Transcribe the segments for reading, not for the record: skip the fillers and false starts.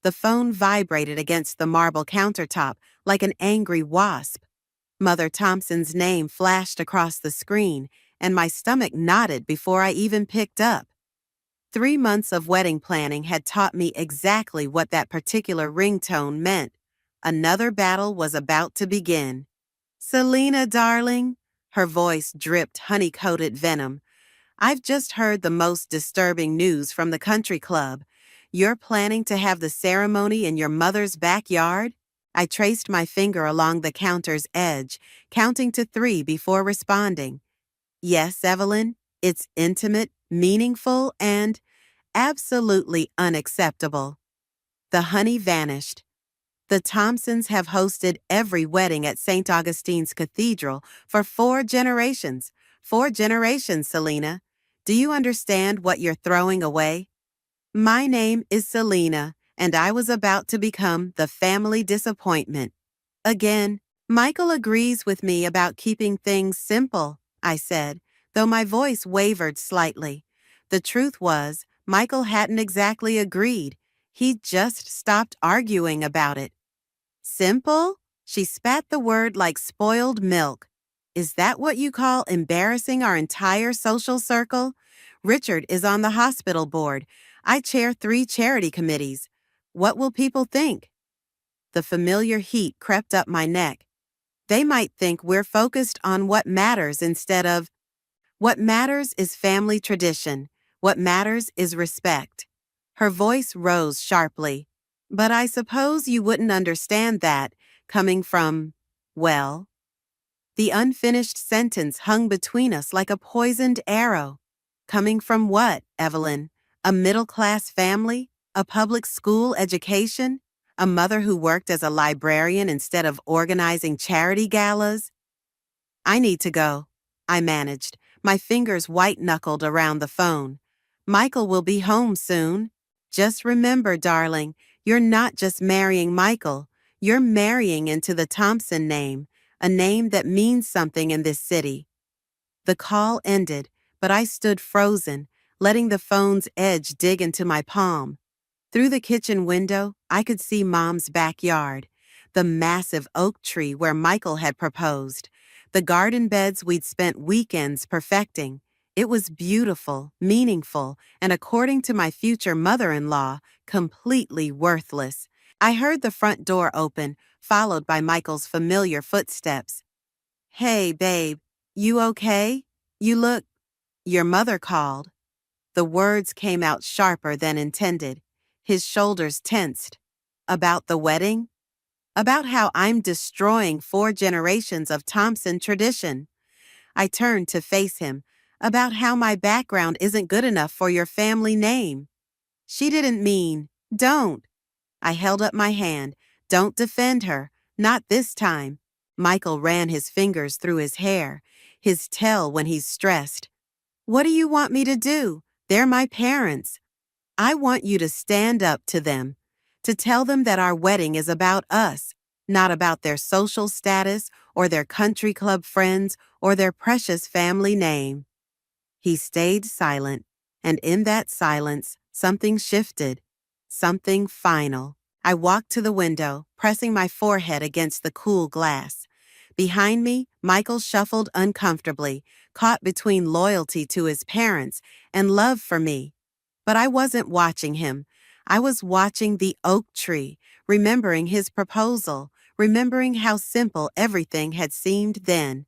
The phone vibrated against the marble countertop like an angry wasp. Mother Thompson's name flashed across the screen, and my stomach knotted before I even picked up. 3 months of wedding planning had taught me exactly what that particular ringtone meant. Another battle was about to begin. "Selena, darling," her voice dripped honey-coated venom. "I've just heard the most disturbing news from the country club. You're planning to have the ceremony in your mother's backyard?" I traced my finger along the counter's edge, counting to 3 before responding. "Yes, Evelyn, it's intimate, meaningful, and absolutely unacceptable." The honey vanished. The Thompsons have hosted every wedding at St. Augustine's Cathedral for 4 generations. 4 generations, Selena. Do you understand what you're throwing away? My name is Selena, and I was about to become the family disappointment. Again, Michael agrees with me about keeping things simple, I said, though my voice wavered slightly. The truth was, Michael hadn't exactly agreed. He'd just stopped arguing about it. "Simple?" She spat the word like spoiled milk. "Is that what you call embarrassing our entire social circle? Richard is on the hospital board. I chair 3 charity committees. What will people think?" The familiar heat crept up my neck. They might think we're focused on what matters instead of, "What matters is family tradition. What matters is respect." Her voice rose sharply. "But I suppose you wouldn't understand that, coming from, well." The unfinished sentence hung between us like a poisoned arrow. Coming from what, Evelyn? A middle-class family? A public school education? A mother who worked as a librarian instead of organizing charity galas? "I need to go," I managed, my fingers white-knuckled around the phone. "Michael will be home soon. Just remember, darling, you're not just marrying Michael. You're marrying into the Thompson name, a name that means something in this city." The call ended, but I stood frozen, letting the phone's edge dig into my palm. Through the kitchen window, I could see Mom's backyard, the massive oak tree where Michael had proposed, the garden beds we'd spent weekends perfecting. It was beautiful, meaningful, and according to my future mother-in-law, completely worthless. I heard the front door open, followed by Michael's familiar footsteps. "Hey, babe, you okay? You look—" "Your mother called." The words came out sharper than intended. His shoulders tensed. "About the wedding?" "About how I'm destroying 4 generations of Thompson tradition." I turned to face him. "About how my background isn't good enough for your family name." "She didn't mean, don't." I held up my hand. "Don't defend her. Not this time." Michael ran his fingers through his hair, his tell when he's stressed. "What do you want me to do? They're my parents. I want you to stand up to them, to tell them that our wedding is about us, not about their social status or their country club friends or their precious family name." He stayed silent, and in that silence, something shifted, something final. I walked to the window, pressing my forehead against the cool glass. Behind me, Michael shuffled uncomfortably, caught between loyalty to his parents and love for me. But I wasn't watching him. I was watching the oak tree, remembering his proposal, remembering how simple everything had seemed then.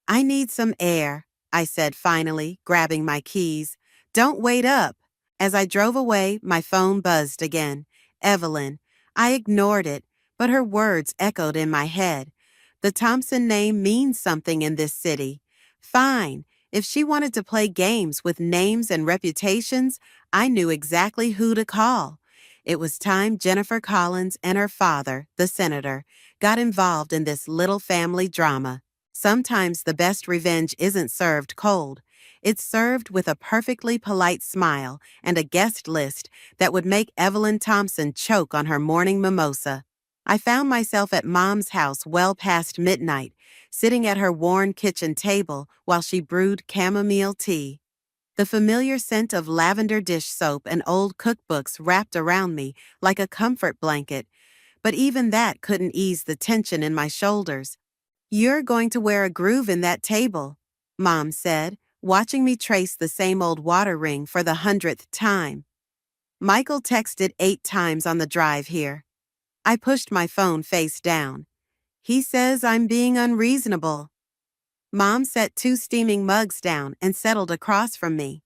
"I need some air," I said finally, grabbing my keys. "Don't wait up." As I drove away, my phone buzzed again. Evelyn. I ignored it, but her words echoed in my head. The Thompson name means something in this city. Fine. If she wanted to play games with names and reputations, I knew exactly who to call. It was time Jennifer Collins and her father, the senator, got involved in this little family drama. Sometimes the best revenge isn't served cold. It's served with a perfectly polite smile and a guest list that would make Evelyn Thompson choke on her morning mimosa. I found myself at Mom's house well past midnight, sitting at her worn kitchen table while she brewed chamomile tea. The familiar scent of lavender dish soap and old cookbooks wrapped around me like a comfort blanket, but even that couldn't ease the tension in my shoulders. "You're going to wear a groove in that table," Mom said, watching me trace the same old water ring for the 100th time. Michael texted 8 times on the drive here. I pushed my phone face down. He says I'm being unreasonable. Mom set 2 steaming mugs down and settled across from me.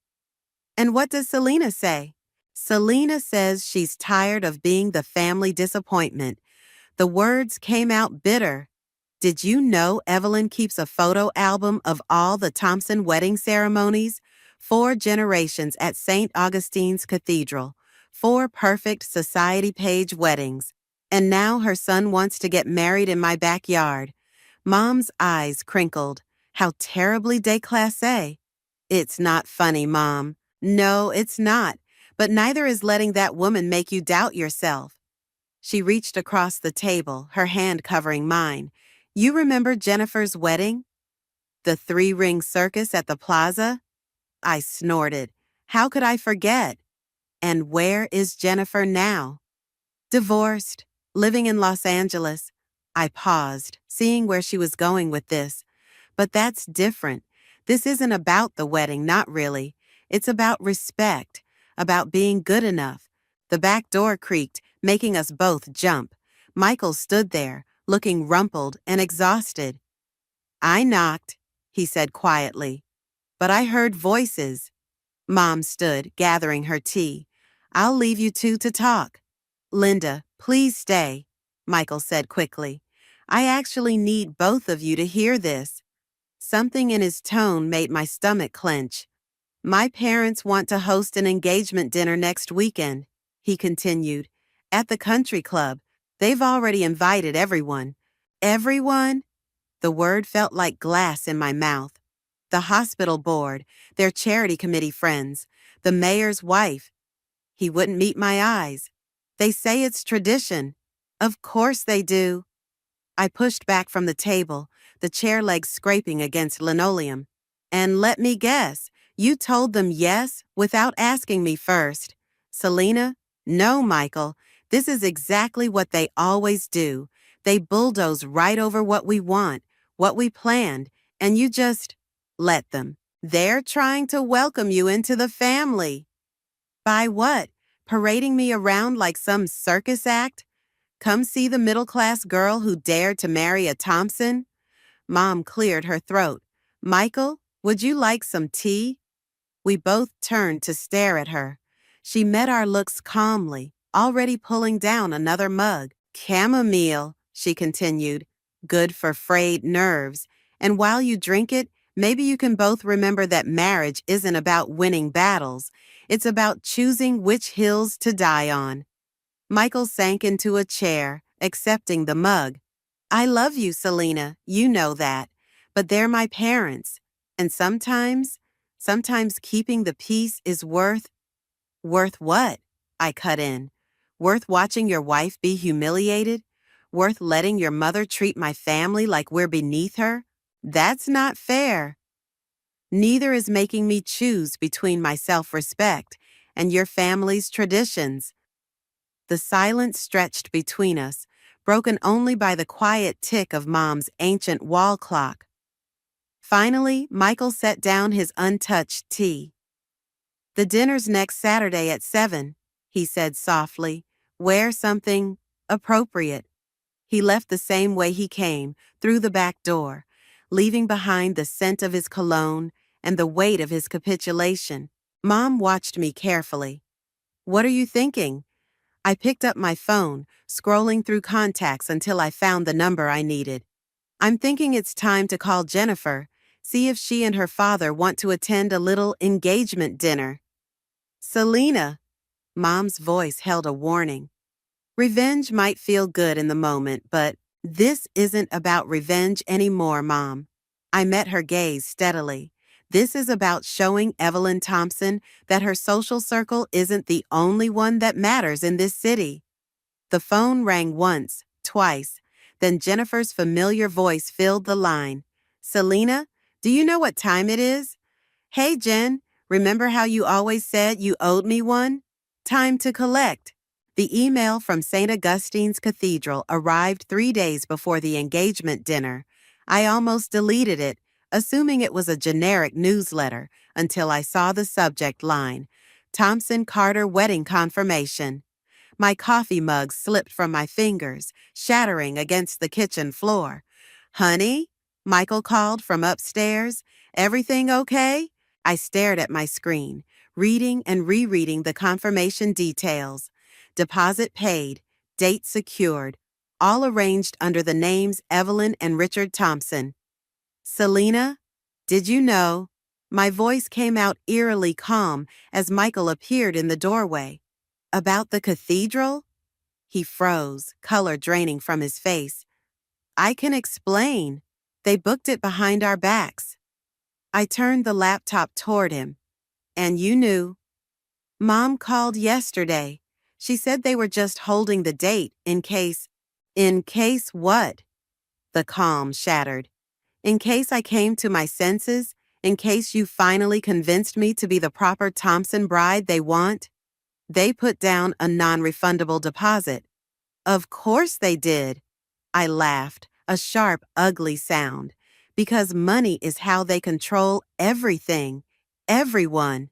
"And what does Selena say?" "Selena says she's tired of being the family disappointment." The words came out bitter. "Did you know Evelyn keeps a photo album of all the Thompson wedding ceremonies? 4 generations at St. Augustine's Cathedral. 4 perfect society page weddings. And now her son wants to get married in my backyard." Mom's eyes crinkled. How terribly déclassé. "It's not funny, Mom." "No, it's not. But neither is letting that woman make you doubt yourself." She reached across the table, her hand covering mine. "You remember Jennifer's wedding? The 3-ring circus at the plaza?" I snorted. How could I forget? "And where is Jennifer now?" "Divorced, living in Los Angeles." I paused, seeing where she was going with this. "But that's different. This isn't about the wedding, not really. It's about respect, about being good enough." The back door creaked, making us both jump. Michael stood there, looking rumpled and exhausted. "I knocked," he said quietly. "But I heard voices." Mom stood, gathering her tea. "I'll leave you 2 to talk." "Linda, please stay," Michael said quickly. "I actually need both of you to hear this." Something in his tone made my stomach clench. "My parents want to host an engagement dinner next weekend," he continued. "At the country club. They've already invited everyone." "Everyone?" The word felt like glass in my mouth. "The hospital board, their charity committee friends, the mayor's wife." He wouldn't meet my eyes. "They say it's tradition." "Of course they do." I pushed back from the table, the chair legs scraping against linoleum. "And let me guess, you told them yes without asking me first." "Selena?" "No, Michael. This is exactly what they always do. They bulldoze right over what we want, what we planned, and you just let them. They're trying to welcome you into the family." "By what? Parading me around like some circus act? Come see the middle-class girl who dared to marry a Thompson?" Mom cleared her throat. "Michael, would you like some tea?" We both turned to stare at her. She met our looks calmly, already pulling down another mug. "Chamomile," she continued. "Good for frayed nerves. And while you drink it, maybe you can both remember that marriage isn't about winning battles. It's about choosing which hills to die on." Michael sank into a chair, accepting the mug. "I love you, Selena, you know that. But they're my parents. And sometimes keeping the peace is worth—" "Worth what?" I cut in. "Worth watching your wife be humiliated? Worth letting your mother treat my family like we're beneath her? That's not fair. Neither is making me choose between my self-respect and your family's traditions." The silence stretched between us, broken only by the quiet tick of Mom's ancient wall clock. Finally, Michael set down his untouched tea. "The dinner's next Saturday at 7, he said softly. "Wear something appropriate." He left the same way he came, through the back door, leaving behind the scent of his cologne and the weight of his capitulation. Mom watched me carefully. "What are you thinking?" I picked up my phone, scrolling through contacts until I found the number I needed. "I'm thinking it's time to call Jennifer, see if she and her father want to attend a little engagement dinner." "Selena," Mom's voice held a warning. "Revenge might feel good in the moment, but this isn't about revenge anymore, Mom." I met her gaze steadily. "This is about showing Evelyn Thompson that her social circle isn't the only one that matters in this city." The phone rang once, twice, then Jennifer's familiar voice filled the line. "Selena, do you know what time it is?" "Hey, Jen, Remember how you always said you owed me one? Time to collect. The email from St. Augustine's Cathedral arrived 3 days before the engagement dinner. I almost deleted it, assuming it was a generic newsletter, until I saw the subject line, Thompson Carter Wedding Confirmation. My coffee mug slipped from my fingers, shattering against the kitchen floor. "Honey?" Michael called from upstairs. "Everything okay?" I stared at my screen, reading and rereading the confirmation details. Deposit paid, date secured, all arranged under the names Evelyn and Richard Thompson. "Selena, did you know?" My voice came out eerily calm as Michael appeared in the doorway. "About the cathedral?" He froze, color draining from his face. "I can explain. They booked it behind our backs." I turned the laptop toward him. "And you knew?" "Mom called yesterday. She said they were just holding the date in case." "In case what?" The calm shattered. "In case I came to my senses? In case you finally convinced me to be the proper Thompson bride they want?" "They put down a non-refundable deposit." "Of course they did." I laughed, a sharp, ugly sound. "Because money is how they control everything. Everyone."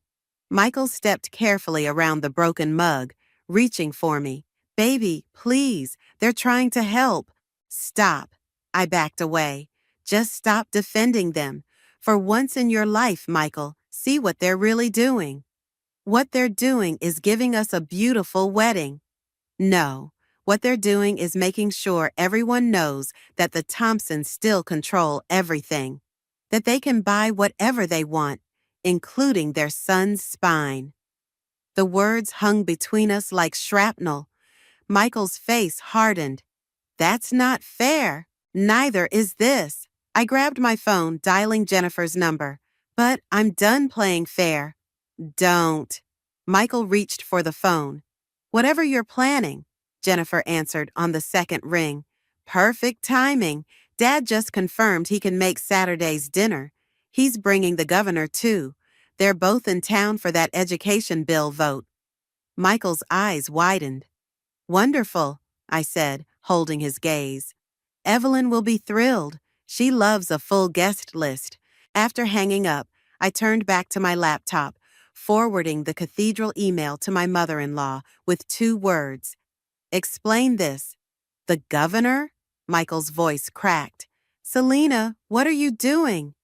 Michael stepped carefully around the broken mug, reaching for me. "Baby, please, they're trying to help." "Stop." I backed away. "Just stop defending them. For once in your life, Michael, see what they're really doing. What they're doing is giving us a beautiful wedding." "No. What they're doing is making sure everyone knows that the Thompsons still control everything. That they can buy whatever they want, including their son's spine." The words hung between us like shrapnel. Michael's face hardened. "That's not fair. Neither is this." I grabbed my phone, dialing Jennifer's number. "But I'm done playing fair." "Don't." Michael reached for the phone. "Whatever you're planning," Jennifer answered on the second ring. "Perfect timing. Dad just confirmed he can make Saturday's dinner. He's bringing the governor, too. They're both in town for that education bill vote." Michael's eyes widened. "Wonderful," I said, holding his gaze. "Evelyn will be thrilled. She loves a full guest list." After hanging up, I turned back to my laptop, forwarding the cathedral email to my mother-in-law with 2 words. "Explain this." "The governor?" Michael's voice cracked. "Selena, what are you doing?"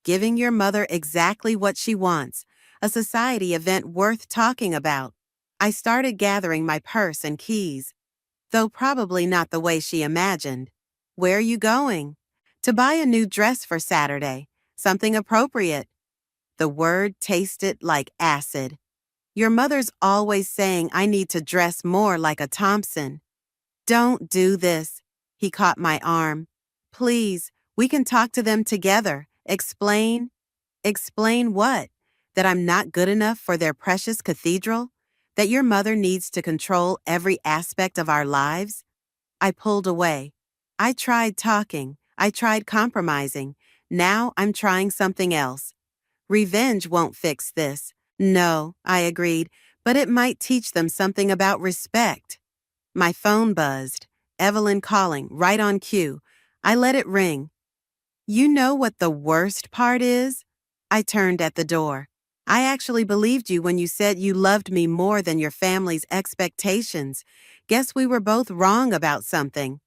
"Giving your mother exactly what she wants. A society event worth talking about." I started gathering my purse and keys, though probably not the way she imagined. "Where are you going?" "To buy a new dress for Saturday. Something appropriate." The word tasted like acid. "Your mother's always saying I need to dress more like a Thompson." "Don't do this." He caught my arm. "Please, we can talk to them together. Explain." "Explain what? That I'm not good enough for their precious cathedral? That your mother needs to control every aspect of our lives?" I pulled away. I tried talking. I tried compromising. Now I'm trying something else. "Revenge won't fix this." "No," I agreed, "but it might teach them something about respect." My phone buzzed. Evelyn calling, right on cue. I let it ring. "You know what the worst part is?" I turned at the door. "I actually believed you when you said you loved me more than your family's expectations. Guess we were both wrong about something."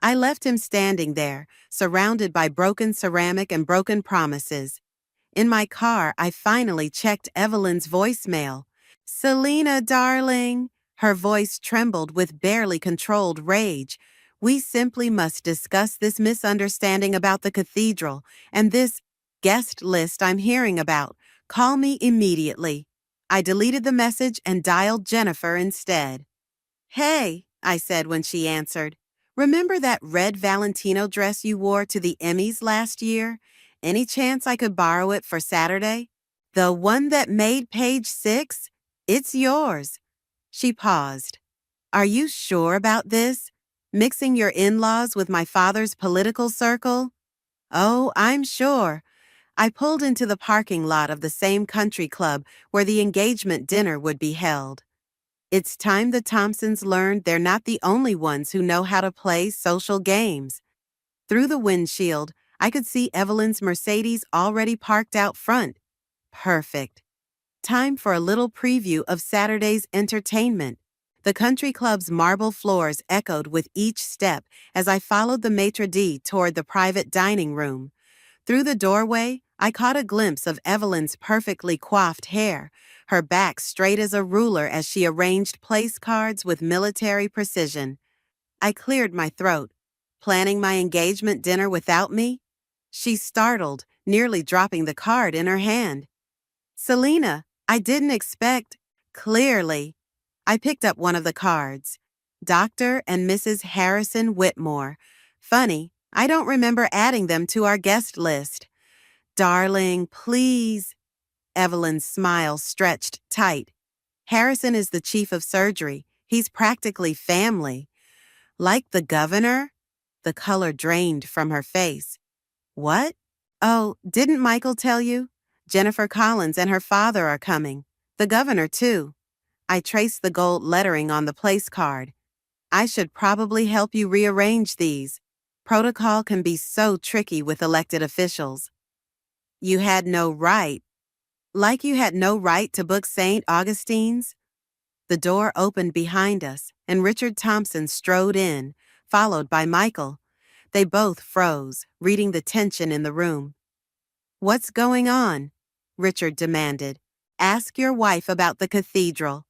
I left him standing there, surrounded by broken ceramic and broken promises. In my car, I finally checked Evelyn's voicemail. "Selena, darling." Her voice trembled with barely controlled rage. "We simply must discuss this misunderstanding about the cathedral and this guest list I'm hearing about. Call me immediately." I deleted the message and dialed Jennifer instead. "Hey," I said when she answered. "Remember that red Valentino dress you wore to the Emmys last year? Any chance I could borrow it for Saturday?" "The one that made page 6? It's yours." She paused. "Are you sure about this? Mixing your in-laws with my father's political circle?" "Oh, I'm sure. I pulled into the parking lot of the same country club where the engagement dinner would be held. It's time the Thompsons learned they're not the only ones who know how to play social games. Through the windshield, I could see Evelyn's Mercedes already parked out front. Perfect. Time for a little preview of Saturday's entertainment. The country club's marble floors echoed with each step as I followed the maitre d' toward the private dining room. Through the doorway, I caught a glimpse of Evelyn's perfectly coiffed hair, her back straight as a ruler as she arranged place cards with military precision. I cleared my throat. Planning my engagement dinner without me? She startled, nearly dropping the card in her hand. Selena, I didn't expect. Clearly. I picked up one of the cards. Dr. and Mrs. Harrison Whitmore. Funny, I don't remember adding them to our guest list. Darling, please. Evelyn's smile stretched tight. Harrison is the chief of surgery. He's practically family. Like the governor? The color drained from her face. What? Oh, didn't Michael tell you? Jennifer Collins and her father are coming. The governor, too. I traced the gold lettering on the place card. I should probably help you rearrange these. Protocol can be so tricky with elected officials. You had no right. Like you had no right to book St. Augustine's? The door opened behind us, and Richard Thompson strode in, followed by Michael. They both froze, reading the tension in the room. What's going on? Richard demanded. Ask your wife about the cathedral.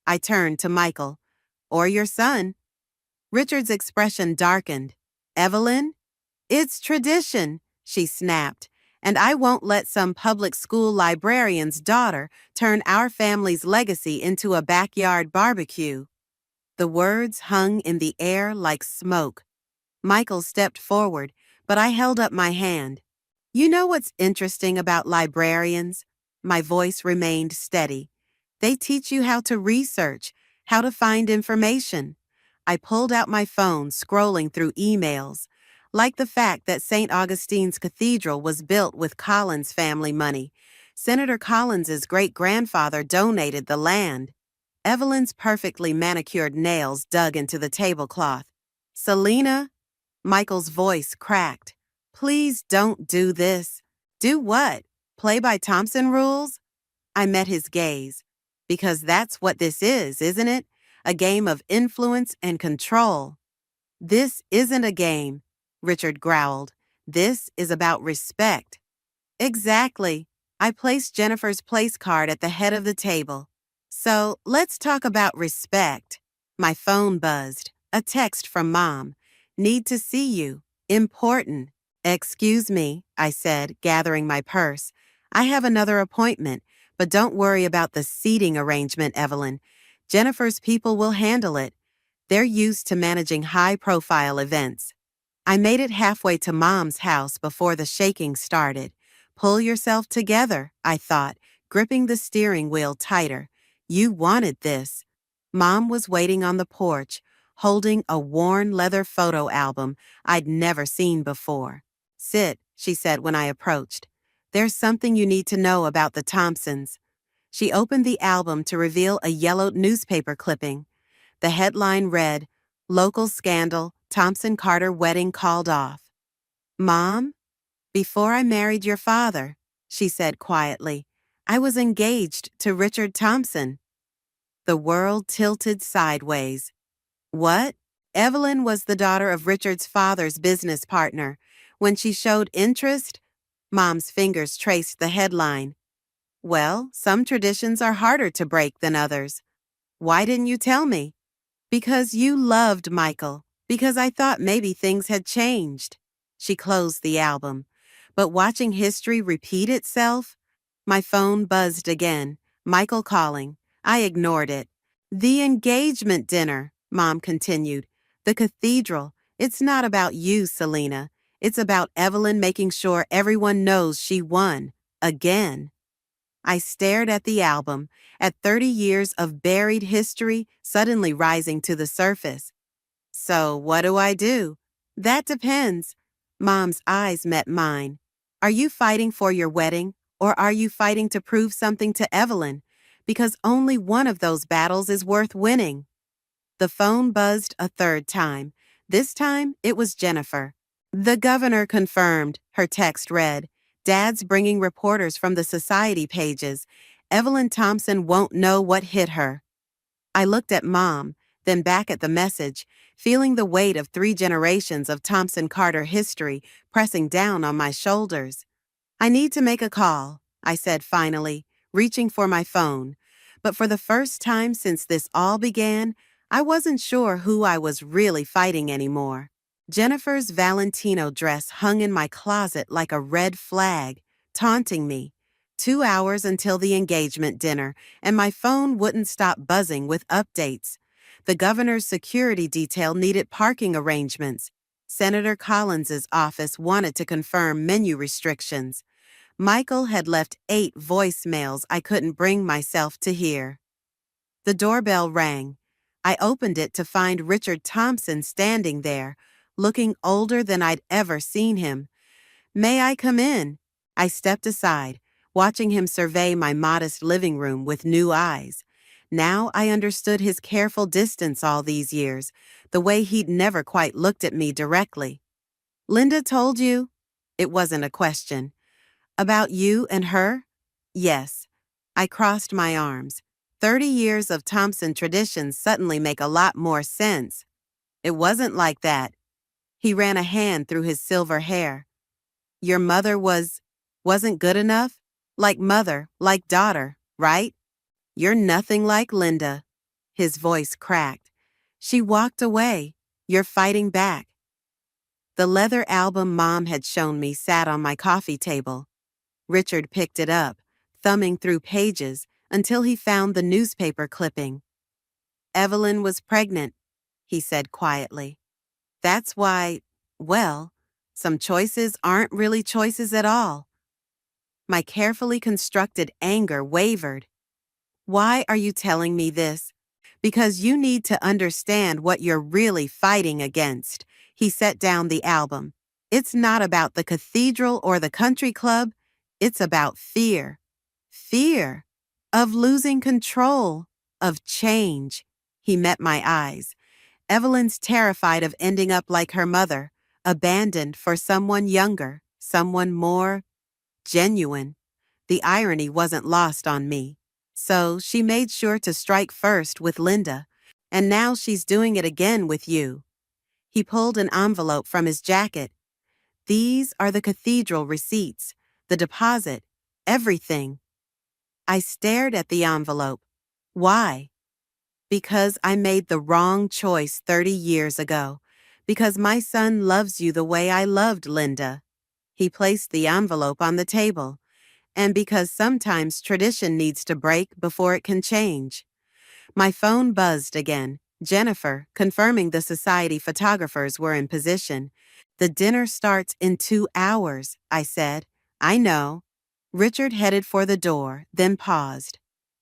I turned to Michael. Or your son. Richard's expression darkened. Evelyn? It's tradition, she snapped, and I won't let some public school librarian's daughter turn our family's legacy into a backyard barbecue. The words hung in the air like smoke. Michael stepped forward, but I held up my hand. You know what's interesting about librarians? My voice remained steady. They teach you how to research, how to find information. I pulled out my phone, scrolling through emails. Like the fact that St. Augustine's Cathedral was built with Collins family money. Senator Collins's great-grandfather donated the land. Evelyn's perfectly manicured nails dug into the tablecloth. Selena? Michael's voice cracked. Please don't do this. Do what? Play by Thompson rules? I met his gaze. Because that's what this is, isn't it? A game of influence and control. This isn't a game, Richard growled. This is about respect. Exactly. I placed Jennifer's place card at the head of the table. So let's talk about respect. My phone buzzed. A text from Mom. Need to see you. Important. Excuse me, I said, gathering my purse. I have another appointment, but don't worry about the seating arrangement, Evelyn. Jennifer's people will handle it. They're used to managing high-profile events. I made it halfway to Mom's house before the shaking started. Pull yourself together, I thought, gripping the steering wheel tighter. You wanted this. Mom was waiting on the porch, holding a worn leather photo album I'd never seen before. Sit, she said when I approached. There's something you need to know about the Thompsons. She opened the album to reveal a yellowed newspaper clipping. The headline read, Local Scandal, Thompson-Carter Wedding Called Off. Mom? Before I married your father, she said quietly, I was engaged to Richard Thompson. The world tilted sideways. What? Evelyn was the daughter of Richard's father's business partner. When she showed interest, Mom's fingers traced the headline. Well, some traditions are harder to break than others. Why didn't you tell me? Because you loved Michael. Because I thought maybe things had changed. She closed the album. But watching history repeat itself? My phone buzzed again. Michael calling. I ignored it. The engagement dinner, Mom continued. The cathedral. It's not about you, Selena. It's about Evelyn making sure everyone knows she won. Again. I stared at the album, at 30 years of buried history suddenly rising to the surface. So what do I do? That depends. Mom's eyes met mine. Are you fighting for your wedding, or are you fighting to prove something to Evelyn? Because only one of those battles is worth winning. The phone buzzed a third time. This time, it was Jennifer. The governor confirmed, her text read. Dad's bringing reporters from the society pages. Evelyn Thompson won't know what hit her. I looked at Mom, then back at the message, feeling the weight of 3 generations of Thompson Carter history pressing down on my shoulders. I need to make a call, I said finally, reaching for my phone. But for the first time since this all began, I wasn't sure who I was really fighting anymore. Jennifer's Valentino dress hung in my closet like a red flag, taunting me. 2 hours until the engagement dinner, and my phone wouldn't stop buzzing with updates. The governor's security detail needed parking arrangements. Senator Collins's office wanted to confirm menu restrictions. Michael had left 8 voicemails I couldn't bring myself to hear. The doorbell rang. I opened it to find Richard Thompson standing there, looking older than I'd ever seen him. "May I come in?" I stepped aside, watching him survey my modest living room with new eyes. Now I understood his careful distance all these years, the way he'd never quite looked at me directly. "Linda told you?" It wasn't a question. "About you and her?" "Yes." I crossed my arms. 30 years of Thompson traditions suddenly make a lot more sense. "It wasn't like that." He ran a hand through his silver hair. "Your mother wasn't good enough? Like mother, like daughter, right? You're nothing like Linda." His voice cracked. "She walked away. You're fighting back." The leather album Mom had shown me sat on my coffee table. Richard picked it up, thumbing through pages until he found the newspaper clipping. "Evelyn was pregnant," he said quietly. "That's why, well, some choices aren't really choices at all." My carefully constructed anger wavered. "Why are you telling me this?" "Because you need to understand what you're really fighting against." He set down the album. "It's not about the cathedral or the country club. It's about fear. Fear of losing control, of change." He met my eyes. "Evelyn's terrified of ending up like her mother, abandoned for someone younger, someone more genuine." The irony wasn't lost on me. "So she made sure to strike first with Linda, and now she's doing it again with you." He pulled an envelope from his jacket. "These are the cathedral receipts, the deposit, everything." I stared at the envelope. "Why?" "Because I made the wrong choice 30 years ago. Because my son loves you the way I loved Linda." He placed the envelope on the table. "And because sometimes tradition needs to break before it can change." My phone buzzed again. Jennifer, confirming the society photographers were in position. "The dinner starts in 2 hours, I said. "I know." Richard headed for the door, then paused.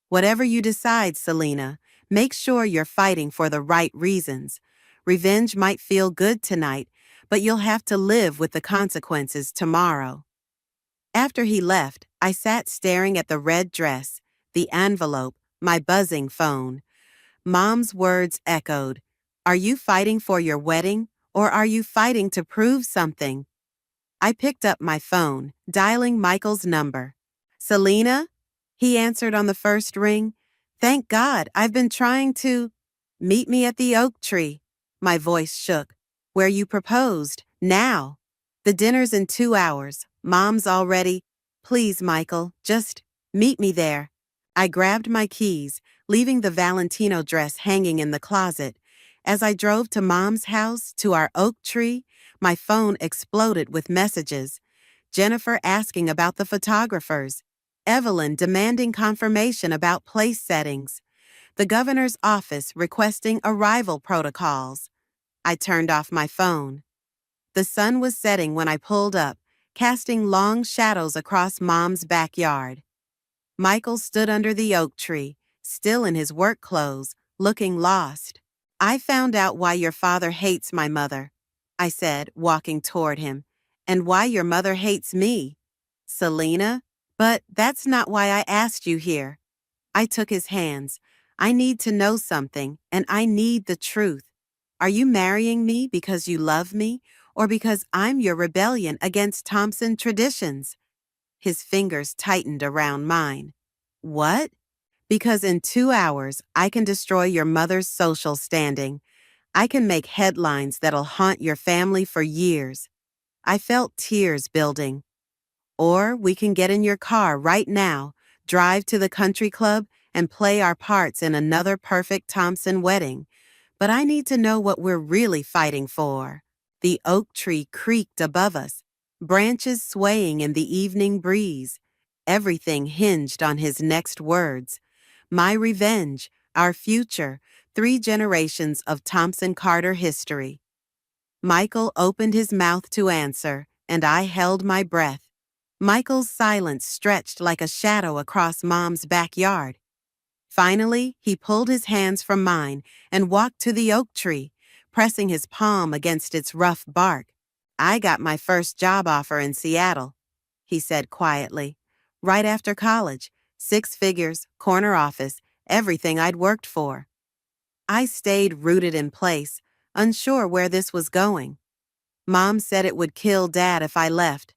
"Whatever you decide, Selena, make sure you're fighting for the right reasons. Revenge might feel good tonight, but you'll have to live with the consequences tomorrow." After he left, I sat staring at the red dress, the envelope, my buzzing phone. Mom's words echoed. "Are you fighting for your wedding, or are you fighting to prove something?" I picked up my phone, dialing Michael's number. "Selena?" He answered on the first ring. "Thank God, I've been trying to—" "Meet me at the oak tree." My voice shook. "Where you proposed, now." "The dinner's in 2 hours. Mom's already—" "Please, Michael, just meet me there." I grabbed my keys, leaving the Valentino dress hanging in the closet. As I drove to Mom's house, to our oak tree, my phone exploded with messages. Jennifer asking about the photographers. Evelyn demanding confirmation about place settings. The governor's office requesting arrival protocols. I turned off my phone. The sun was setting when I pulled up, casting long shadows across Mom's backyard. Michael stood under the oak tree, still in his work clothes, looking lost. "I found out why your father hates my mother," I said, walking toward him, "and why your mother hates me." Selena? But that's not why I asked you here. I took his hands. I need to know something, and I need the truth. Are you marrying me because you love me, or because I'm your rebellion against Thompson traditions? His fingers tightened around mine. What? Because in 2 hours, I can destroy your mother's social standing. I can make headlines that'll haunt your family for years. I felt tears building. Or we can get in your car right now, drive to the country club, and play our parts in another perfect Thompson wedding. But I need to know what we're really fighting for. The oak tree creaked above us, branches swaying in the evening breeze. Everything hinged on his next words. My revenge, our future, 3 generations of Thompson Carter history. Michael opened his mouth to answer, and I held my breath. Michael's silence stretched like a shadow across Mom's backyard. Finally, he pulled his hands from mine and walked to the oak tree, pressing his palm against its rough bark. I got my first job offer in Seattle, he said quietly. Right after college, 6 figures, corner office, everything I'd worked for. I stayed rooted in place, unsure where this was going. Mom said it would kill Dad if I left.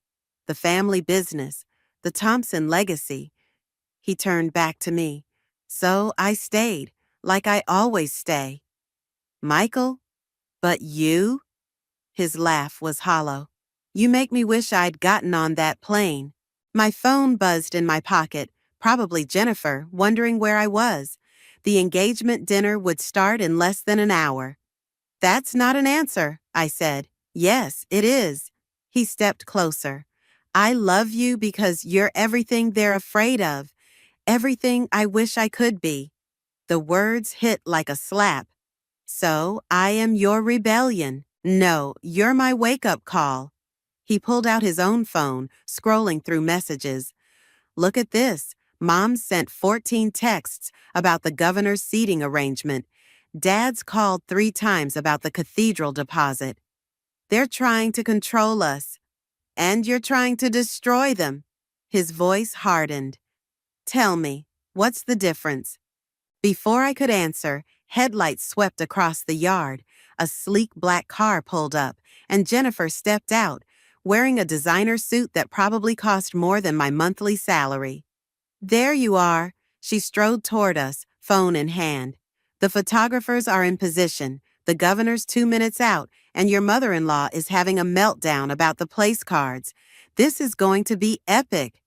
The family business, the Thompson legacy. He turned back to me. So I stayed, like I always stay. Michael? But you? His laugh was hollow. You make me wish I'd gotten on that plane. My phone buzzed in my pocket, probably Jennifer, wondering where I was. The engagement dinner would start in less than an hour. That's not an answer, I said. Yes, it is. He stepped closer. I love you because you're everything they're afraid of, everything I wish I could be. The words hit like a slap. So I am your rebellion. No, you're my wake-up call. He pulled out his own phone, scrolling through messages. Look at this. Mom sent 14 texts about the governor's seating arrangement. Dad's called 3 times about the cathedral deposit. They're trying to control us. And you're trying to destroy them. His voice hardened. Tell me, what's the difference? Before I could answer, headlights swept across the yard. A sleek black car pulled up, and Jennifer stepped out, wearing a designer suit that probably cost more than my monthly salary. There you are. She strode toward us, phone in hand. The photographers are in position. The governor's 2 minutes out, and your mother-in-law is having a meltdown about the place cards. This is going to be epic.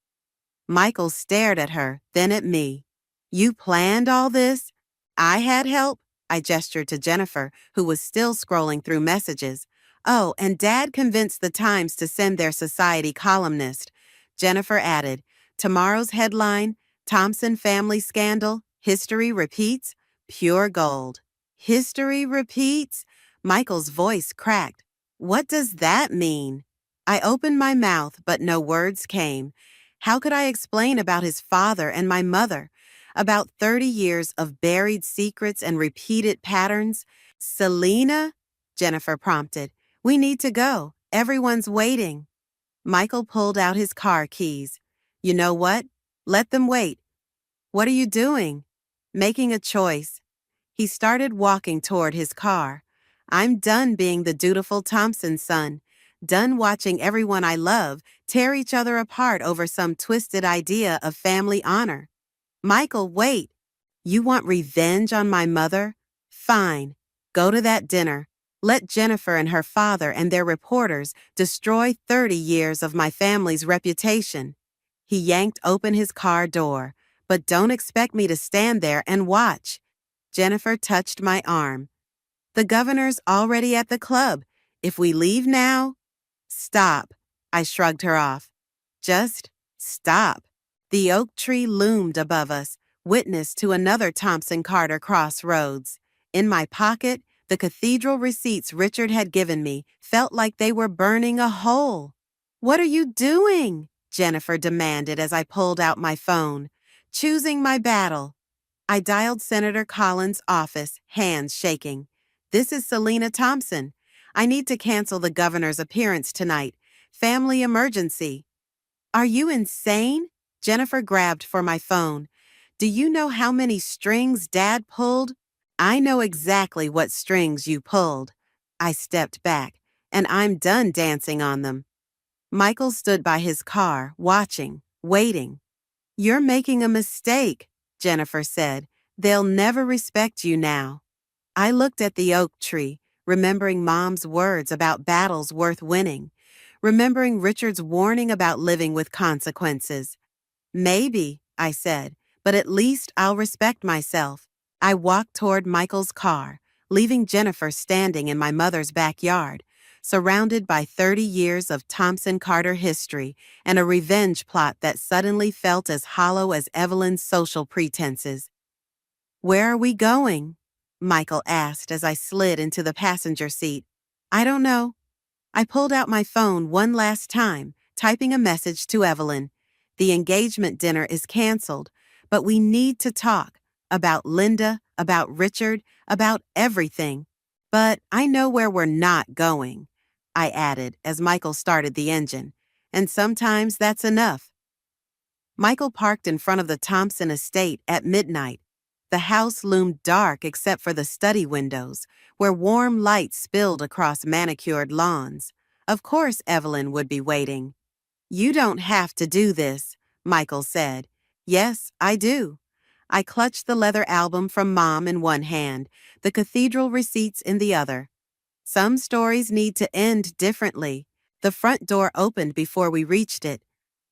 Michael stared at her, then at me. You planned all this? I had help? I gestured to Jennifer, who was still scrolling through messages. Oh, and Dad convinced the Times to send their society columnist. Jennifer added, tomorrow's headline, Thompson family scandal, history repeats, pure gold. History repeats? Michael's voice cracked. What does that mean? I opened my mouth, but no words came. How could I explain about his father and my mother? About 30 years of buried secrets and repeated patterns? Selena? Jennifer prompted. We need to go. Everyone's waiting. Michael pulled out his car keys. You know what? Let them wait. What are you doing? Making a choice. He started walking toward his car. I'm done being the dutiful Thompson son. Done watching everyone I love tear each other apart over some twisted idea of family honor. Michael, wait. You want revenge on my mother? Fine. Go to that dinner. Let Jennifer and her father and their reporters destroy 30 years of my family's reputation. He yanked open his car door. But don't expect me to stand there and watch. Jennifer touched my arm. The governor's already at the club. If we leave now... Stop. I shrugged her off. Just stop. The oak tree loomed above us, witness to another Thompson Carter crossroads. In my pocket, the cathedral receipts Richard had given me felt like they were burning a hole. What are you doing? Jennifer demanded as I pulled out my phone. Choosing my battle. I dialed Senator Collins' office, hands shaking. This is Selena Thompson. I need to cancel the governor's appearance tonight. Family emergency. Are you insane? Jennifer grabbed for my phone. Do you know how many strings Dad pulled? I know exactly what strings you pulled. I stepped back, and I'm done dancing on them. Michael stood by his car, watching, waiting. You're making a mistake, Jennifer said. They'll never respect you now. I looked at the oak tree, remembering Mom's words about battles worth winning, remembering Richard's warning about living with consequences. Maybe, I said, but at least I'll respect myself. I walked toward Michael's car, leaving Jennifer standing in my mother's backyard, surrounded by 30 years of Thompson Carter history and a revenge plot that suddenly felt as hollow as Evelyn's social pretenses. Where are we going? Michael asked as I slid into the passenger seat. I don't know. I pulled out my phone one last time, typing a message to Evelyn. The engagement dinner is canceled, but we need to talk about Linda, about Richard, about everything. But I know where we're not going, I added as Michael started the engine. And sometimes that's enough. Michael parked in front of the Thompson estate at midnight. The house loomed dark except for the study windows, where warm light spilled across manicured lawns. Of course Evelyn would be waiting. You don't have to do this, Michael said. Yes, I do. I clutched the leather album from Mom in one hand, the cathedral receipts in the other. Some stories need to end differently. The front door opened before we reached it.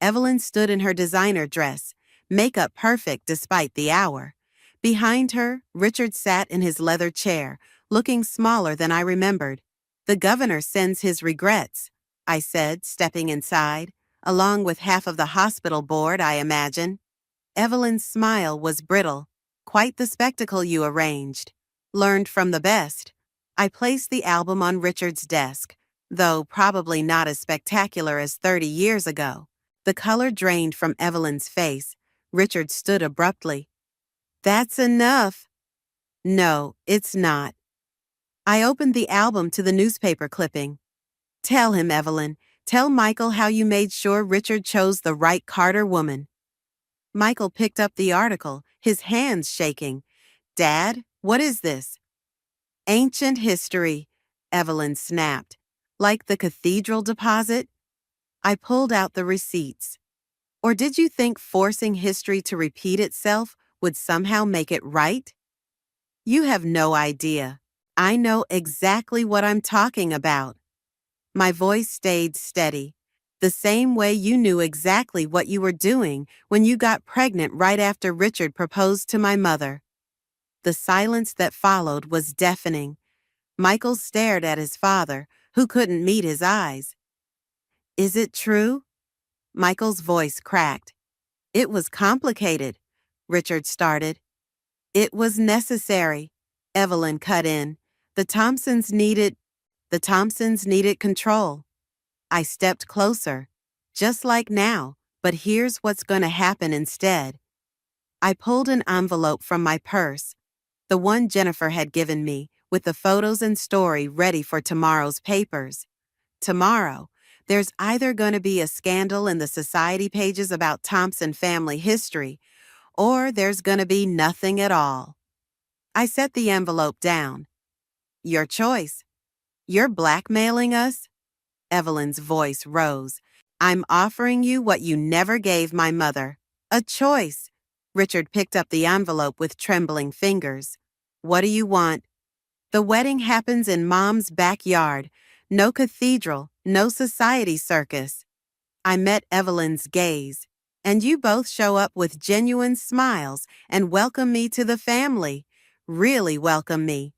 Evelyn stood in her designer dress, makeup perfect despite the hour. Behind her, Richard sat in his leather chair, looking smaller than I remembered. The governor sends his regrets, I said, stepping inside, along with half of the hospital board, I imagine. Evelyn's smile was brittle. Quite the spectacle you arranged. Learned from the best. I placed the album on Richard's desk, though probably not as spectacular as 30 years ago. The color drained from Evelyn's face. Richard stood abruptly. That's enough. No, it's not. I opened the album to the newspaper clipping. Tell him, Evelyn. Tell Michael how you made sure Richard chose the right Carter woman. Michael picked up the article, his hands shaking. Dad, what is this? Ancient history, Evelyn snapped. Like the cathedral deposit? I pulled out the receipts. Or did you think forcing history to repeat itself would somehow make it right? You have no idea. I know exactly what I'm talking about. My voice stayed steady, the same way you knew exactly what you were doing when you got pregnant right after Richard proposed to my mother. The silence that followed was deafening. Michael stared at his father, who couldn't meet his eyes. Is it true? Michael's voice cracked. It was complicated, Richard started. It was necessary, Evelyn cut in. The Thompsons needed control. I stepped closer, just like now, but here's what's going to happen instead. I pulled an envelope from my purse, the one Jennifer had given me, with the photos and story ready for tomorrow's papers. Tomorrow, there's either going to be a scandal in the society pages about Thompson family history, or there's going to be nothing at all. I set the envelope down. Your choice. You're blackmailing us? Evelyn's voice rose. I'm offering you what you never gave my mother. A choice. Richard picked up the envelope with trembling fingers. What do you want? The wedding happens in Mom's backyard. No cathedral, no society circus. I met Evelyn's gaze. And you both show up with genuine smiles and welcome me to the family. Really welcome me.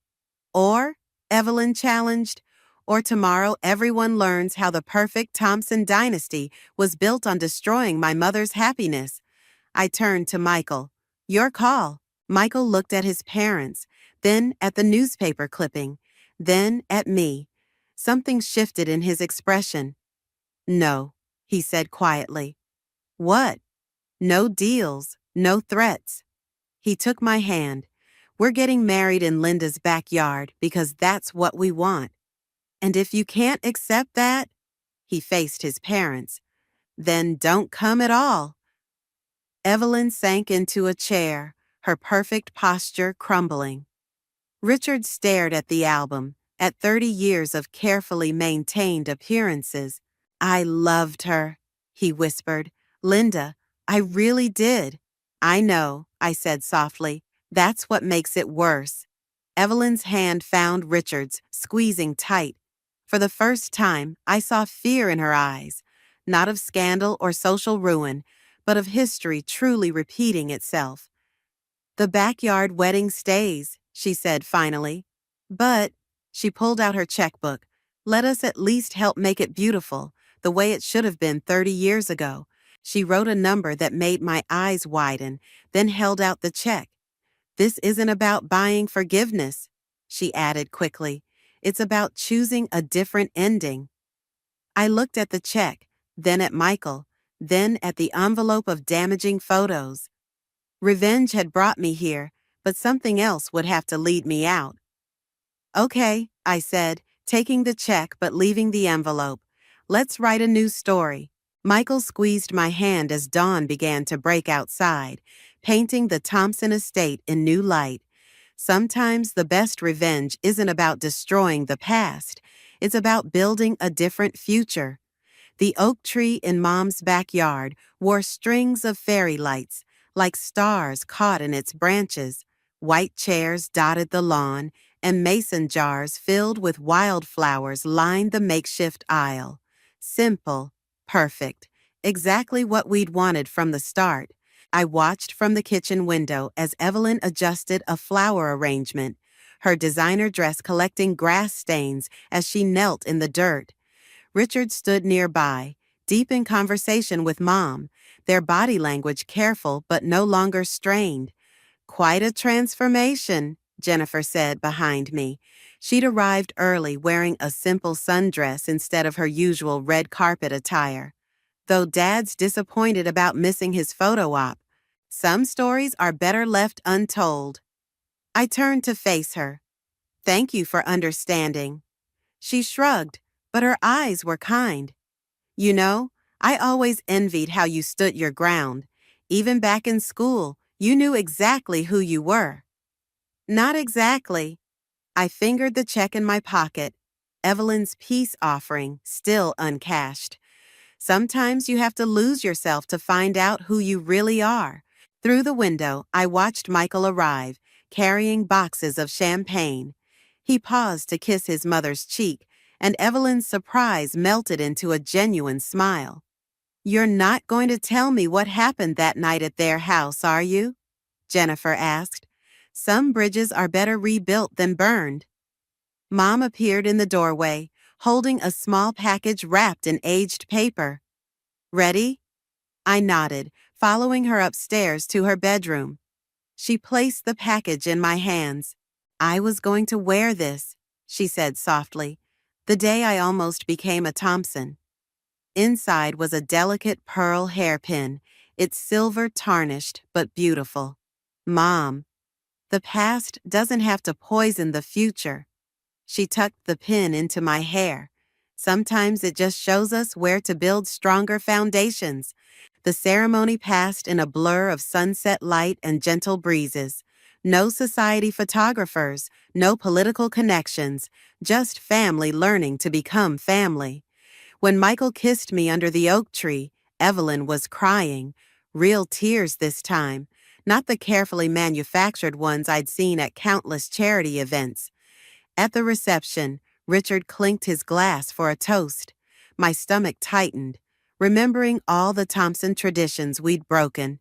Or, Evelyn challenged, or tomorrow everyone learns how the perfect Thompson dynasty was built on destroying my mother's happiness. I turned to Michael. Your call. Michael looked at his parents, then at the newspaper clipping, then at me. Something shifted in his expression. No, he said quietly. What? No deals, no threats. He took my hand. We're getting married in Linda's backyard because that's what we want. And if you can't accept that, he faced his parents, Then don't come at all. Evelyn sank into a chair, her perfect posture crumbling. Richard stared at the album, at 30 years of carefully maintained appearances. I loved her, he whispered. Linda, I really did. I know, I said softly. That's what makes it worse. Evelyn's hand found Richard's, squeezing tight. For the first time, I saw fear in her eyes, not of scandal or social ruin, but of history truly repeating itself. The backyard wedding stays, she said finally. But, she pulled out her checkbook, let us at least help make it beautiful, the way it should have been 30 years ago. She wrote a number that made my eyes widen, then held out the check. This isn't about buying forgiveness, she added quickly. It's about choosing a different ending. I looked at the check, then at Michael, then at the envelope of damaging photos. Revenge had brought me here, but something else would have to lead me out. Okay, I said, taking the check but leaving the envelope. Let's write a new story. Michael squeezed my hand as dawn began to break outside, painting the Thompson estate in new light. Sometimes the best revenge isn't about destroying the past, it's about building a different future. The oak tree in Mom's backyard wore strings of fairy lights, like stars caught in its branches. White chairs dotted the lawn, and mason jars filled with wildflowers lined the makeshift aisle. Simple, perfect, exactly what we'd wanted from the start. I watched from the kitchen window as Evelyn adjusted a flower arrangement, her designer dress collecting grass stains as she knelt in the dirt. Richard stood nearby, deep in conversation with Mom, their body language careful but no longer strained. Quite a transformation, Jennifer said behind me. She'd arrived early wearing a simple sundress instead of her usual red carpet attire. Though Dad's disappointed about missing his photo op, some stories are better left untold. I turned to face her. Thank you for understanding. She shrugged, but her eyes were kind. You know, I always envied how you stood your ground. Even back in school, you knew exactly who you were. Not exactly. I fingered the check in my pocket, Evelyn's peace offering, still uncashed. Sometimes you have to lose yourself to find out who you really are. Through the window, I watched Michael arrive, carrying boxes of champagne. He paused to kiss his mother's cheek, and Evelyn's surprise melted into a genuine smile. You're not going to tell me what happened that night at their house, are you? Jennifer asked. Some bridges are better rebuilt than burned. Mom appeared in the doorway, holding a small package wrapped in aged paper. Ready? I nodded, following her upstairs to her bedroom. She placed the package in my hands. I was going to wear this, she said softly, the day I almost became a Thompson. Inside was a delicate pearl hairpin, its silver tarnished but beautiful. Mom, the past doesn't have to poison the future. She tucked the pin into my hair. Sometimes it just shows us where to build stronger foundations. The ceremony passed in a blur of sunset light and gentle breezes. No society photographers, no political connections, just family learning to become family. When Michael kissed me under the oak tree, Evelyn was crying. Real tears this time, not the carefully manufactured ones I'd seen at countless charity events. At the reception, Richard clinked his glass for a toast. My stomach tightened, remembering all the Thompson traditions we'd broken.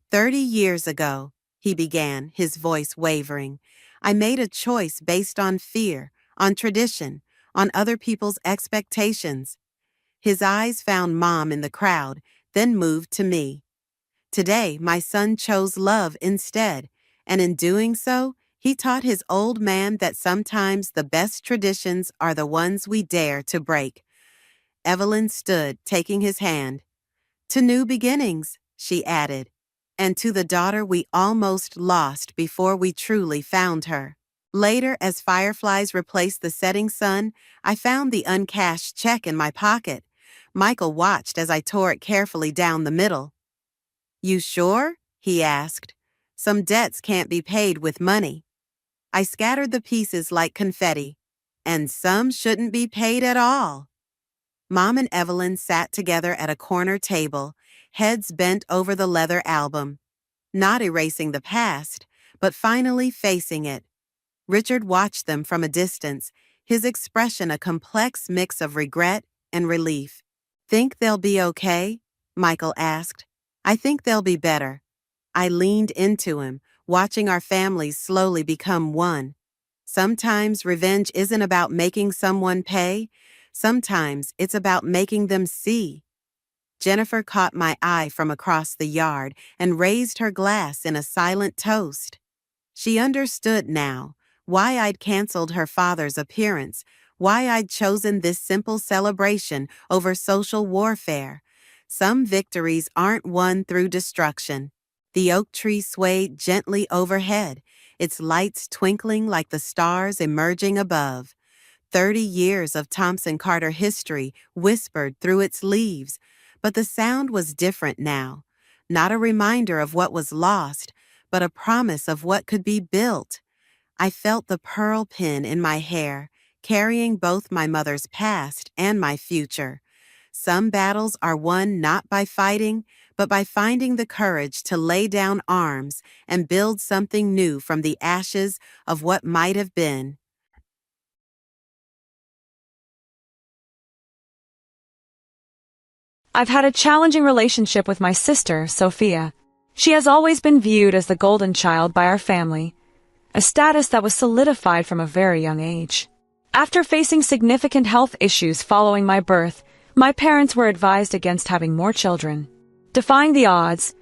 30 years ago, he began, his voice wavering, I made a choice based on fear, on tradition, on other people's expectations. His eyes found Mom in the crowd, then moved to me. Today, my son chose love instead, and in doing so, he taught his old man that sometimes the best traditions are the ones we dare to break. Evelyn stood, taking his hand. To new beginnings, she added, and to the daughter we almost lost before we truly found her. Later, as fireflies replaced the setting sun, I found the uncashed check in my pocket. Michael watched as I tore it carefully down the middle. "You sure?" he asked. "Some debts can't be paid with money." I scattered the pieces like confetti. "And some shouldn't be paid at all." Mom and Evelyn sat together at a corner table, heads bent over the leather album, not erasing the past, but finally facing it. Richard watched them from a distance, his expression a complex mix of regret and relief. "Think they'll be okay?" Michael asked. "I think they'll be better." I leaned into him, watching our families slowly become one. Sometimes revenge isn't about making someone pay. Sometimes it's about making them see. Jennifer caught my eye from across the yard and raised her glass in a silent toast. She understood now why I'd canceled her father's appearance, why I'd chosen this simple celebration over social warfare. Some victories aren't won through destruction. The oak tree swayed gently overhead, its lights twinkling like the stars emerging above. 30 years of Thompson Carter history whispered through its leaves, but the sound was different now. Not a reminder of what was lost, but a promise of what could be built. I felt the pearl pin in my hair, carrying both my mother's past and my future. Some battles are won not by fighting, but by finding the courage to lay down arms and build something new from the ashes of what might have been. I've had a challenging relationship with my sister, Sophia. She has always been viewed as the golden child by our family, a status that was solidified from a very young age. After facing significant health issues following my birth, my parents were advised against having more children. Defying the odds,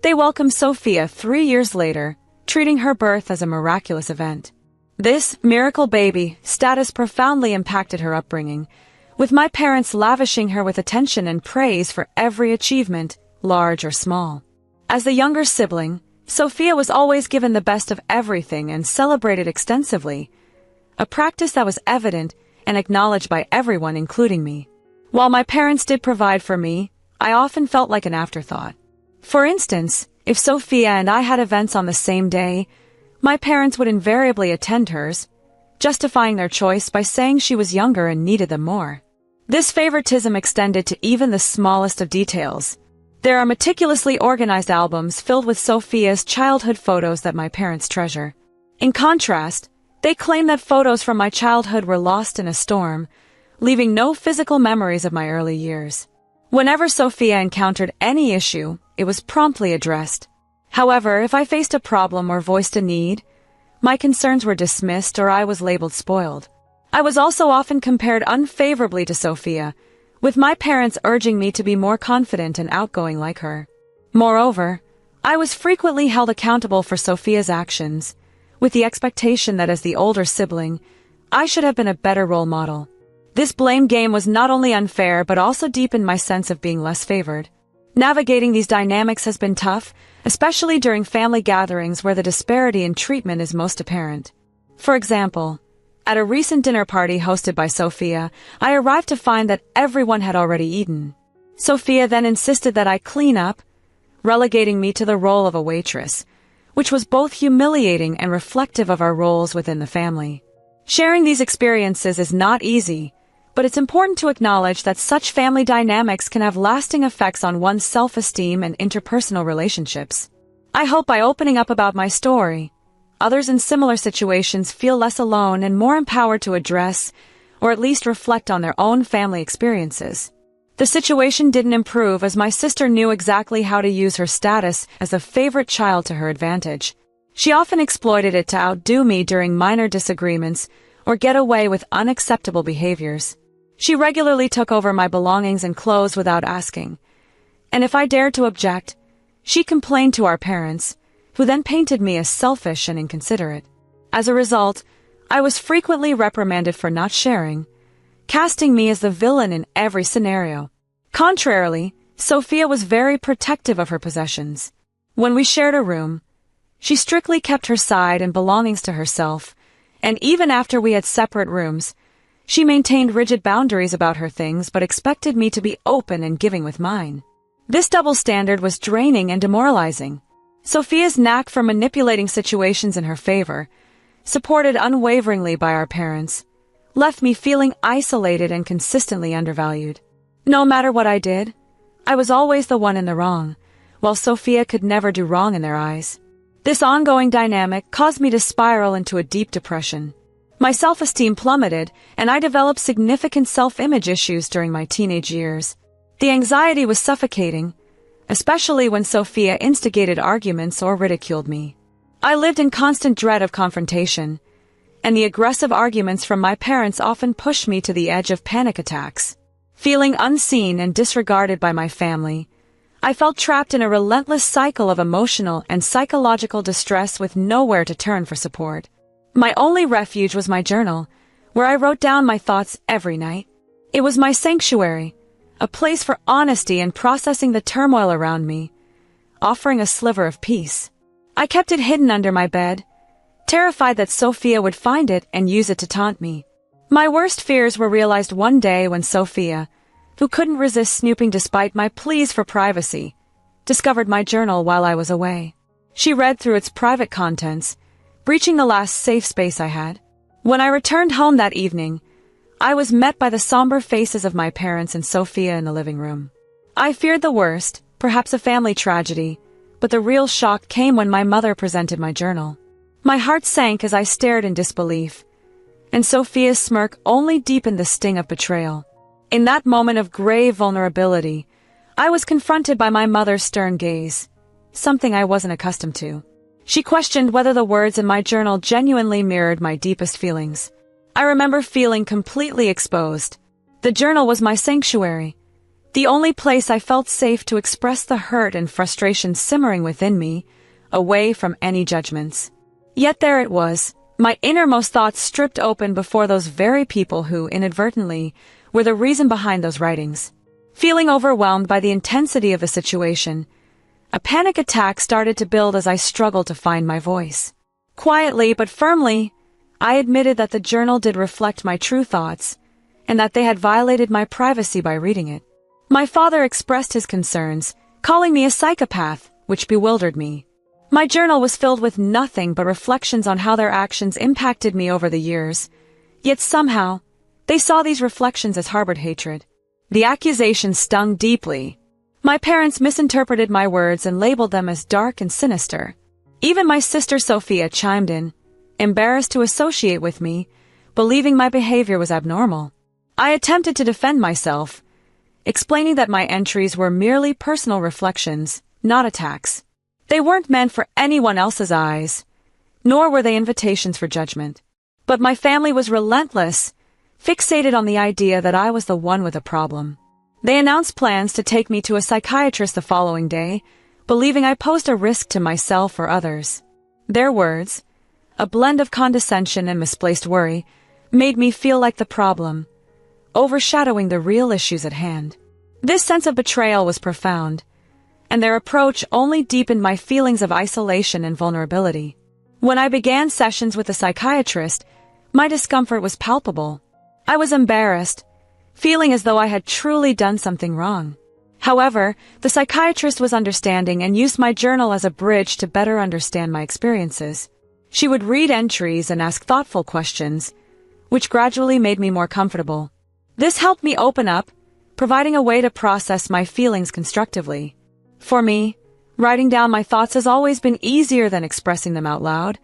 they welcomed Sophia 3 years later, treating her birth as a miraculous event. This miracle baby status profoundly impacted her upbringing, with my parents lavishing her with attention and praise for every achievement, large or small. As the younger sibling, Sophia was always given the best of everything and celebrated extensively, a practice that was evident and acknowledged by everyone, including me. While my parents did provide for me, I often felt like an afterthought. For instance, if Sophia and I had events on the same day, my parents would invariably attend hers, justifying their choice by saying she was younger and needed them more. This favoritism extended to even the smallest of details. There are meticulously organized albums filled with Sophia's childhood photos that my parents treasure. In contrast, they claim that photos from my childhood were lost in a storm, leaving no physical memories of my early years. Whenever Sophia encountered any issue, it was promptly addressed. However, if I faced a problem or voiced a need, my concerns were dismissed or I was labeled spoiled. I was also often compared unfavorably to Sophia, with my parents urging me to be more confident and outgoing like her. Moreover, I was frequently held accountable for Sophia's actions, with the expectation that as the older sibling, I should have been a better role model. This blame game was not only unfair but also deepened my sense of being less favored. Navigating these dynamics has been tough, especially during family gatherings where the disparity in treatment is most apparent. For example, at a recent dinner party hosted by Sophia, I arrived to find that everyone had already eaten. Sophia then insisted that I clean up, relegating me to the role of a waitress, which was both humiliating and reflective of our roles within the family. Sharing these experiences is not easy, but it's important to acknowledge that such family dynamics can have lasting effects on one's self-esteem and interpersonal relationships. I hope by opening up about my story, others in similar situations feel less alone and more empowered to address, or at least reflect on their own family experiences. The situation didn't improve as my sister knew exactly how to use her status as a favorite child to her advantage. She often exploited it to outdo me during minor disagreements or get away with unacceptable behaviors. She regularly took over my belongings and clothes without asking, and if I dared to object, she complained to our parents, who then painted me as selfish and inconsiderate. As a result, I was frequently reprimanded for not sharing, casting me as the villain in every scenario. Contrarily, Sophia was very protective of her possessions. When we shared a room, she strictly kept her side and belongings to herself, and even after we had separate rooms, She maintained rigid boundaries about her things but expected me to be open and giving with mine. This double standard was draining and demoralizing. Sophia's knack for manipulating situations in her favor, supported unwaveringly by our parents, left me feeling isolated and consistently undervalued. No matter what I did, I was always the one in the wrong, while Sophia could never do wrong in their eyes. This ongoing dynamic caused me to spiral into a deep depression. My self-esteem plummeted, and I developed significant self-image issues during my teenage years. The anxiety was suffocating, especially when Sophia instigated arguments or ridiculed me. I lived in constant dread of confrontation, and the aggressive arguments from my parents often pushed me to the edge of panic attacks. Feeling unseen and disregarded by my family, I felt trapped in a relentless cycle of emotional and psychological distress with nowhere to turn for support. My only refuge was my journal, where I wrote down my thoughts every night. It was my sanctuary, a place for honesty and processing the turmoil around me, offering a sliver of peace. I kept it hidden under my bed, terrified that Sophia would find it and use it to taunt me. My worst fears were realized one day when Sophia, who couldn't resist snooping despite my pleas for privacy, discovered my journal while I was away. She read through its private contents, breaching the last safe space I had. When I returned home that evening, I was met by the somber faces of my parents and Sophia in the living room. I feared the worst, perhaps a family tragedy, but the real shock came when my mother presented my journal. My heart sank as I stared in disbelief, and Sophia's smirk only deepened the sting of betrayal. In that moment of grave vulnerability, I was confronted by my mother's stern gaze, something I wasn't accustomed to. She questioned whether the words in my journal genuinely mirrored my deepest feelings. I remember feeling completely exposed. The journal was my sanctuary, the only place I felt safe to express the hurt and frustration simmering within me, away from any judgments. Yet there it was, my innermost thoughts stripped open before those very people who, inadvertently, were the reason behind those writings. Feeling overwhelmed by the intensity of the situation, a panic attack started to build as I struggled to find my voice. Quietly but firmly, I admitted that the journal did reflect my true thoughts, and that they had violated my privacy by reading it. My father expressed his concerns, calling me a psychopath, which bewildered me. My journal was filled with nothing but reflections on how their actions impacted me over the years, yet somehow, they saw these reflections as harbored hatred. The accusation stung deeply. My parents misinterpreted my words and labeled them as dark and sinister. Even my sister Sophia chimed in, embarrassed to associate with me, believing my behavior was abnormal. I attempted to defend myself, explaining that my entries were merely personal reflections, not attacks. They weren't meant for anyone else's eyes, nor were they invitations for judgment. But my family was relentless, fixated on the idea that I was the one with a problem. They announced plans to take me to a psychiatrist the following day, believing I posed a risk to myself or others. Their words, a blend of condescension and misplaced worry, made me feel like the problem, overshadowing the real issues at hand. This sense of betrayal was profound, and their approach only deepened my feelings of isolation and vulnerability. When I began sessions with a psychiatrist, my discomfort was palpable. I was embarrassed, feeling as though I had truly done something wrong. However, the psychiatrist was understanding and used my journal as a bridge to better understand my experiences. She would read entries and ask thoughtful questions, which gradually made me more comfortable. This helped me open up, providing a way to process my feelings constructively. For me, writing down my thoughts has always been easier than expressing them out loud,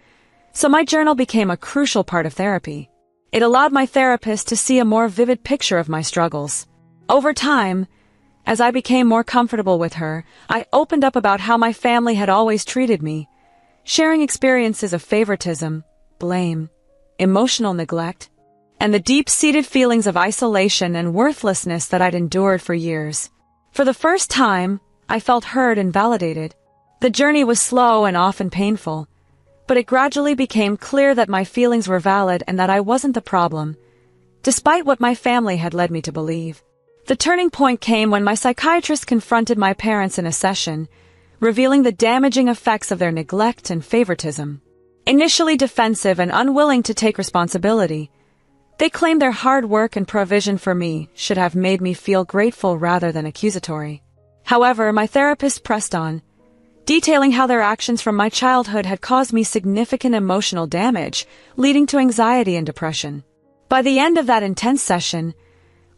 so my journal became a crucial part of therapy. It allowed my therapist to see a more vivid picture of my struggles. Over time, as I became more comfortable with her, I opened up about how my family had always treated me, sharing experiences of favoritism, blame, emotional neglect, and the deep-seated feelings of isolation and worthlessness that I'd endured for years. For the first time, I felt heard and validated. The journey was slow and often painful, but it gradually became clear that my feelings were valid and that I wasn't the problem, despite what my family had led me to believe. The turning point came when my psychiatrist confronted my parents in a session, revealing the damaging effects of their neglect and favoritism. Initially defensive and unwilling to take responsibility, They claim their hard work and provision for me should have made me feel grateful rather than accusatory. However, my therapist pressed on, detailing how their actions from my childhood had caused me significant emotional damage, leading to anxiety and depression. By the end of that intense session,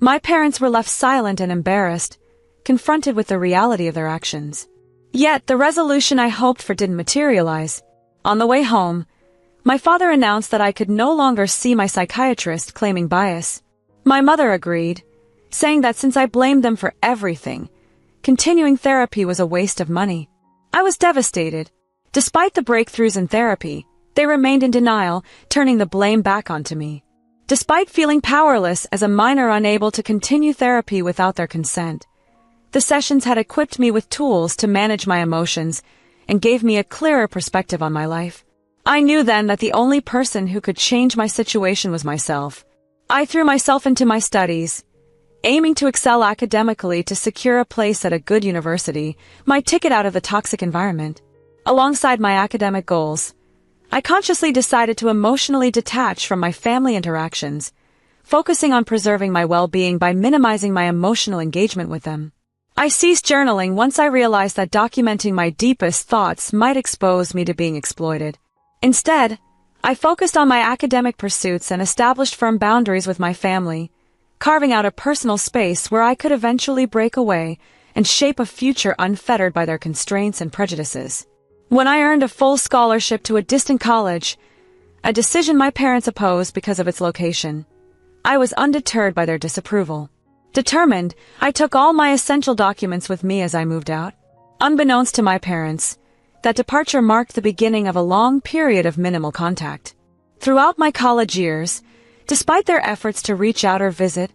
my parents were left silent and embarrassed, confronted with the reality of their actions. Yet, the resolution I hoped for didn't materialize. On the way home, my father announced that I could no longer see my psychiatrist, claiming bias. My mother agreed, saying that since I blamed them for everything, continuing therapy was a waste of money. I was devastated. Despite the breakthroughs in therapy, they remained in denial, turning the blame back onto me. Despite feeling powerless as a minor unable to continue therapy without their consent, the sessions had equipped me with tools to manage my emotions and gave me a clearer perspective on my life. I knew then that the only person who could change my situation was myself. I threw myself into my studies, aiming to excel academically to secure a place at a good university, my ticket out of the toxic environment. Alongside my academic goals, I consciously decided to emotionally detach from my family interactions, focusing on preserving my well-being by minimizing my emotional engagement with them. I ceased journaling once I realized that documenting my deepest thoughts might expose me to being exploited. Instead, I focused on my academic pursuits and established firm boundaries with my family, carving out a personal space where I could eventually break away and shape a future unfettered by their constraints and prejudices. When I earned a full scholarship to a distant college, a decision my parents opposed because of its location, I was undeterred by their disapproval. Determined, I took all my essential documents with me as I moved out. Unbeknownst to my parents, that departure marked the beginning of a long period of minimal contact. Throughout my college years, despite their efforts to reach out or visit,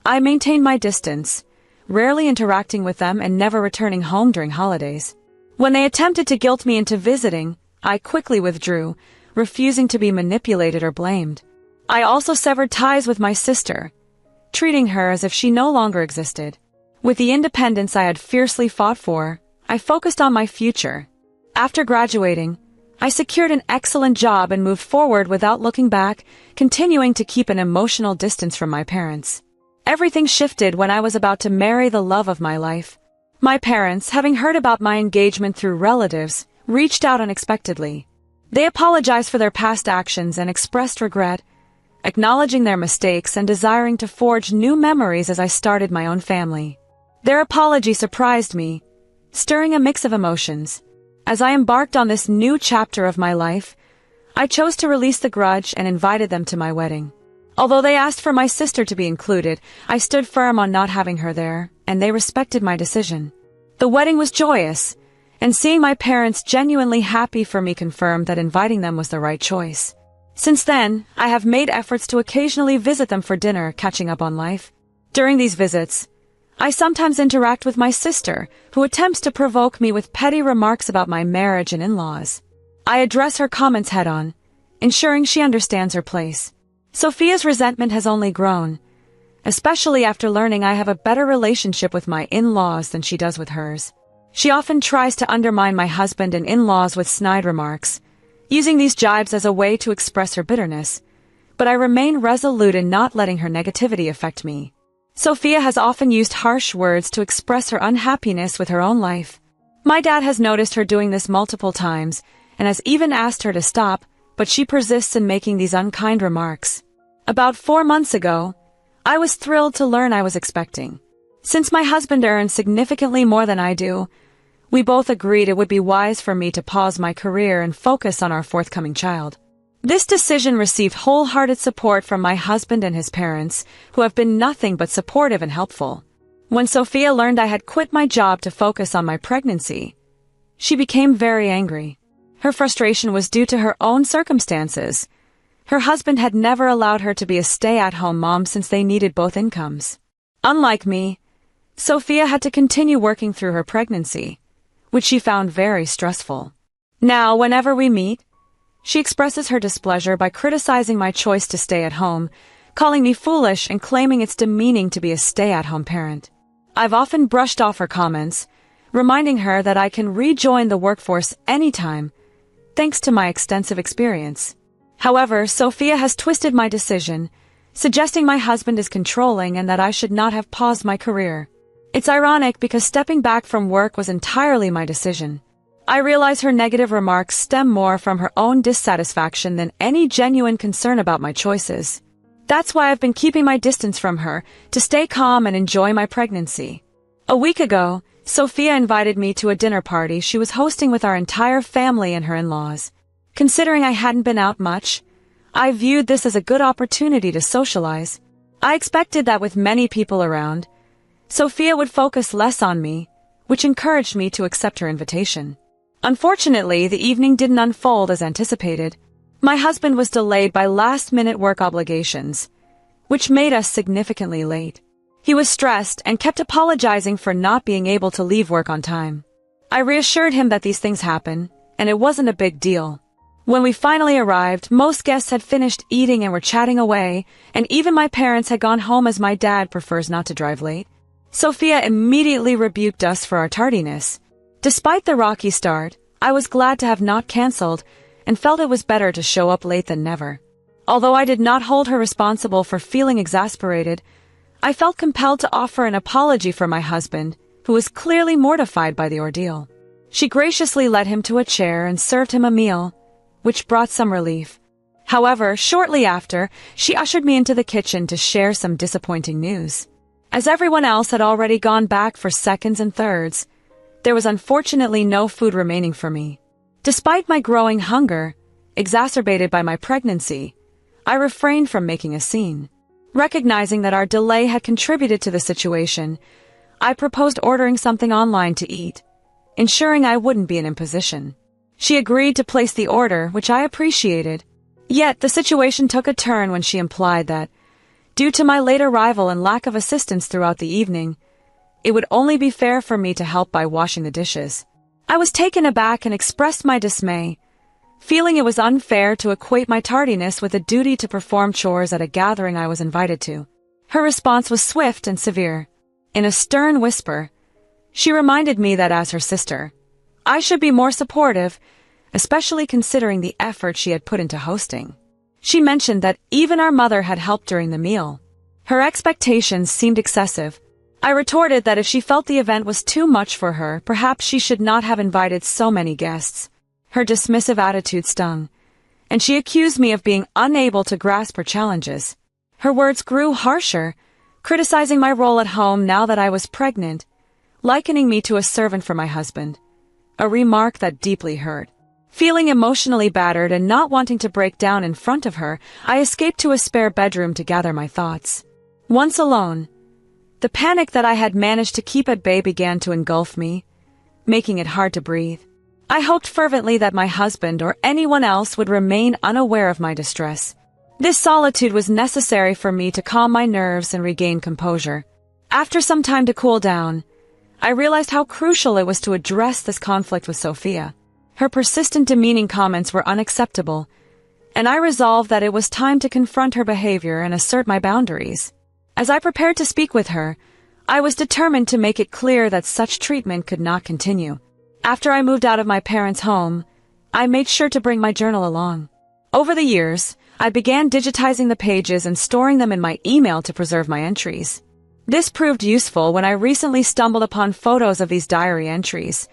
I maintained my distance, rarely interacting with them and never returning home during holidays. When they attempted to guilt me into visiting, I quickly withdrew, refusing to be manipulated or blamed. I also severed ties with my sister, treating her as if she no longer existed. With the independence I had fiercely fought for, I focused on my future. After graduating, I secured an excellent job and moved forward without looking back, continuing to keep an emotional distance from my parents. Everything shifted when I was about to marry the love of my life. My parents, having heard about my engagement through relatives, reached out unexpectedly. They apologized for their past actions and expressed regret, acknowledging their mistakes and desiring to forge new memories as I started my own family. Their apology surprised me, stirring a mix of emotions. As I embarked on this new chapter of my life, I chose to release the grudge and invited them to my wedding. Although they asked for my sister to be included, I stood firm on not having her there, and they respected my decision. The wedding was joyous, and seeing my parents genuinely happy for me confirmed that inviting them was the right choice. Since then, I have made efforts to occasionally visit them for dinner, catching up on life. During these visits, I sometimes interact with my sister, who attempts to provoke me with petty remarks about my marriage and in-laws. I address her comments head-on, ensuring she understands her place. Sophia's resentment has only grown, especially after learning I have a better relationship with my in-laws than she does with hers. She often tries to undermine my husband and in-laws with snide remarks, using these jibes as a way to express her bitterness, but I remain resolute in not letting her negativity affect me. Sophia has often used harsh words to express her unhappiness with her own life. My dad has noticed her doing this multiple times and has even asked her to stop, but she persists in making these unkind remarks. About 4 months ago, I was thrilled to learn I was expecting. Since my husband earns significantly more than I do, we both agreed it would be wise for me to pause my career and focus on our forthcoming child. This decision received wholehearted support from my husband and his parents, who have been nothing but supportive and helpful. When Sophia learned I had quit my job to focus on my pregnancy, she became very angry. Her frustration was due to her own circumstances. Her husband had never allowed her to be a stay-at-home mom since they needed both incomes. Unlike me, Sophia had to continue working through her pregnancy, which she found very stressful. Now, whenever we meet, she expresses her displeasure by criticizing my choice to stay at home, calling me foolish and claiming it's demeaning to be a stay-at-home parent. I've often brushed off her comments, reminding her that I can rejoin the workforce anytime, thanks to my extensive experience. However, Sophia has twisted my decision, suggesting my husband is controlling and that I should not have paused my career. It's ironic because stepping back from work was entirely my decision. I realize her negative remarks stem more from her own dissatisfaction than any genuine concern about my choices. That's why I've been keeping my distance from her, to stay calm and enjoy my pregnancy. A week ago, Sophia invited me to a dinner party she was hosting with our entire family and her in-laws. Considering I hadn't been out much, I viewed this as a good opportunity to socialize. I expected that with many people around, Sophia would focus less on me, which encouraged me to accept her invitation. Unfortunately, the evening didn't unfold as anticipated. My husband was delayed by last-minute work obligations, which made us significantly late. He was stressed and kept apologizing for not being able to leave work on time. I reassured him that these things happen, and it wasn't a big deal. When we finally arrived, most guests had finished eating and were chatting away, and even my parents had gone home as my dad prefers not to drive late. Sophia immediately rebuked us for our tardiness. Despite the rocky start, I was glad to have not canceled and felt it was better to show up late than never. Although I did not hold her responsible for feeling exasperated, I felt compelled to offer an apology for my husband, who was clearly mortified by the ordeal. She graciously led him to a chair and served him a meal, which brought some relief. However, shortly after, she ushered me into the kitchen to share some disappointing news. As everyone else had already gone back for seconds and thirds, there was unfortunately no food remaining for me. Despite my growing hunger, exacerbated by my pregnancy, I refrained from making a scene. Recognizing that our delay had contributed to the situation, I proposed ordering something online to eat, ensuring I wouldn't be an imposition. She agreed to place the order, which I appreciated. Yet the situation took a turn when she implied that, due to my late arrival and lack of assistance throughout the evening, it would only be fair for me to help by washing the dishes. I was taken aback and expressed my dismay, feeling it was unfair to equate my tardiness with a duty to perform chores at a gathering I was invited to. Her response was swift and severe. In a stern whisper, she reminded me that as her sister, I should be more supportive, especially considering the effort she had put into hosting. She mentioned that even our mother had helped during the meal. Her expectations seemed excessive. I retorted that if she felt the event was too much for her, perhaps she should not have invited so many guests. Her dismissive attitude stung, and she accused me of being unable to grasp her challenges. Her words grew harsher, criticizing my role at home now that I was pregnant, likening me to a servant for my husband, a remark that deeply hurt. Feeling emotionally battered and not wanting to break down in front of her, I escaped to a spare bedroom to gather my thoughts. Once alone, the panic that I had managed to keep at bay began to engulf me, making it hard to breathe. I hoped fervently that my husband or anyone else would remain unaware of my distress. This solitude was necessary for me to calm my nerves and regain composure. After some time to cool down, I realized how crucial it was to address this conflict with Sophia. Her persistent demeaning comments were unacceptable, and I resolved that it was time to confront her behavior and assert my boundaries. As I prepared to speak with her, I was determined to make it clear that such treatment could not continue. After I moved out of my parents' home, I made sure to bring my journal along. Over the years, I began digitizing the pages and storing them in my email to preserve my entries. This proved useful when I recently stumbled upon photos of these diary entries,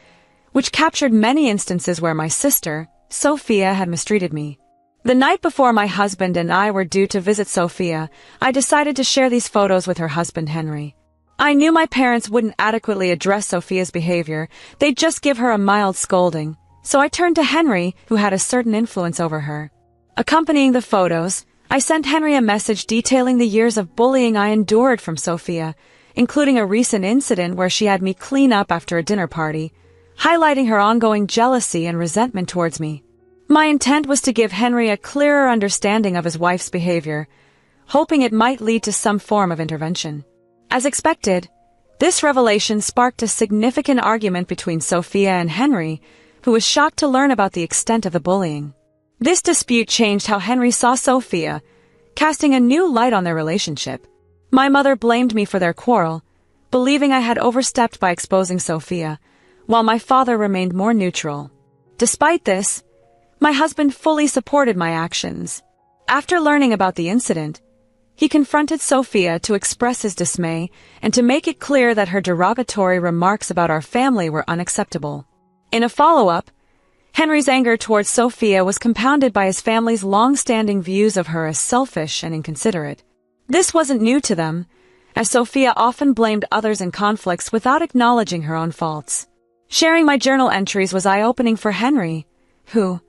which captured many instances where my sister, Sophia, had mistreated me. The night before my husband and I were due to visit Sophia, I decided to share these photos with her husband, Henry. I knew my parents wouldn't adequately address Sophia's behavior, they'd just give her a mild scolding, so I turned to Henry, who had a certain influence over her. Accompanying the photos, I sent Henry a message detailing the years of bullying I endured from Sophia, including a recent incident where she had me clean up after a dinner party, highlighting her ongoing jealousy and resentment towards me. My intent was to give Henry a clearer understanding of his wife's behavior, hoping it might lead to some form of intervention. As expected, this revelation sparked a significant argument between Sophia and Henry, who was shocked to learn about the extent of the bullying. This dispute changed how Henry saw Sophia, casting a new light on their relationship. My mother blamed me for their quarrel, believing I had overstepped by exposing Sophia, while my father remained more neutral. Despite this, my husband fully supported my actions. After learning about the incident, He confronted Sophia to express his dismay and to make it clear that her derogatory remarks about our family were unacceptable. In a follow-up, Henry's anger towards Sophia was compounded by his family's long-standing views of her as selfish and inconsiderate. This wasn't new to them, as Sophia often blamed others in conflicts without acknowledging her own faults. Sharing my journal entries was eye-opening for Henry, who,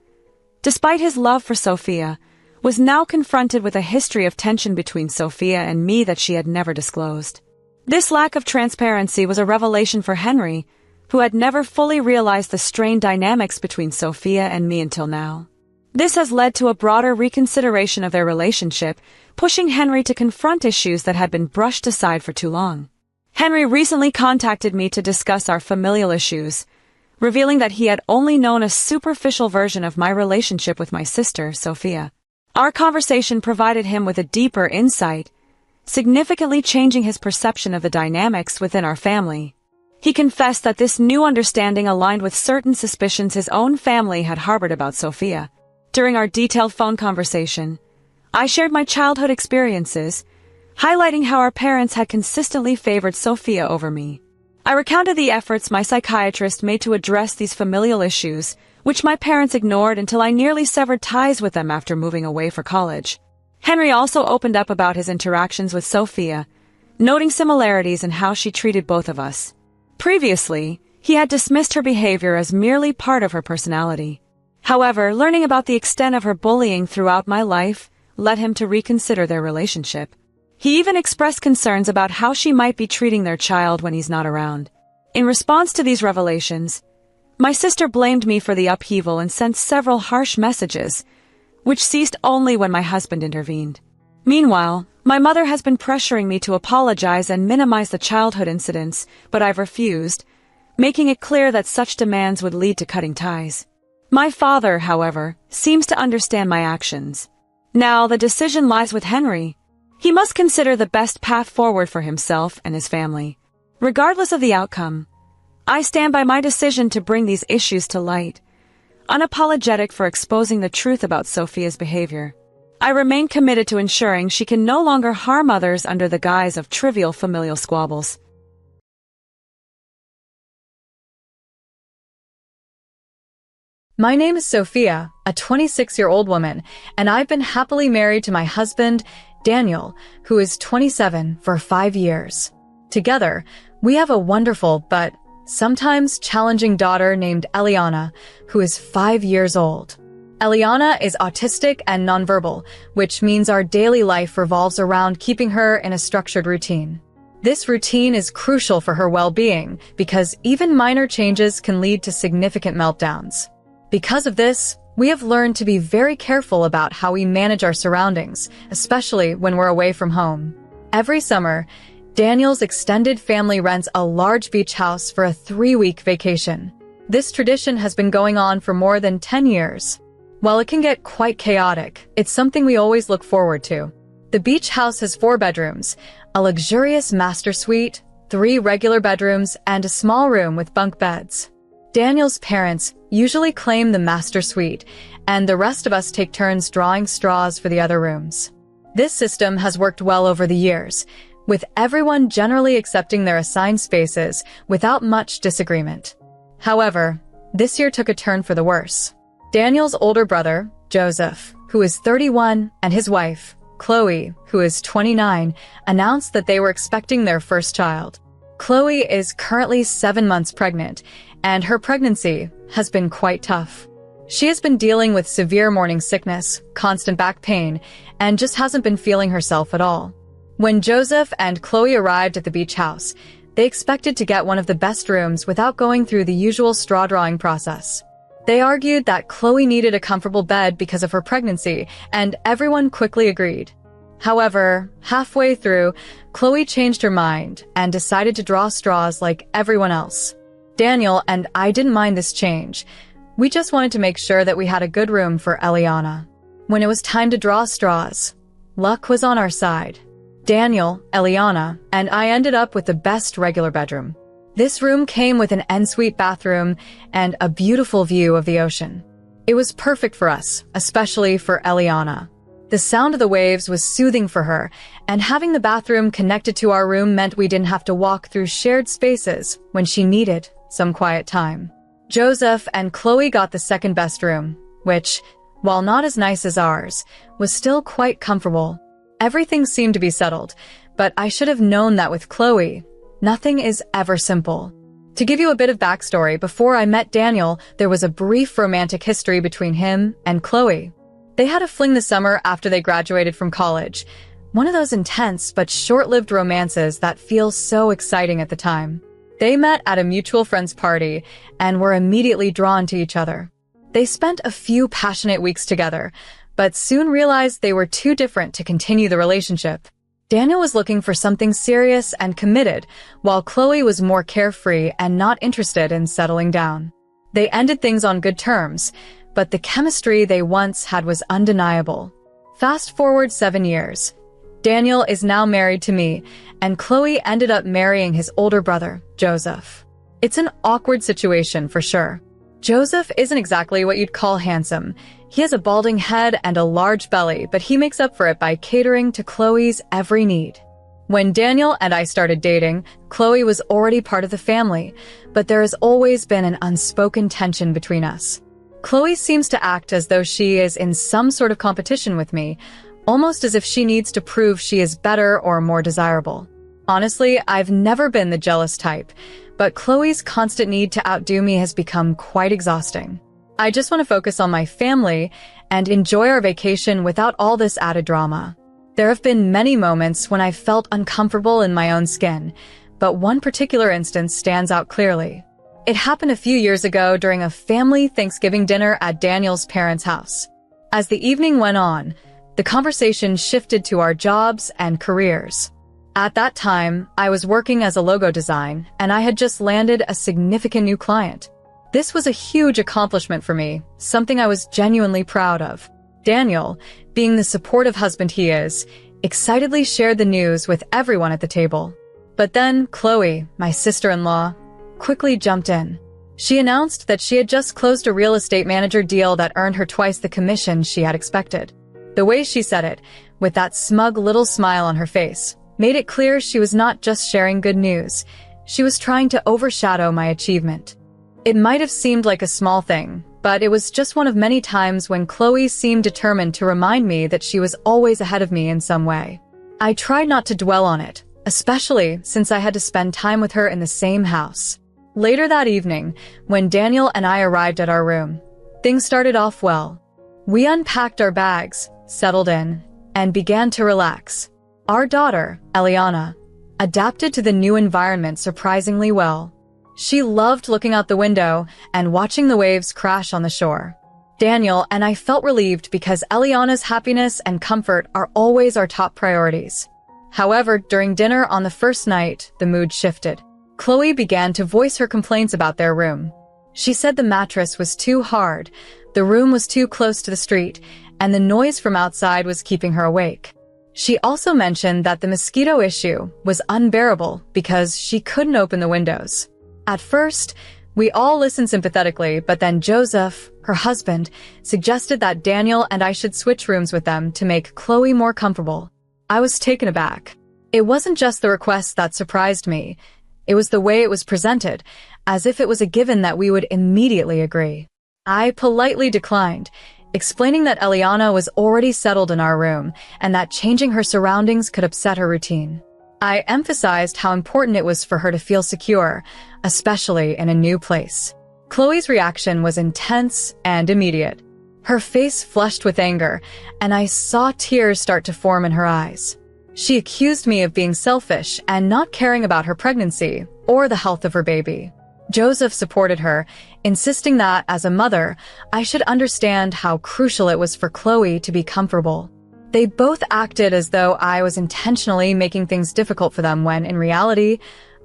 despite his love for Sophia, was now confronted with a history of tension between Sophia and me that she had never disclosed. This lack of transparency was a revelation for Henry, who had never fully realized the strained dynamics between Sophia and me until now. This has led to a broader reconsideration of their relationship, pushing Henry to confront issues that had been brushed aside for too long. Henry recently contacted me to discuss our familial issues, revealing that he had only known a superficial version of my relationship with my sister, Sophia. Our conversation provided him with a deeper insight, significantly changing his perception of the dynamics within our family. He confessed that this new understanding aligned with certain suspicions his own family had harbored about Sophia. During our detailed phone conversation, I shared my childhood experiences, highlighting how our parents had consistently favored Sophia over me. I recounted the efforts my psychiatrist made to address these familial issues, which my parents ignored until I nearly severed ties with them after moving away for college. Henry also opened up about his interactions with Sophia, noting similarities in how she treated both of us. Previously, he had dismissed her behavior as merely part of her personality. However, learning about the extent of her bullying throughout my life led him to reconsider their relationship. He even expressed concerns about how she might be treating their child when he's not around. In response to these revelations, my sister blamed me for the upheaval and sent several harsh messages, which ceased only when my husband intervened. Meanwhile, my mother has been pressuring me to apologize and minimize the childhood incidents, but I've refused, making it clear that such demands would lead to cutting ties. My father, however, seems to understand my actions. Now the decision lies with Henry. He must consider the best path forward for himself and his family. Regardless of the outcome, I stand by my decision to bring these issues to light, unapologetic for exposing the truth about Sophia's behavior. I remain committed to ensuring she can no longer harm others under the guise of trivial familial squabbles. My name is Sophia, a 26-year-old woman, and I've been happily married to my husband, Daniel, who is 27 for 5 years. Together, we have a wonderful but sometimes challenging daughter named Eliana, who is 5 years old. Eliana is autistic and nonverbal, which means our daily life revolves around keeping her in a structured routine. This routine is crucial for her well-being because even minor changes can lead to significant meltdowns. Because of this, we have learned to be very careful about how we manage our surroundings, especially when we're away from home. Every summer, Daniel's extended family rents a large beach house for a 3-week vacation. This tradition has been going on for more than 10 years. While it can get quite chaotic, it's something we always look forward to. The beach house has 4 bedrooms, a luxurious master suite, 3 regular bedrooms, and a small room with bunk beds. Daniel's parents usually claim the master suite, and the rest of us take turns drawing straws for the other rooms. This system has worked well over the years, with everyone generally accepting their assigned spaces without much disagreement. However, this year took a turn for the worse. Daniel's older brother, Joseph, who is 31, and his wife, Chloe, who is 29, announced that they were expecting their first child. Chloe is currently 7 months pregnant, and her pregnancy has been quite tough. She has been dealing with severe morning sickness, constant back pain, and just hasn't been feeling herself at all. When Joseph and Chloe arrived at the beach house, they expected to get one of the best rooms without going through the usual straw drawing process. They argued that Chloe needed a comfortable bed because of her pregnancy, and everyone quickly agreed. However, halfway through, Chloe changed her mind and decided to draw straws like everyone else. Daniel and I didn't mind this change. We just wanted to make sure that we had a good room for Eliana. When it was time to draw straws, luck was on our side. Daniel, Eliana, and I ended up with the best regular bedroom. This room came with an ensuite bathroom and a beautiful view of the ocean. It was perfect for us, especially for Eliana. The sound of the waves was soothing for her, and having the bathroom connected to our room meant we didn't have to walk through shared spaces when she needed some quiet time. Joseph and Chloe got the second best room, which, while not as nice as ours, was still quite comfortable. Everything seemed to be settled, but I should have known that with Chloe, nothing is ever simple. To give you a bit of backstory, before I met Daniel, there was a brief romantic history between him and Chloe. They had a fling the summer after they graduated from college, one of those intense but short-lived romances that feel so exciting at the time. They met at a mutual friend's party and were immediately drawn to each other. They spent a few passionate weeks together, but soon realized they were too different to continue the relationship. Daniel was looking for something serious and committed, while Chloe was more carefree and not interested in settling down. They ended things on good terms, but the chemistry they once had was undeniable. Fast forward 7 years. Daniel is now married to me, and Chloe ended up marrying his older brother, Joseph. It's an awkward situation for sure. Joseph isn't exactly what you'd call handsome. He has a balding head and a large belly, but he makes up for it by catering to Chloe's every need. When Daniel and I started dating, Chloe was already part of the family, but there has always been an unspoken tension between us. Chloe seems to act as though she is in some sort of competition with me, almost as if she needs to prove she is better or more desirable. Honestly, I've never been the jealous type, but Chloe's constant need to outdo me has become quite exhausting. I just want to focus on my family and enjoy our vacation without all this added drama. There have been many moments when I felt uncomfortable in my own skin, but one particular instance stands out clearly. It happened a few years ago during a family Thanksgiving dinner at Daniel's parents' house. As the evening went on, the conversation shifted to our jobs and careers. At that time, I was working as a logo design, and I had just landed a significant new client. This was a huge accomplishment for me, something I was genuinely proud of. Daniel, being the supportive husband he is, excitedly shared the news with everyone at the table. But then Chloe, my sister-in-law, quickly jumped in. She announced that she had just closed a real estate manager deal that earned her twice the commission she had expected. The way she said it, with that smug little smile on her face, made it clear she was not just sharing good news. She was trying to overshadow my achievement. It might have seemed like a small thing, but it was just one of many times when Chloe seemed determined to remind me that she was always ahead of me in some way. I tried not to dwell on it, especially since I had to spend time with her in the same house. Later that evening, when Daniel and I arrived at our room, things started off well. We unpacked our bags, settled in, and began to relax. Our daughter, Eliana, adapted to the new environment surprisingly well. She loved looking out the window and watching the waves crash on the shore. Daniel and I felt relieved because Eliana's happiness and comfort are always our top priorities. However, during dinner on the first night, the mood shifted. Chloe began to voice her complaints about their room. She said the mattress was too hard, the room was too close to the street, and the noise from outside was keeping her awake. She also mentioned that the mosquito issue was unbearable because she couldn't open the windows. At first, we all listened sympathetically, but then Joseph, her husband, suggested that Daniel and I should switch rooms with them to make Chloe more comfortable. I was taken aback. It wasn't just the request that surprised me. It was the way it was presented, as if it was a given that we would immediately agree. I politely declined, explaining that Eliana was already settled in our room and that changing her surroundings could upset her routine. I emphasized how important it was for her to feel secure, especially in a new place. Chloe's reaction was intense and immediate. Her face flushed with anger, and I saw tears start to form in her eyes. She accused me of being selfish and not caring about her pregnancy or the health of her baby. Joseph supported her, insisting that, as a mother, I should understand how crucial it was for Chloe to be comfortable. They both acted as though I was intentionally making things difficult for them when, in reality,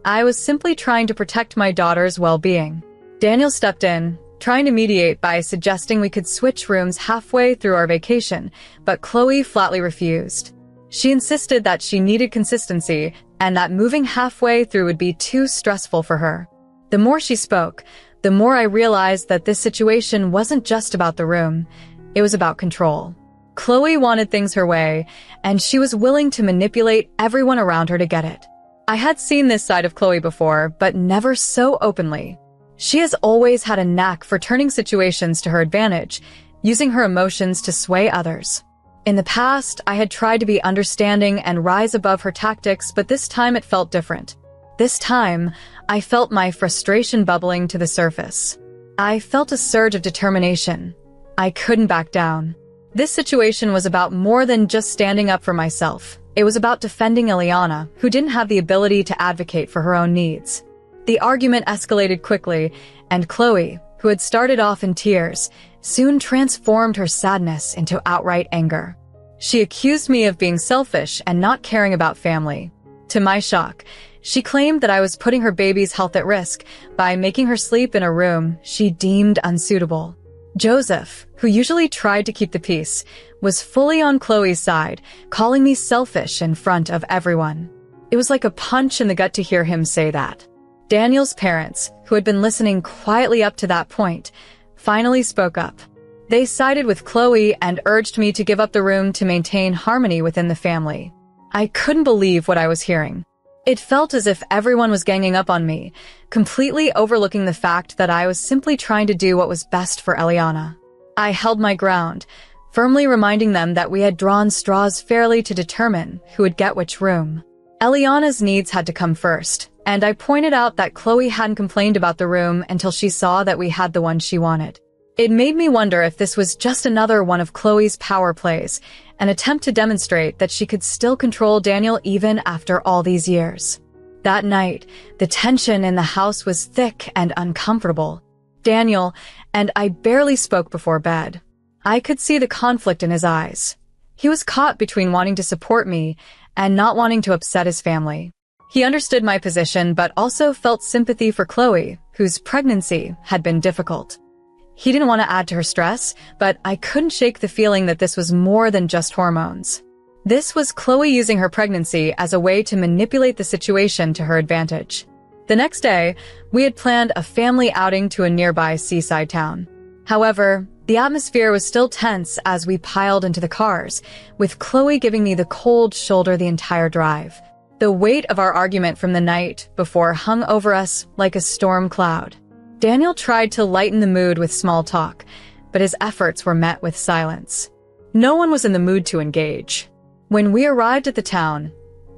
I was simply trying to protect my daughter's well-being. Daniel stepped in, trying to mediate by suggesting we could switch rooms halfway through our vacation, but Chloe flatly refused. She insisted that she needed consistency and that moving halfway through would be too stressful for her. The more she spoke, the more I realized that this situation wasn't just about the room. It was about control. Chloe wanted things her way, and she was willing to manipulate everyone around her to get it. I had seen this side of Chloe before, but never so openly. She has always had a knack for turning situations to her advantage, using her emotions to sway others. In the past, I had tried to be understanding and rise above her tactics, but this time it felt different. This time, I felt my frustration bubbling to the surface. I felt a surge of determination. I couldn't back down. This situation was about more than just standing up for myself. It was about defending Eliana, who didn't have the ability to advocate for her own needs. The argument escalated quickly, and Chloe, who had started off in tears, soon transformed her sadness into outright anger. She accused me of being selfish and not caring about family. To my shock, she claimed that I was putting her baby's health at risk by making her sleep in a room she deemed unsuitable. Joseph, who usually tried to keep the peace, was fully on Chloe's side, calling me selfish in front of everyone. It was like a punch in the gut to hear him say that. Daniel's parents, who had been listening quietly up to that point, finally spoke up. They sided with Chloe and urged me to give up the room to maintain harmony within the family. I couldn't believe what I was hearing. It felt as if everyone was ganging up on me, completely overlooking the fact that I was simply trying to do what was best for Eliana. I held my ground, firmly reminding them that we had drawn straws fairly to determine who would get which room. Eliana's needs had to come first, and I pointed out that Chloe hadn't complained about the room until she saw that we had the one she wanted. It made me wonder if this was just another one of Chloe's power plays, an attempt to demonstrate that she could still control Daniel even after all these years. That night, the tension in the house was thick and uncomfortable. Daniel and I barely spoke before bed. I could see the conflict in his eyes. He was caught between wanting to support me and not wanting to upset his family. He understood my position but also felt sympathy for Chloe, whose pregnancy had been difficult. He didn't want to add to her stress, but I couldn't shake the feeling that this was more than just hormones. This was Chloe using her pregnancy as a way to manipulate the situation to her advantage. The next day, we had planned a family outing to a nearby seaside town. However, the atmosphere was still tense as we piled into the cars, with Chloe giving me the cold shoulder the entire drive. The weight of our argument from the night before hung over us like a storm cloud. Daniel tried to lighten the mood with small talk, but his efforts were met with silence. No one was in the mood to engage. When we arrived at the town,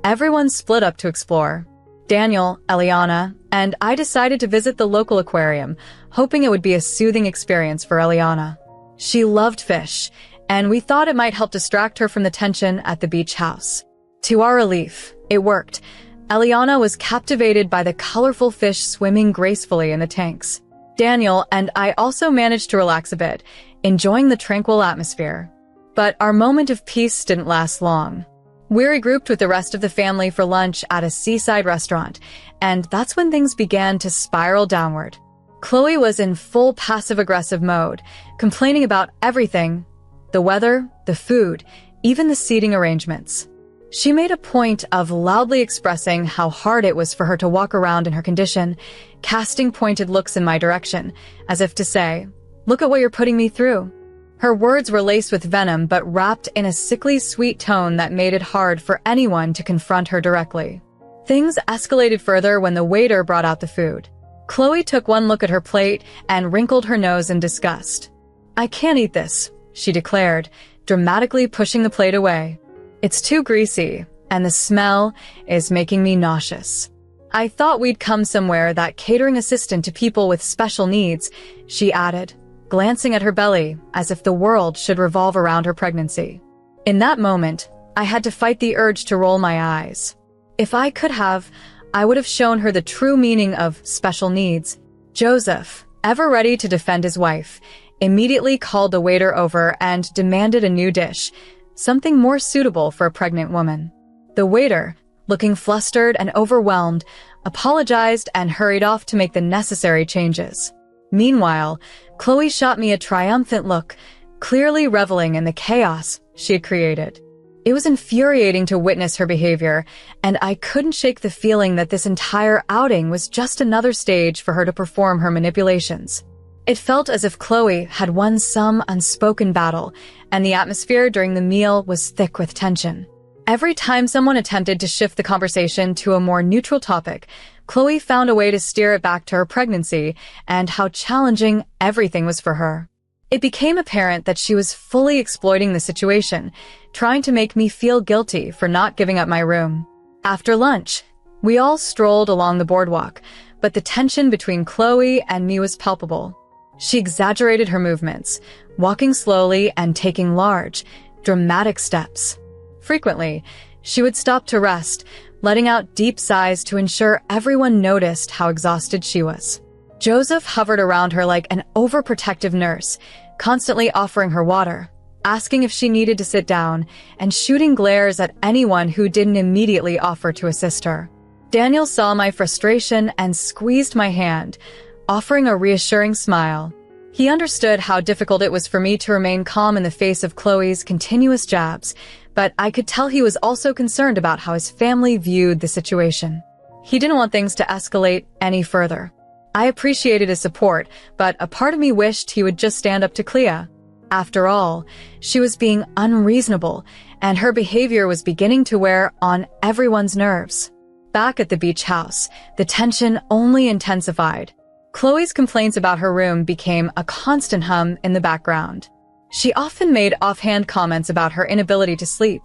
everyone split up to explore. Daniel, Eliana, and I decided to visit the local aquarium, hoping it would be a soothing experience for Eliana. She loved fish, and we thought it might help distract her from the tension at the beach house. To our relief, it worked. Eliana was captivated by the colorful fish swimming gracefully in the tanks. Daniel and I also managed to relax a bit, enjoying the tranquil atmosphere. But our moment of peace didn't last long. We regrouped with the rest of the family for lunch at a seaside restaurant, and that's when things began to spiral downward. Chloe was in full passive-aggressive mode, complaining about everything: the weather, the food, even the seating arrangements. She made a point of loudly expressing how hard it was for her to walk around in her condition, casting pointed looks in my direction, as if to say, "Look at what you're putting me through." Her words were laced with venom but wrapped in a sickly sweet tone that made it hard for anyone to confront her directly. Things escalated further when the waiter brought out the food. Chloe took one look at her plate and wrinkled her nose in disgust. "I can't eat this," she declared, dramatically pushing the plate away. "It's too greasy, and the smell is making me nauseous." "I thought we'd come somewhere that catering assistant to people with special needs," she added, glancing at her belly as if the world should revolve around her pregnancy. In that moment, I had to fight the urge to roll my eyes. If I could have, I would have shown her the true meaning of special needs. Joseph, ever ready to defend his wife, immediately called the waiter over and demanded a new dish, something more suitable for a pregnant woman. The waiter, looking flustered and overwhelmed, apologized and hurried off to make the necessary changes. Meanwhile, Chloe shot me a triumphant look, clearly reveling in the chaos she had created. It was infuriating to witness her behavior, and I couldn't shake the feeling that this entire outing was just another stage for her to perform her manipulations. It felt as if Chloe had won some unspoken battle, and the atmosphere during the meal was thick with tension. Every time someone attempted to shift the conversation to a more neutral topic, Chloe found a way to steer it back to her pregnancy and how challenging everything was for her. It became apparent that she was fully exploiting the situation, trying to make me feel guilty for not giving up my room. After lunch, we all strolled along the boardwalk, but the tension between Chloe and me was palpable. She exaggerated her movements, walking slowly and taking large, dramatic steps. Frequently, she would stop to rest, letting out deep sighs to ensure everyone noticed how exhausted she was. Joseph hovered around her like an overprotective nurse, constantly offering her water, asking if she needed to sit down, and shooting glares at anyone who didn't immediately offer to assist her. Daniel saw my frustration and squeezed my hand, offering a reassuring smile. He understood how difficult it was for me to remain calm in the face of Chloe's continuous jabs, but I could tell he was also concerned about how his family viewed the situation. He didn't want things to escalate any further. I appreciated his support, but a part of me wished he would just stand up to Clea. After all, she was being unreasonable, and her behavior was beginning to wear on everyone's nerves. Back at the beach house, the tension only intensified. Chloe's complaints about her room became a constant hum in the background. She often made offhand comments about her inability to sleep,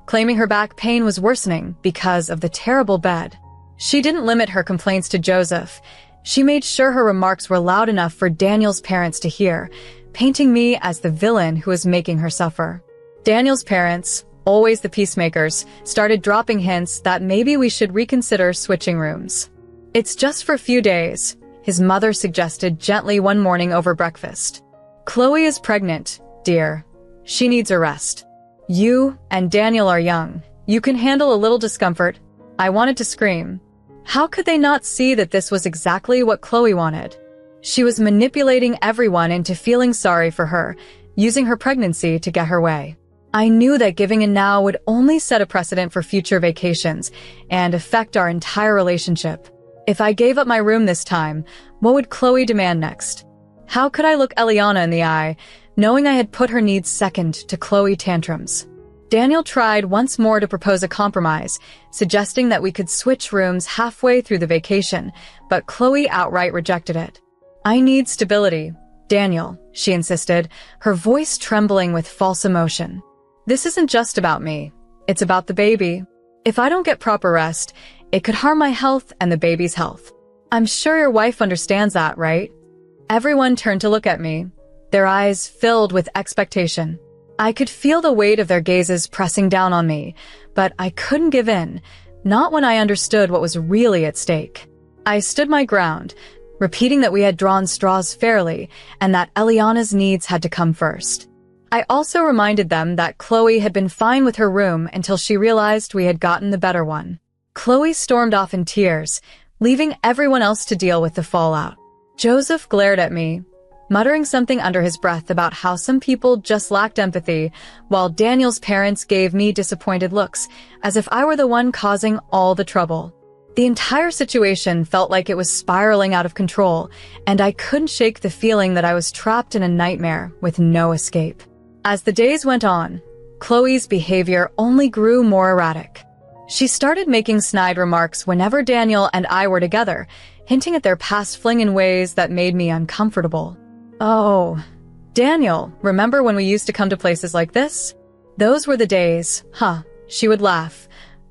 claiming her back pain was worsening because of the terrible bed. She didn't limit her complaints to Joseph. She made sure her remarks were loud enough for Daniel's parents to hear, painting me as the villain who was making her suffer. Daniel's parents, always the peacemakers, started dropping hints that maybe we should reconsider switching rooms. "It's just for a few days," his mother suggested gently one morning over breakfast. "Chloe is pregnant, dear. She needs a rest. You and Daniel are young. You can handle a little discomfort." I wanted to scream. How could they not see that this was exactly what Chloe wanted? She was manipulating everyone into feeling sorry for her, using her pregnancy to get her way. I knew that giving in now would only set a precedent for future vacations and affect our entire relationship. If I gave up my room this time, what would Chloe demand next? How could I look Eliana in the eye, knowing I had put her needs second to Chloe tantrums? Daniel tried once more to propose a compromise, suggesting that we could switch rooms halfway through the vacation, but Chloe outright rejected it. "I need stability, Daniel," she insisted, her voice trembling with false emotion. "This isn't just about me. It's about the baby. If I don't get proper rest, it could harm my health and the baby's health. I'm sure your wife understands that, right?" Everyone turned to look at me, their eyes filled with expectation. I could feel the weight of their gazes pressing down on me, but I couldn't give in, not when I understood what was really at stake. I stood my ground, repeating that we had drawn straws fairly and that Eliana's needs had to come first. I also reminded them that Chloe had been fine with her room until she realized we had gotten the better one. Chloe stormed off in tears, leaving everyone else to deal with the fallout. Joseph glared at me, muttering something under his breath about how some people just lacked empathy, while Daniel's parents gave me disappointed looks, as if I were the one causing all the trouble. The entire situation felt like it was spiraling out of control, and I couldn't shake the feeling that I was trapped in a nightmare with no escape. As the days went on, Chloe's behavior only grew more erratic. She started making snide remarks whenever Daniel and I were together, hinting at their past fling in ways that made me uncomfortable. "Oh, Daniel, remember when we used to come to places like this? Those were the days, huh?" She would laugh,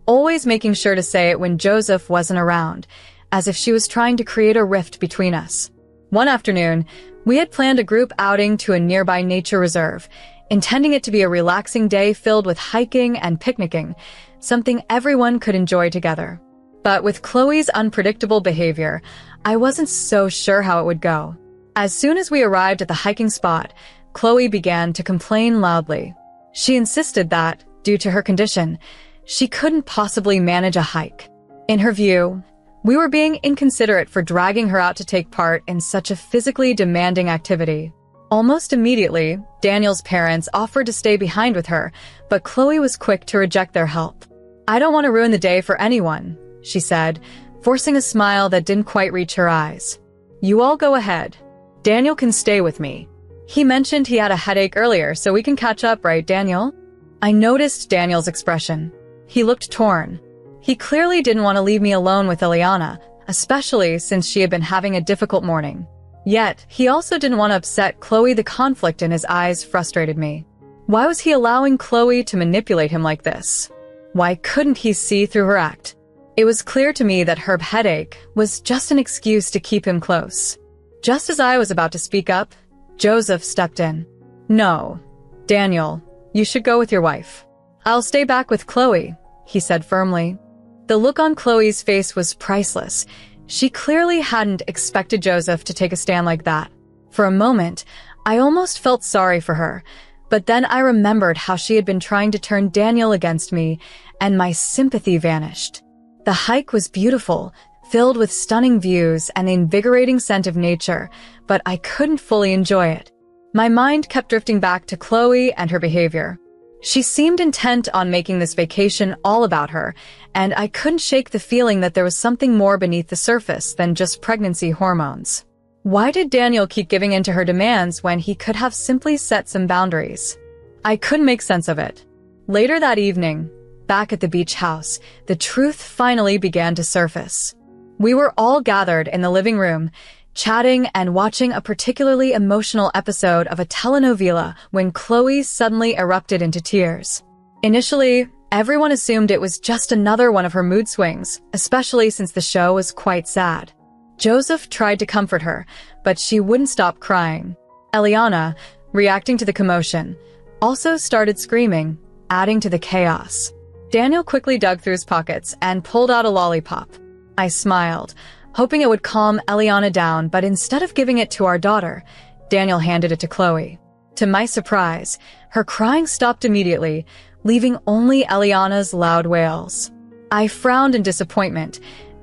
always making sure to say it when Joseph wasn't around, as if she was trying to create a rift between us. One afternoon, we had planned a group outing to a nearby nature reserve, intending it to be a relaxing day filled with hiking and picnicking, something everyone could enjoy together. But with Chloe's unpredictable behavior, I wasn't so sure how it would go. As soon as we arrived at the hiking spot, Chloe began to complain loudly. She insisted that, due to her condition, she couldn't possibly manage a hike. In her view, we were being inconsiderate for dragging her out to take part in such a physically demanding activity. Almost immediately, Daniel's parents offered to stay behind with her, but Chloe was quick to reject their help. "I don't want to ruin the day for anyone," she said, forcing a smile that didn't quite reach her eyes. "You all go ahead. Daniel can stay with me. He mentioned he had a headache earlier, so we can catch up, right, Daniel? I noticed Daniel's expression. He looked torn. He clearly didn't want to leave me alone with Eliana, especially since she had been having a difficult morning. Yet, he also didn't want to upset Chloe. The conflict in his eyes frustrated me. Why was he allowing Chloe to manipulate him like this? Why couldn't he see through her act? It was clear to me that her headache was just an excuse to keep him close. Just as I was about to speak up, Joseph stepped in. No, Daniel, you should go with your wife. I'll stay back with Chloe, he said firmly. The look on Chloe's face was priceless. She clearly hadn't expected Joseph to take a stand like that. For a moment, I almost felt sorry for her, but then I remembered how she had been trying to turn Daniel against me, and my sympathy vanished. The hike was beautiful, filled with stunning views and the invigorating scent of nature, but I couldn't fully enjoy it. My mind kept drifting back to Chloe and her behavior. She seemed intent on making this vacation all about her, and I couldn't shake the feeling that there was something more beneath the surface than just pregnancy hormones. Why did Daniel keep giving in to her demands when he could have simply set some boundaries? I couldn't make sense of it. Later that evening, back at the beach house, the truth finally began to surface. We were all gathered in the living room, chatting and watching a particularly emotional episode of a telenovela when Chloe suddenly erupted into tears. Initially, everyone assumed it was just another one of her mood swings, especially since the show was quite sad. Joseph tried to comfort her, but she wouldn't stop crying. Eliana, reacting to the commotion, also started screaming, adding to the chaos. Daniel quickly dug through his pockets and pulled out a lollipop. I smiled, hoping it would calm Eliana down, but instead of giving it to our daughter, Daniel handed it to Chloe. To my surprise, her crying stopped immediately, leaving only Eliana's loud wails. I frowned in disappointment,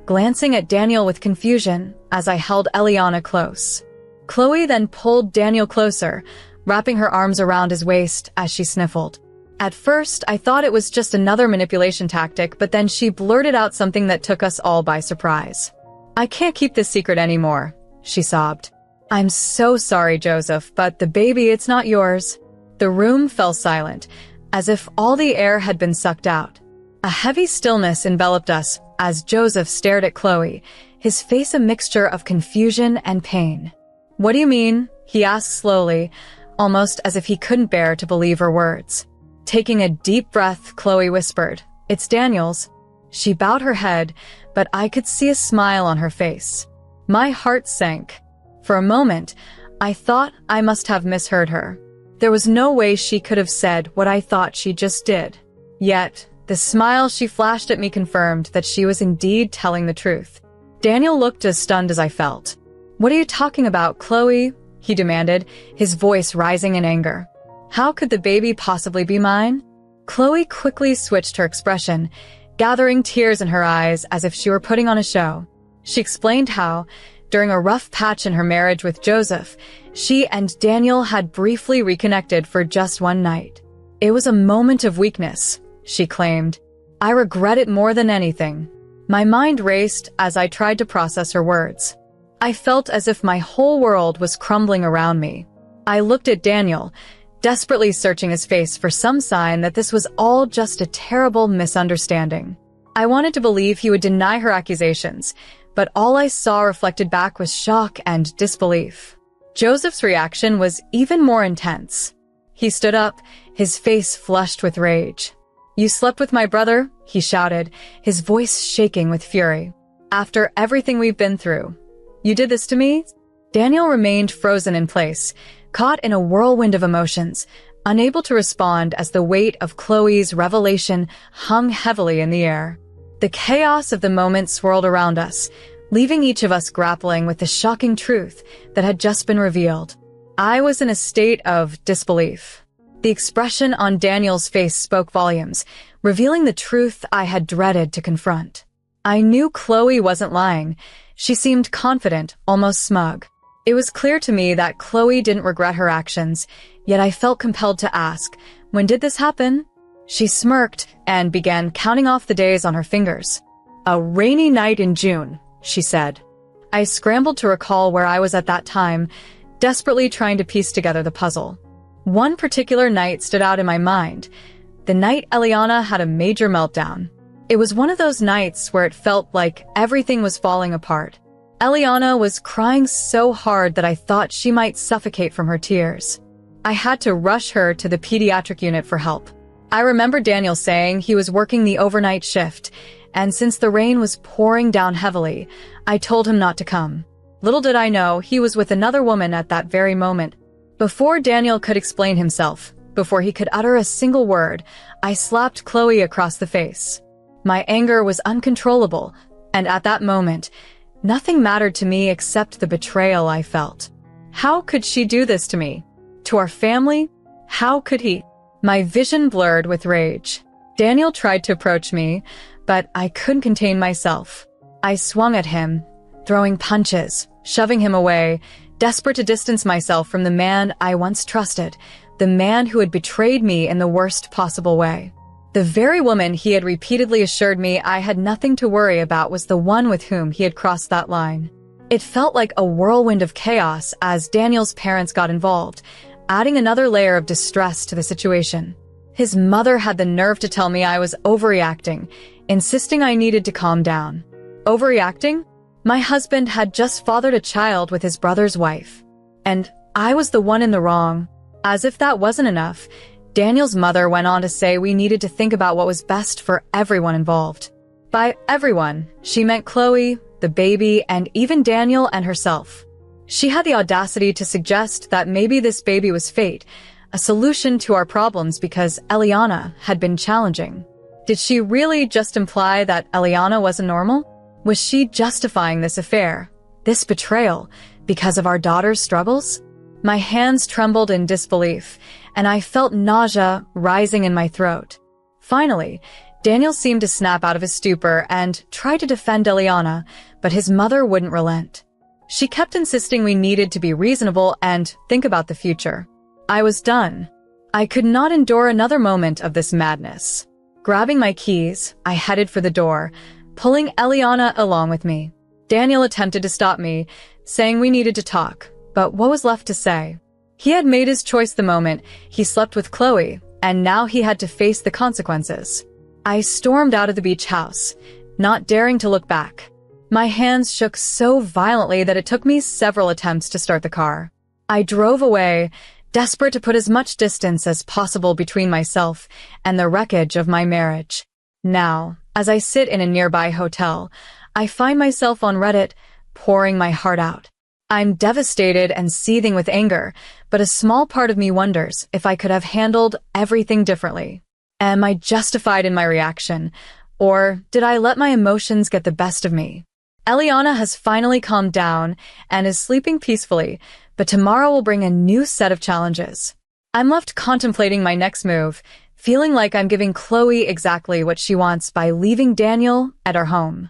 glancing at Daniel with confusion as I held Eliana close. Chloe then pulled Daniel closer, wrapping her arms around his waist as she sniffled. At first, I thought it was just another manipulation tactic, but then she blurted out something that took us all by surprise. I can't keep this secret anymore, she sobbed. I'm so sorry, Joseph, but the baby, it's not yours. The room fell silent, as if all the air had been sucked out. A heavy stillness enveloped us as Joseph stared at Chloe, his face a mixture of confusion and pain. What do you mean? He asked slowly, almost as if he couldn't bear to believe her words. Taking a deep breath, Chloe whispered, It's Daniel's. She bowed her head, but I could see a smile on her face. My heart sank. For a moment, I thought I must have misheard her. There was no way she could have said what I thought she just did. Yet, the smile she flashed at me confirmed that she was indeed telling the truth. Daniel looked as stunned as I felt. What are you talking about, Chloe? He demanded, his voice rising in anger. How could the baby possibly be mine? Chloe quickly switched her expression, gathering tears in her eyes as if she were putting on a show. She explained how, during a rough patch in her marriage with Joseph, she and Daniel had briefly reconnected for just one night. It was a moment of weakness, she claimed. I regret it more than anything. My mind raced as I tried to process her words. I felt as if my whole world was crumbling around me. I looked at Daniel, desperately searching his face for some sign that this was all just a terrible misunderstanding. I wanted to believe he would deny her accusations, but all I saw reflected back was shock and disbelief. Joseph's reaction was even more intense. He stood up, his face flushed with rage. You slept with my brother? He shouted, his voice shaking with fury. After everything we've been through. You did this to me? Daniel remained frozen in place, caught in a whirlwind of emotions, unable to respond as the weight of Chloe's revelation hung heavily in the air. The chaos of the moment swirled around us, leaving each of us grappling with the shocking truth that had just been revealed. I was in a state of disbelief. The expression on Daniel's face spoke volumes, revealing the truth I had dreaded to confront. I knew Chloe wasn't lying. She seemed confident, almost smug. It was clear to me that Chloe didn't regret her actions, yet I felt compelled to ask, when did this happen? She smirked and began counting off the days on her fingers. A rainy night in June, she said. I scrambled to recall where I was at that time, desperately trying to piece together the puzzle. One particular night stood out in my mind, the night Eliana had a major meltdown. It was one of those nights where it felt like everything was falling apart. Eliana was crying so hard that I thought she might suffocate from her tears. I had to rush her to the pediatric unit for help. I remember Daniel saying he was working the overnight shift, and since the rain was pouring down heavily, I told him not to come. Little did I know he was with another woman at that very moment. Before Daniel could explain himself, before he could utter a single word, I slapped Chloe across the face. My anger was uncontrollable, and at that moment, nothing mattered to me except the betrayal I felt. How could she do this to me? To our family? How could he? My vision blurred with rage. Daniel tried to approach me, but I couldn't contain myself. I swung at him, throwing punches, shoving him away, desperate to distance myself from the man I once trusted, the man who had betrayed me in the worst possible way. The very woman he had repeatedly assured me I had nothing to worry about was the one with whom he had crossed that line. It felt like a whirlwind of chaos as Daniel's parents got involved, adding another layer of distress to the situation. His mother had the nerve to tell me I was overreacting, insisting I needed to calm down. Overreacting? My husband had just fathered a child with his brother's wife, and I was the one in the wrong. As if that wasn't enough, Daniel's mother went on to say we needed to think about what was best for everyone involved. By everyone, she meant Chloe, the baby, and even Daniel and herself. She had the audacity to suggest that maybe this baby was fate, a solution to our problems because Eliana had been challenging. Did she really just imply that Eliana wasn't normal? Was she justifying this affair, this betrayal, because of our daughter's struggles? My hands trembled in disbelief, and I felt nausea rising in my throat. Finally, Daniel seemed to snap out of his stupor and try to defend Eliana, but his mother wouldn't relent. She kept insisting we needed to be reasonable and think about the future. I was done. I could not endure another moment of this madness. Grabbing my keys, I headed for the door, pulling Eliana along with me. Daniel attempted to stop me, saying we needed to talk, but what was left to say? He had made his choice the moment he slept with Chloe, and now he had to face the consequences. I stormed out of the beach house, not daring to look back. My hands shook so violently that it took me several attempts to start the car. I drove away, desperate to put as much distance as possible between myself and the wreckage of my marriage. Now, as I sit in a nearby hotel, I find myself on Reddit, pouring my heart out. I'm devastated and seething with anger, but a small part of me wonders if I could have handled everything differently. Am I justified in my reaction, or did I let my emotions get the best of me? Eliana has finally calmed down and is sleeping peacefully, but tomorrow will bring a new set of challenges. I'm left contemplating my next move, feeling like I'm giving Chloe exactly what she wants by leaving Daniel at our home.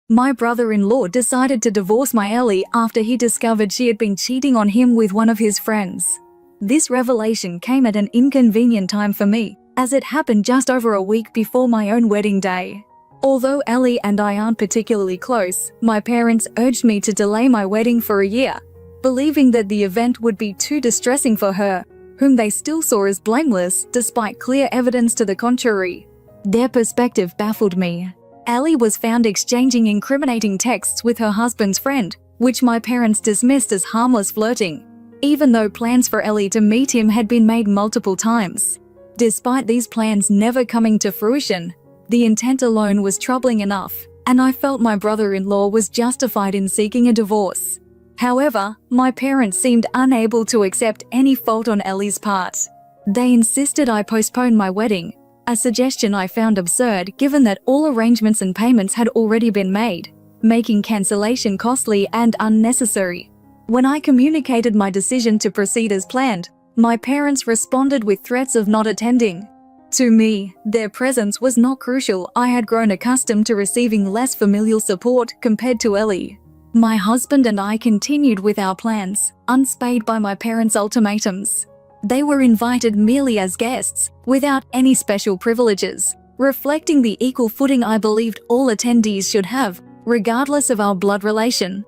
My brother-in-law decided to divorce my Ellie after he discovered she had been cheating on him with one of his friends. This revelation came at an inconvenient time for me, as it happened just over a week before my own wedding day. Although Ellie and I aren't particularly close, my parents urged me to delay my wedding for a year, believing that the event would be too distressing for her, whom they still saw as blameless despite clear evidence to the contrary. Their perspective baffled me. Ellie was found exchanging incriminating texts with her husband's friend, which my parents dismissed as harmless flirting, even though plans for Ellie to meet him had been made multiple times. Despite these plans never coming to fruition, the intent alone was troubling enough, and I felt my brother-in-law was justified in seeking a divorce. However, my parents seemed unable to accept any fault on Ellie's part. They insisted I postpone my wedding, a suggestion I found absurd given that all arrangements and payments had already been made, making cancellation costly and unnecessary. When I communicated my decision to proceed as planned, my parents responded with threats of not attending. To me, their presence was not crucial. I had grown accustomed to receiving less familial support compared to Ellie. My husband and I continued with our plans, unswayed by my parents' ultimatums. They were invited merely as guests, without any special privileges, reflecting the equal footing I believed all attendees should have, regardless of our blood relation.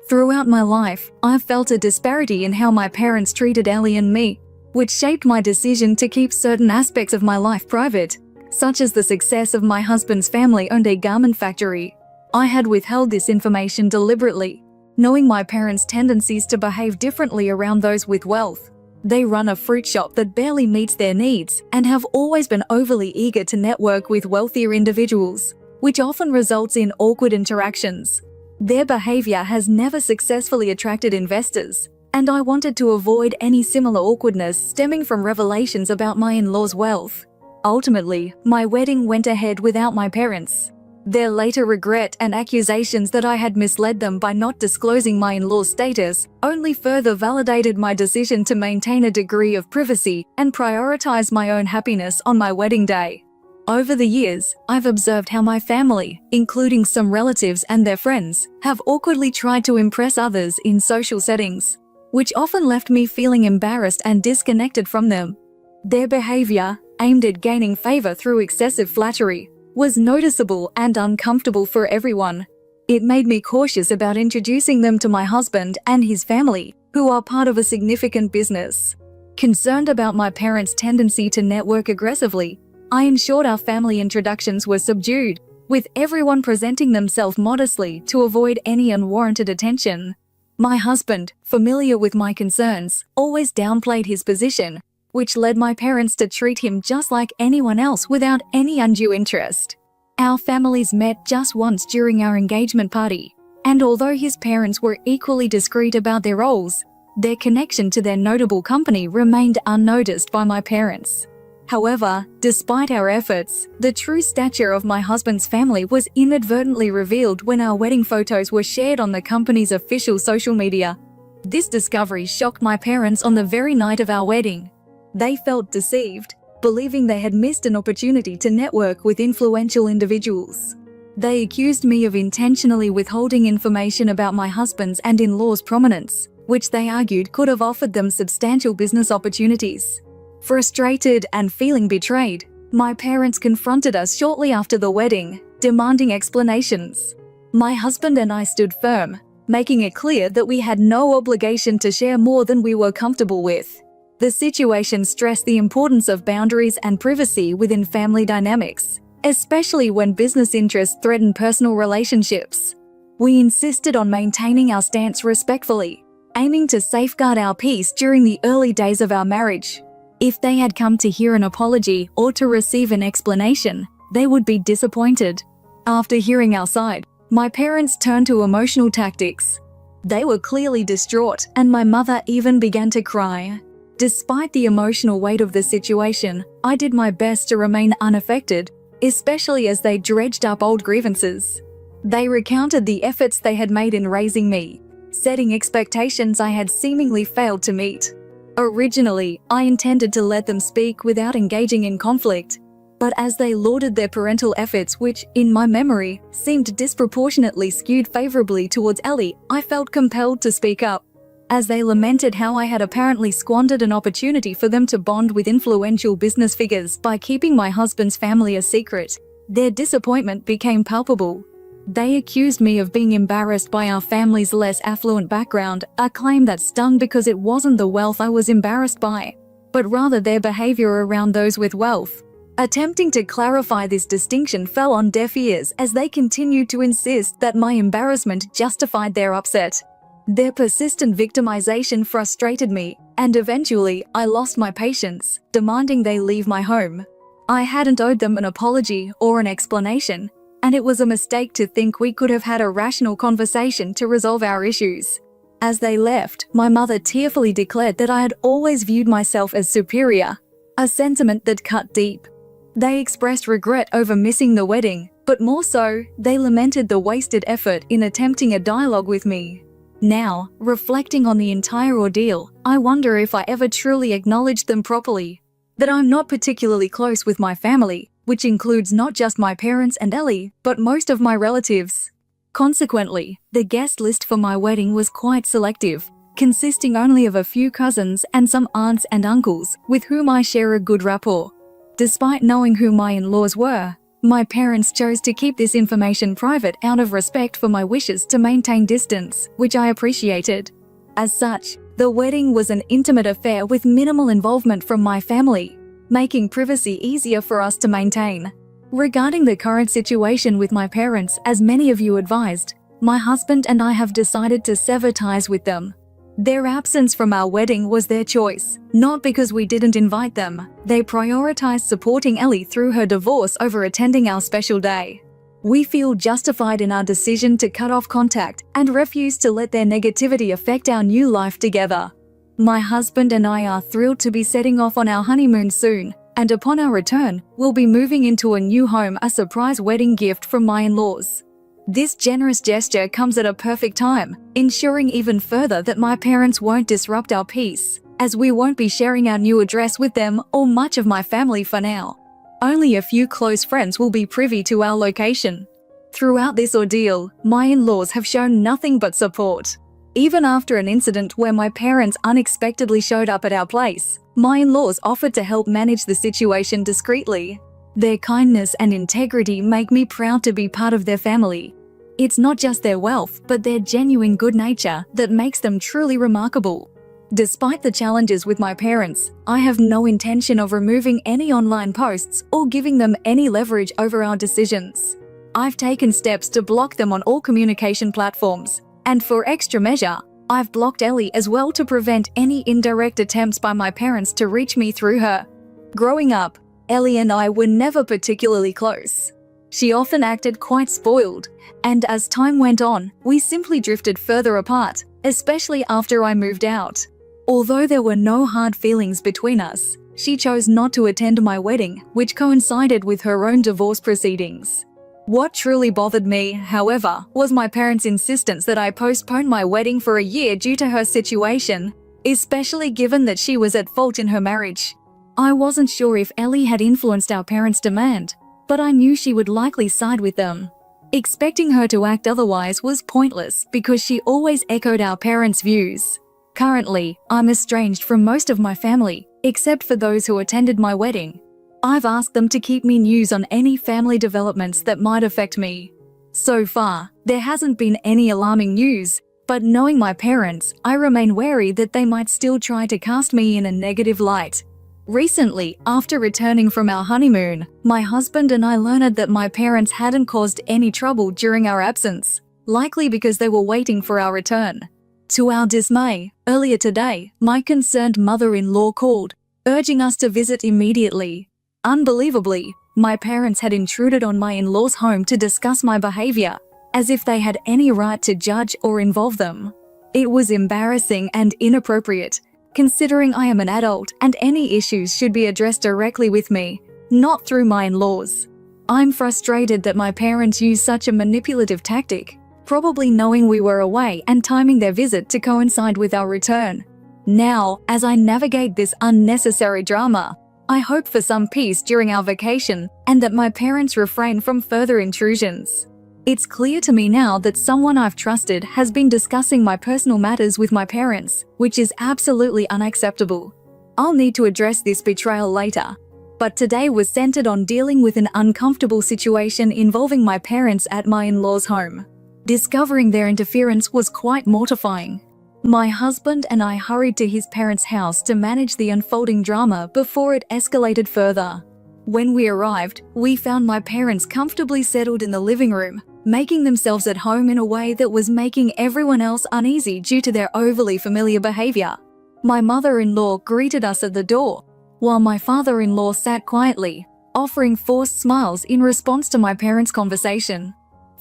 Throughout my life, I've felt a disparity in how my parents treated Ellie and me, which shaped my decision to keep certain aspects of my life private, such as the success of my husband's family owned a garment factory. I had withheld this information deliberately, knowing my parents' tendencies to behave differently around those with wealth. They run a fruit shop that barely meets their needs and have always been overly eager to network with wealthier individuals, which often results in awkward interactions. Their behavior has never successfully attracted investors, and I wanted to avoid any similar awkwardness stemming from revelations about my in-laws' wealth. Ultimately, my wedding went ahead without my parents. Their later regret and accusations that I had misled them by not disclosing my in-law's status only further validated my decision to maintain a degree of privacy and prioritize my own happiness on my wedding day. Over the years, I've observed how my family, including some relatives and their friends, have awkwardly tried to impress others in social settings, which often left me feeling embarrassed and disconnected from them. Their behavior, aimed at gaining favor through excessive flattery, was noticeable and uncomfortable for everyone. It made me cautious about introducing them to my husband and his family, who are part of a significant business. Concerned about my parents' tendency to network aggressively, I ensured our family introductions were subdued, with everyone presenting themselves modestly to avoid any unwarranted attention. My husband, familiar with my concerns, always downplayed his position, which led my parents to treat him just like anyone else without any undue interest. Our families met just once during our engagement party, and although his parents were equally discreet about their roles, their connection to their notable company remained unnoticed by my parents. However, despite our efforts, the true stature of my husband's family was inadvertently revealed when our wedding photos were shared on the company's official social media. This discovery shocked my parents on the very night of our wedding. They felt deceived, believing they had missed an opportunity to network with influential individuals. They accused me of intentionally withholding information about my husband's and in-laws' prominence, which they argued could have offered them substantial business opportunities. Frustrated and feeling betrayed, my parents confronted us shortly after the wedding, demanding explanations. My husband and I stood firm, making it clear that we had no obligation to share more than we were comfortable with. The situation stressed the importance of boundaries and privacy within family dynamics, especially when business interests threaten personal relationships. We insisted on maintaining our stance respectfully, aiming to safeguard our peace during the early days of our marriage. If they had come to hear an apology or to receive an explanation, they would be disappointed. After hearing our side, my parents turned to emotional tactics. They were clearly distraught, and my mother even began to cry. Despite the emotional weight of the situation, I did my best to remain unaffected, especially as they dredged up old grievances. They recounted the efforts they had made in raising me, setting expectations I had seemingly failed to meet. Originally, I intended to let them speak without engaging in conflict, but as they lauded their parental efforts, which, in my memory, seemed disproportionately skewed favorably towards Ellie, I felt compelled to speak up. As they lamented how I had apparently squandered an opportunity for them to bond with influential business figures by keeping my husband's family a secret, their disappointment became palpable. They accused me of being embarrassed by our family's less affluent background, a claim that stung because it wasn't the wealth I was embarrassed by, but rather their behavior around those with wealth. Attempting to clarify this distinction fell on deaf ears as they continued to insist that my embarrassment justified their upset. Their persistent victimization frustrated me, and eventually I lost my patience, demanding they leave my home. I hadn't owed them an apology or an explanation, and it was a mistake to think we could have had a rational conversation to resolve our issues. As they left, my mother tearfully declared that I had always viewed myself as superior, a sentiment that cut deep. They expressed regret over missing the wedding, but more so, they lamented the wasted effort in attempting a dialogue with me. Now, reflecting on the entire ordeal, I wonder if I ever truly acknowledged them properly. That I'm not particularly close with my family, which includes not just my parents and Ellie, but most of my relatives. Consequently, the guest list for my wedding was quite selective, consisting only of a few cousins and some aunts and uncles with whom I share a good rapport. Despite knowing who my in-laws were, My parents chose to keep this information private out of respect for my wishes to maintain distance, which I appreciated. As such, the wedding was an intimate affair with minimal involvement from my family, making privacy easier for us to maintain. Regarding the current situation with my parents, as many of you advised, my husband and I have decided to sever ties with them. Their absence from our wedding was their choice, not because we didn't invite them. They prioritized supporting Ellie through her divorce over attending our special day. We feel justified in our decision to cut off contact and refuse to let their negativity affect our new life together. My husband and I are thrilled to be setting off on our honeymoon soon, and upon our return, we'll be moving into a new home, a surprise wedding gift from my in-laws. This generous gesture comes at a perfect time, ensuring even further that my parents won't disrupt our peace, as we won't be sharing our new address with them or much of my family for now. Only a few close friends will be privy to our location. Throughout this ordeal, my in-laws have shown nothing but support. Even after an incident where my parents unexpectedly showed up at our place, my in-laws offered to help manage the situation discreetly. Their kindness and integrity make me proud to be part of their family. It's not just their wealth, but their genuine good nature that makes them truly remarkable. Despite the challenges with my parents, I have no intention of removing any online posts or giving them any leverage over our decisions. I've taken steps to block them on all communication platforms, and for extra measure, I've blocked Ellie as well to prevent any indirect attempts by my parents to reach me through her. Growing up, Ellie and I were never particularly close. She often acted quite spoiled, and as time went on, we simply drifted further apart, especially after I moved out. Although there were no hard feelings between us, she chose not to attend my wedding, which coincided with her own divorce proceedings. What truly bothered me, however, was my parents' insistence that I postpone my wedding for a year due to her situation, especially given that she was at fault in her marriage. I wasn't sure if Ellie had influenced our parents' demand, but I knew she would likely side with them. Expecting her to act otherwise was pointless because she always echoed our parents' views. Currently, I'm estranged from most of my family, except for those who attended my wedding. I've asked them to keep me news on any family developments that might affect me. So far, there hasn't been any alarming news, but knowing my parents, I remain wary that they might still try to cast me in a negative light. Recently, after returning from our honeymoon, my husband and I learned that my parents hadn't caused any trouble during our absence, likely because they were waiting for our return. To our dismay, earlier today, my concerned mother-in-law called, urging us to visit immediately. Unbelievably, my parents had intruded on my in-laws' home to discuss my behavior, as if they had any right to judge or involve them. It was embarrassing and inappropriate, considering I am an adult and any issues should be addressed directly with me, not through my in-laws. I'm frustrated that my parents used such a manipulative tactic, probably knowing we were away and timing their visit to coincide with our return. Now, as I navigate this unnecessary drama, I hope for some peace during our vacation and that my parents refrain from further intrusions. It's clear to me now that someone I've trusted has been discussing my personal matters with my parents, which is absolutely unacceptable. I'll need to address this betrayal later, but today was centered on dealing with an uncomfortable situation involving my parents at my in-laws' home. Discovering their interference was quite mortifying. My husband and I hurried to his parents' house to manage the unfolding drama before it escalated further. When we arrived, we found my parents comfortably settled in the living room, making themselves at home in a way that was making everyone else uneasy due to their overly familiar behavior. My mother-in-law greeted us at the door, while my father-in-law sat quietly, offering forced smiles in response to my parents' conversation.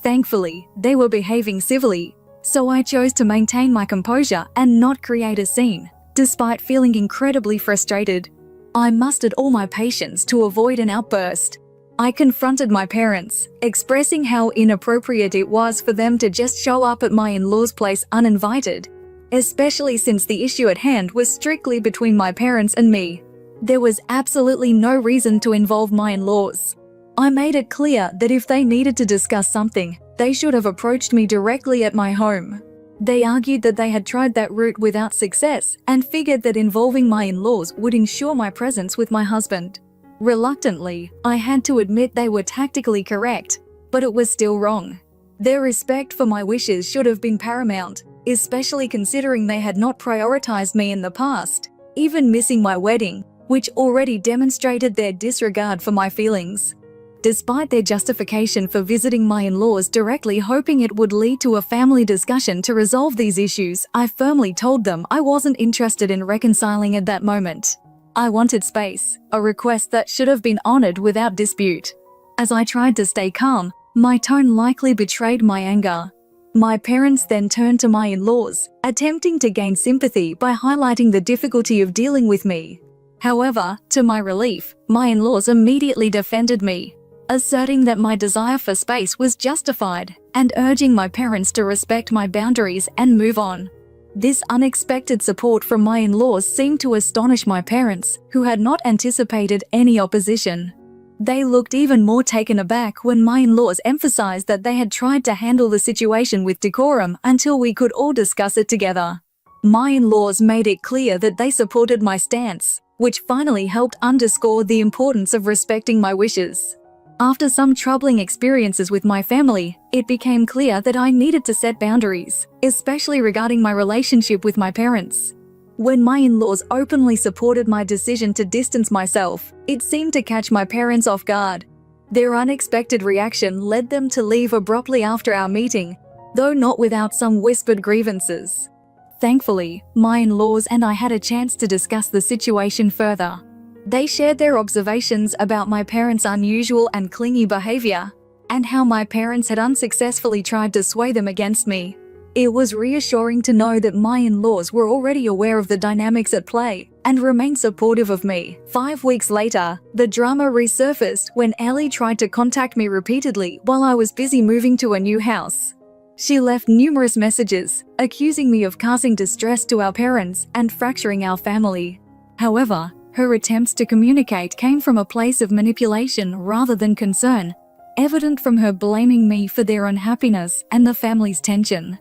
Thankfully, they were behaving civilly, so I chose to maintain my composure and not create a scene, despite feeling incredibly frustrated. I mustered all my patience to avoid an outburst. I confronted my parents, expressing how inappropriate it was for them to just show up at my in-laws' place uninvited, especially since the issue at hand was strictly between my parents and me. There was absolutely no reason to involve my in-laws. I made it clear that if they needed to discuss something, they should have approached me directly at my home. They argued that they had tried that route without success and figured that involving my in-laws would ensure my presence with my husband. Reluctantly, I had to admit they were tactically correct, but it was still wrong. Their respect for my wishes should have been paramount, especially considering they had not prioritized me in the past, even missing my wedding, which already demonstrated their disregard for my feelings. Despite their justification for visiting my in-laws directly, hoping it would lead to a family discussion to resolve these issues, I firmly told them I wasn't interested in reconciling at that moment. I wanted space, a request that should have been honored without dispute. As I tried to stay calm, my tone likely betrayed my anger. My parents then turned to my in-laws, attempting to gain sympathy by highlighting the difficulty of dealing with me. However, to my relief, my in-laws immediately defended me, asserting that my desire for space was justified and urging my parents to respect my boundaries and move on. This unexpected support from my in-laws seemed to astonish my parents, who had not anticipated any opposition. They looked even more taken aback when my in-laws emphasized that they had tried to handle the situation with decorum until we could all discuss it together. My in-laws made it clear that they supported my stance, which finally helped underscore the importance of respecting my wishes. After some troubling experiences with my family, it became clear that I needed to set boundaries, especially regarding my relationship with my parents. When my in-laws openly supported my decision to distance myself, it seemed to catch my parents off guard. Their unexpected reaction led them to leave abruptly after our meeting, though not without some whispered grievances. Thankfully, my in-laws and I had a chance to discuss the situation further. They shared their observations about my parents' unusual and clingy behavior, and how my parents had unsuccessfully tried to sway them against me. It was reassuring to know that my in-laws were already aware of the dynamics at play and remained supportive of me. 5 weeks later, the drama resurfaced when Ellie tried to contact me repeatedly while I was busy moving to a new house. She left numerous messages, accusing me of causing distress to our parents and fracturing our family. However, her attempts to communicate came from a place of manipulation rather than concern, evident from her blaming me for their unhappiness and the family's tension.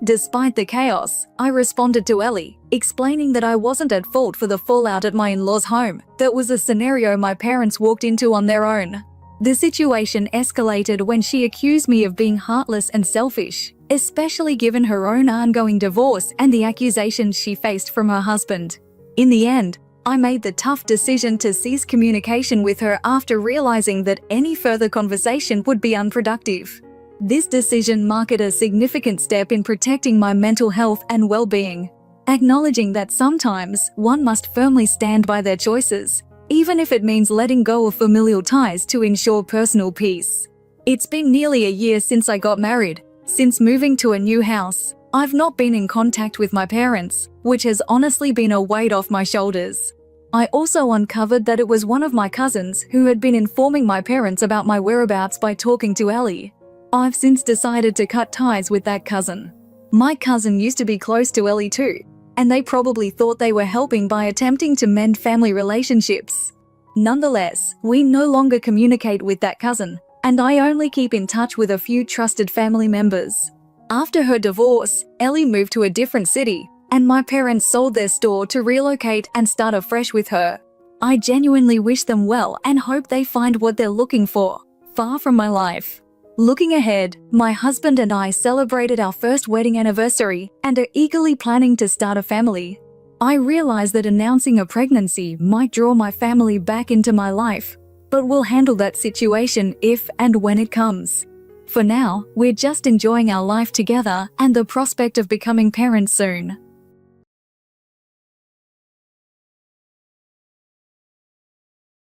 Despite the chaos, I responded to Ellie, explaining that I wasn't at fault for the fallout at my in-laws' home. That was a scenario my parents walked into on their own. The situation escalated when she accused me of being heartless and selfish, especially given her own ongoing divorce and the accusations she faced from her husband. In the end, I made the tough decision to cease communication with her after realizing that any further conversation would be unproductive. This decision marked a significant step in protecting my mental health and well-being, acknowledging that sometimes one must firmly stand by their choices, even if it means letting go of familial ties to ensure personal peace. It's been nearly a year since I got married. Since moving to a new house, I've not been in contact with my parents, which has honestly been a weight off my shoulders. I also uncovered that it was one of my cousins who had been informing my parents about my whereabouts by talking to Ellie. I've since decided to cut ties with that cousin. My cousin used to be close to Ellie too, and they probably thought they were helping by attempting to mend family relationships. Nonetheless, we no longer communicate with that cousin, and I only keep in touch with a few trusted family members. After her divorce, Ellie moved to a different city, and my parents sold their store to relocate and start afresh with her. I genuinely wish them well and hope they find what they're looking for, far from my life. Looking ahead, my husband and I celebrated our first wedding anniversary and are eagerly planning to start a family. I realize that announcing a pregnancy might draw my family back into my life, but we'll handle that situation if and when it comes. For now, we're just enjoying our life together and the prospect of becoming parents soon.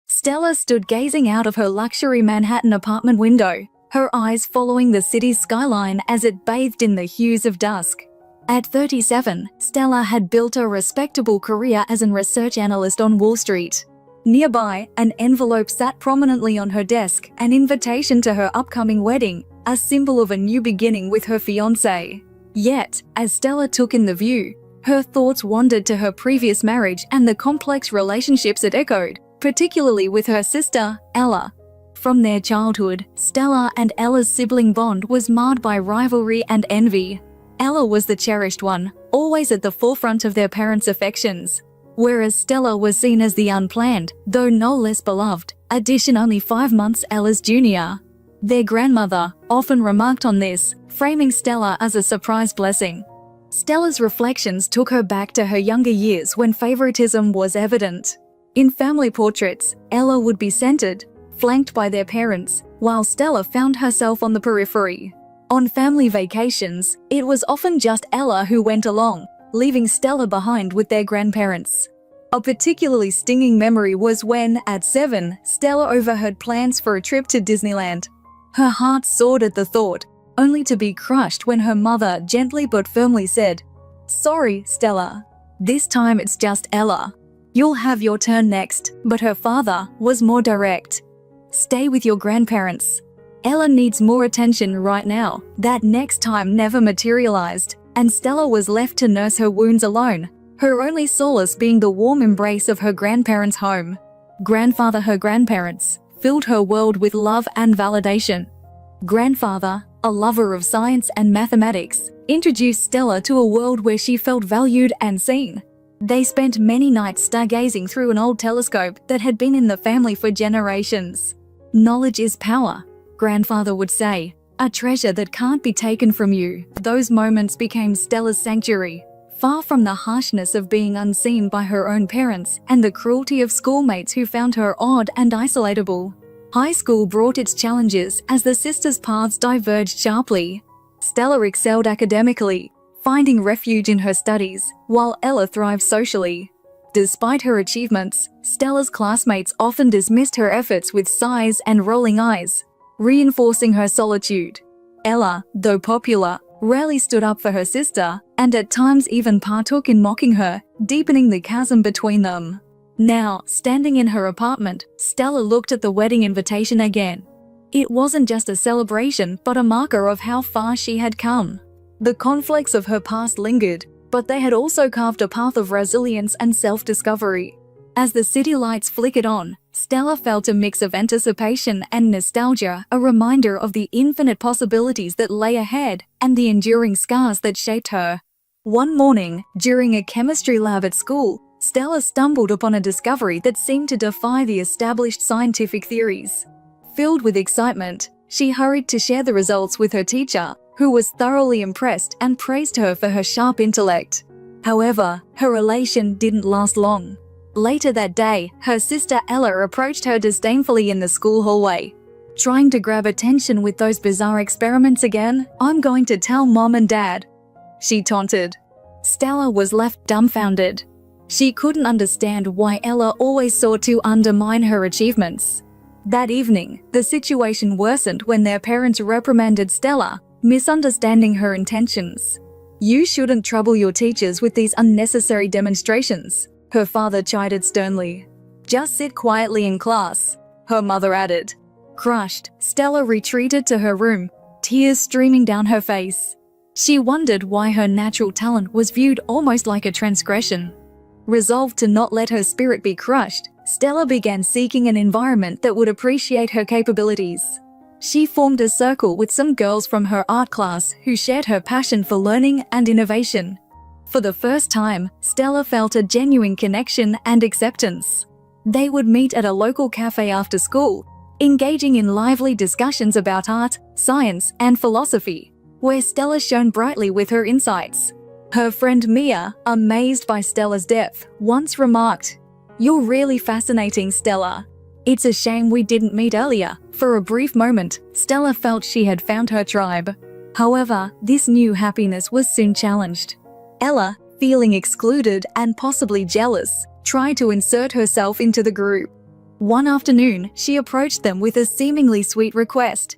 Stella stood gazing out of her luxury Manhattan apartment window, her eyes following the city's skyline as it bathed in the hues of dusk. At 37, Stella had built a respectable career as a research analyst on Wall Street. Nearby, an envelope sat prominently on her desk, an invitation to her upcoming wedding, a symbol of a new beginning with her fiancé. Yet, as Stella took in the view, her thoughts wandered to her previous marriage and the complex relationships it echoed, particularly with her sister, Ella. From their childhood, Stella and Ella's sibling bond was marred by rivalry and envy. Ella was the cherished one, always at the forefront of their parents' affections. whereas Stella was seen as the unplanned, though no less beloved, addition only 5 months Ella's junior. Their grandmother often remarked on this, framing Stella as a surprise blessing. Stella's reflections took her back to her younger years when favoritism was evident. In family portraits, Ella would be centered, flanked by their parents, while Stella found herself on the periphery. On family vacations, it was often just Ella who went along, leaving Stella behind with their grandparents. A particularly stinging memory was when, at 7, Stella overheard plans for a trip to Disneyland. Her heart soared at the thought, only to be crushed when her mother gently but firmly said, "Sorry, Stella. This time it's just Ella. You'll have your turn next." But her father was more direct. "Stay with your grandparents. Ella needs more attention right now." That next time never materialized, and Stella was left to nurse her wounds alone, her only solace being the warm embrace of her grandparents' home. Her grandparents, filled her world with love and validation. Grandfather, a lover of science and mathematics, introduced Stella to a world where she felt valued and seen. They spent many nights stargazing through an old telescope that had been in the family for generations. "Knowledge is power," Grandfather would say, "a treasure that can't be taken from you." Those moments became Stella's sanctuary, far from the harshness of being unseen by her own parents and the cruelty of schoolmates who found her odd and isolatable. High school brought its challenges as the sisters' paths diverged sharply. Stella excelled academically, finding refuge in her studies, while Ella thrived socially. Despite her achievements, Stella's classmates often dismissed her efforts with sighs and rolling eyes, reinforcing her solitude. Ella, though popular, rarely stood up for her sister, and at times even partook in mocking her, deepening the chasm between them. Now, standing in her apartment, Stella looked at the wedding invitation again. It wasn't just a celebration, but a marker of how far she had come. The conflicts of her past lingered, but they had also carved a path of resilience and self-discovery. As the city lights flickered on, Stella felt a mix of anticipation and nostalgia, a reminder of the infinite possibilities that lay ahead and the enduring scars that shaped her. One morning, during a chemistry lab at school, Stella stumbled upon a discovery that seemed to defy the established scientific theories. Filled with excitement, she hurried to share the results with her teacher, who was thoroughly impressed and praised her for her sharp intellect. However, her elation didn't last long. Later that day, her sister Ella approached her disdainfully in the school hallway. "Trying to grab attention with those bizarre experiments again? I'm going to tell Mom and Dad," she taunted. Stella was left dumbfounded. She couldn't understand why Ella always sought to undermine her achievements. That evening, the situation worsened when their parents reprimanded Stella, misunderstanding her intentions. "You shouldn't trouble your teachers with these unnecessary demonstrations," her father chided sternly. "Just sit quietly in class," her mother added. Crushed, Stella retreated to her room, tears streaming down her face. She wondered why her natural talent was viewed almost like a transgression. Resolved to not let her spirit be crushed, Stella began seeking an environment that would appreciate her capabilities. She formed a circle with some girls from her art class who shared her passion for learning and innovation. For the first time, Stella felt a genuine connection and acceptance. They would meet at a local cafe after school, engaging in lively discussions about art, science, and philosophy, where Stella shone brightly with her insights. Her friend Mia, amazed by Stella's depth, once remarked, "You're really fascinating, Stella. It's a shame we didn't meet earlier." For a brief moment, Stella felt she had found her tribe. However, this new happiness was soon challenged. Ella, feeling excluded and possibly jealous, tried to insert herself into the group. One afternoon, she approached them with a seemingly sweet request.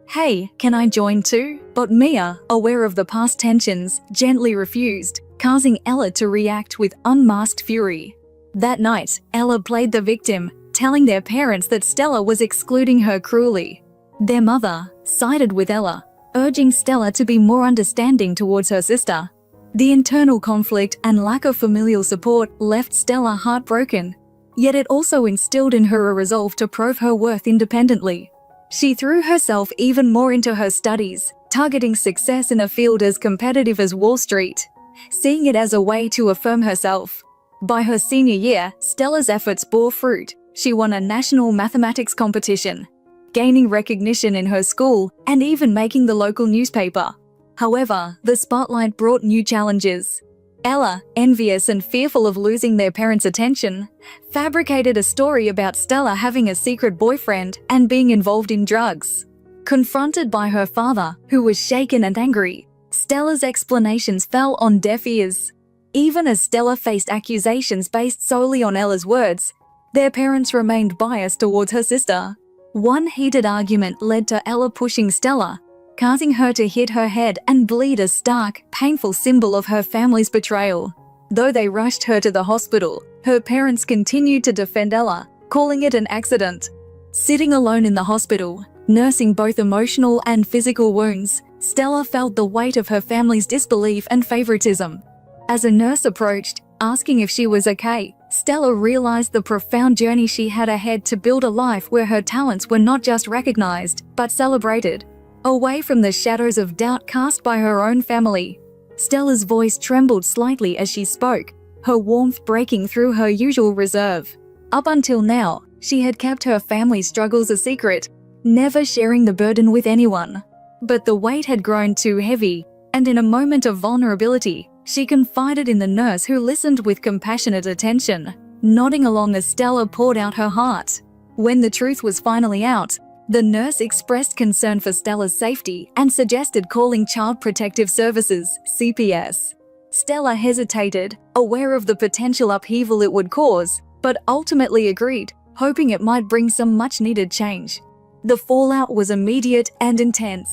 "Hey, can I join too?" But Mia, aware of the past tensions, gently refused, causing Ella to react with unmasked fury. That night, Ella played the victim, telling their parents that Stella was excluding her cruelly. Their mother sided with Ella, urging Stella to be more understanding towards her sister. The internal conflict and lack of familial support left Stella heartbroken, yet it also instilled in her a resolve to prove her worth independently. She threw herself even more into her studies, targeting success in a field as competitive as Wall Street, seeing it as a way to affirm herself. By her senior year, Stella's efforts bore fruit. She won a national mathematics competition, gaining recognition in her school and even making the local newspaper. However, the spotlight brought new challenges. Ella, envious and fearful of losing their parents' attention, fabricated a story about Stella having a secret boyfriend and being involved in drugs. Confronted by her father, who was shaken and angry, Stella's explanations fell on deaf ears. Even as Stella faced accusations based solely on Ella's words, their parents remained biased towards her sister. One heated argument led to Ella pushing Stella, causing her to hit her head and bleed, a stark, painful symbol of her family's betrayal. Though they rushed her to the hospital, her parents continued to defend Ella, calling it an accident. Sitting alone in the hospital, nursing both emotional and physical wounds, Stella felt the weight of her family's disbelief and favoritism. As a nurse approached, asking if she was okay, Stella realized the profound journey she had ahead to build a life where her talents were not just recognized, but celebrated. Away from the shadows of doubt cast by her own family. Stella's voice trembled slightly as she spoke, her warmth breaking through her usual reserve. Up until now, she had kept her family's struggles a secret, never sharing the burden with anyone. But the weight had grown too heavy, and in a moment of vulnerability, she confided in the nurse, who listened with compassionate attention, nodding along as Stella poured out her heart. When the truth was finally out, the nurse expressed concern for Stella's safety and suggested calling Child Protective Services, CPS. Stella hesitated, aware of the potential upheaval it would cause, but ultimately agreed, hoping it might bring some much-needed change. The fallout was immediate and intense.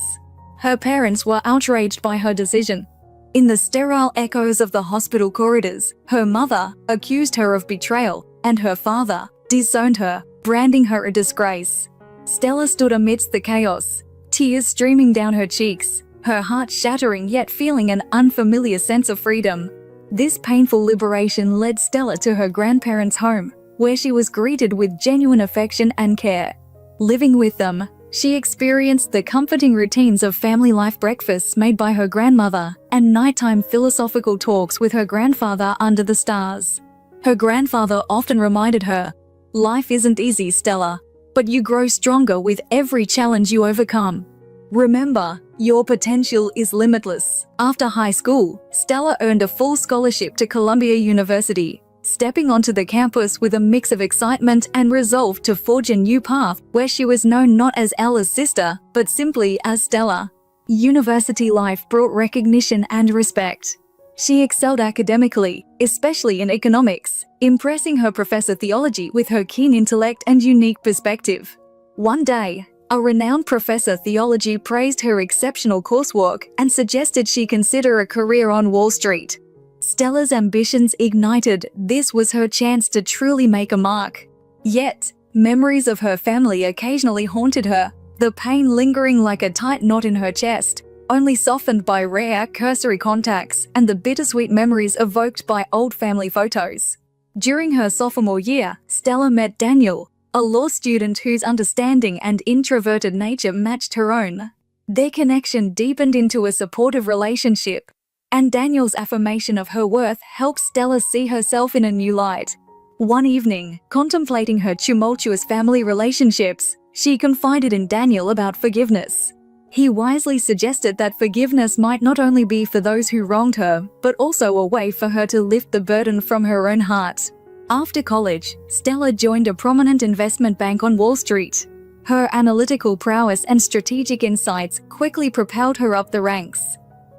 Her parents were outraged by her decision. In the sterile echoes of the hospital corridors, her mother accused her of betrayal, and her father disowned her, branding her a disgrace. Stella stood amidst the chaos, tears streaming down her cheeks, her heart shattering yet feeling an unfamiliar sense of freedom. This painful liberation led Stella to her grandparents' home, where she was greeted with genuine affection and care. Living with them, she experienced the comforting routines of family life, breakfasts made by her grandmother and nighttime philosophical talks with her grandfather under the stars. Her grandfather often reminded her, "Life isn't easy, Stella, but you grow stronger with every challenge you overcome. Remember, your potential is limitless." After high school, Stella earned a full scholarship to Columbia University, stepping onto the campus with a mix of excitement and resolve to forge a new path where she was known not as Ella's sister, but simply as Stella. University life brought recognition and respect. She excelled academically, especially in economics, impressing her professor theology with her keen intellect and unique perspective. One day, a renowned professor theology praised her exceptional coursework and suggested she consider a career on Wall Street. Stella's ambitions ignited. This was her chance to truly make a mark. Yet, memories of her family occasionally haunted her, the pain lingering like a tight knot in her chest, only softened by rare, cursory contacts and the bittersweet memories evoked by old family photos. During her sophomore year, Stella met Daniel, a law student whose understanding and introverted nature matched her own. Their connection deepened into a supportive relationship, and Daniel's affirmation of her worth helped Stella see herself in a new light. One evening, contemplating her tumultuous family relationships, she confided in Daniel about forgiveness. He wisely suggested that forgiveness might not only be for those who wronged her, but also a way for her to lift the burden from her own heart. After college, Stella joined a prominent investment bank on Wall Street. Her analytical prowess and strategic insights quickly propelled her up the ranks.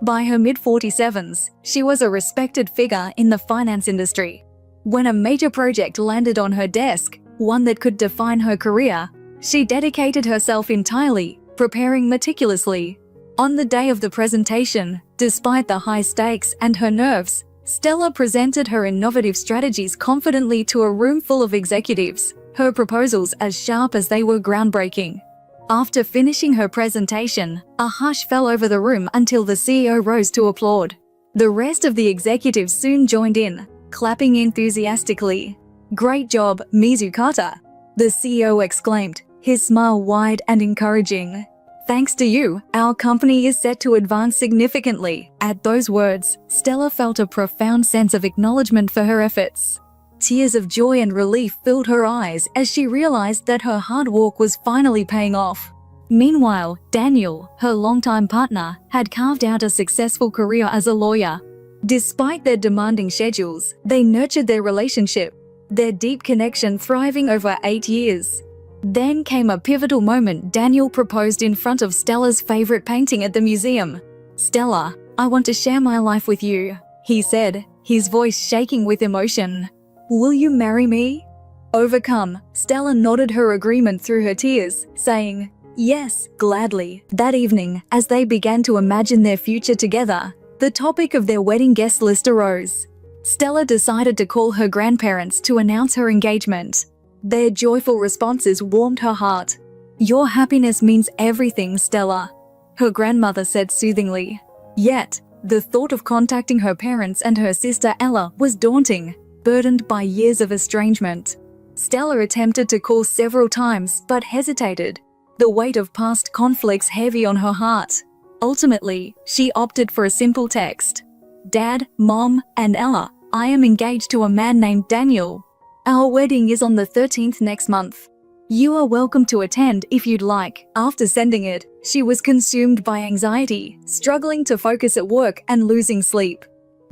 By her mid-47s, she was a respected figure in the finance industry. When a major project landed on her desk, one that could define her career, she dedicated herself entirely, preparing meticulously. On the day of the presentation, despite the high stakes and her nerves, Stella presented her innovative strategies confidently to a room full of executives, her proposals as sharp as they were groundbreaking. After finishing her presentation, a hush fell over the room until the CEO rose to applaud. The rest of the executives soon joined in, clapping enthusiastically. "Great job, Mizukata," the CEO exclaimed, his smile wide and encouraging. Thanks to you, our company is set to advance significantly. At those words, Stella felt a profound sense of acknowledgement for her efforts. Tears of joy and relief filled her eyes as she realized that her hard work was finally paying off. Meanwhile, Daniel, her longtime partner, had carved out a successful career as a lawyer. Despite their demanding schedules, they nurtured their relationship, their deep connection thriving over 8 years. Then came a pivotal moment. Daniel proposed in front of Stella's favorite painting at the museum. "Stella, I want to share my life with you," he said, his voice shaking with emotion. "Will you marry me?" Overcome, Stella nodded her agreement through her tears, saying, "Yes, gladly." That evening, as they began to imagine their future together, the topic of their wedding guest list arose. Stella decided to call her grandparents to announce her engagement. Their joyful responses warmed her heart. "Your happiness means everything, Stella," her grandmother said soothingly. Yet, the thought of contacting her parents and her sister Ella was daunting, burdened by years of estrangement. Stella attempted to call several times but hesitated, the weight of past conflicts heavy on her heart. Ultimately, she opted for a simple text. "Dad, Mom, and Ella, I am engaged to a man named Daniel. Our wedding is on the 13th next month. You are welcome to attend if you'd like." After sending it, she was consumed by anxiety, struggling to focus at work and losing sleep.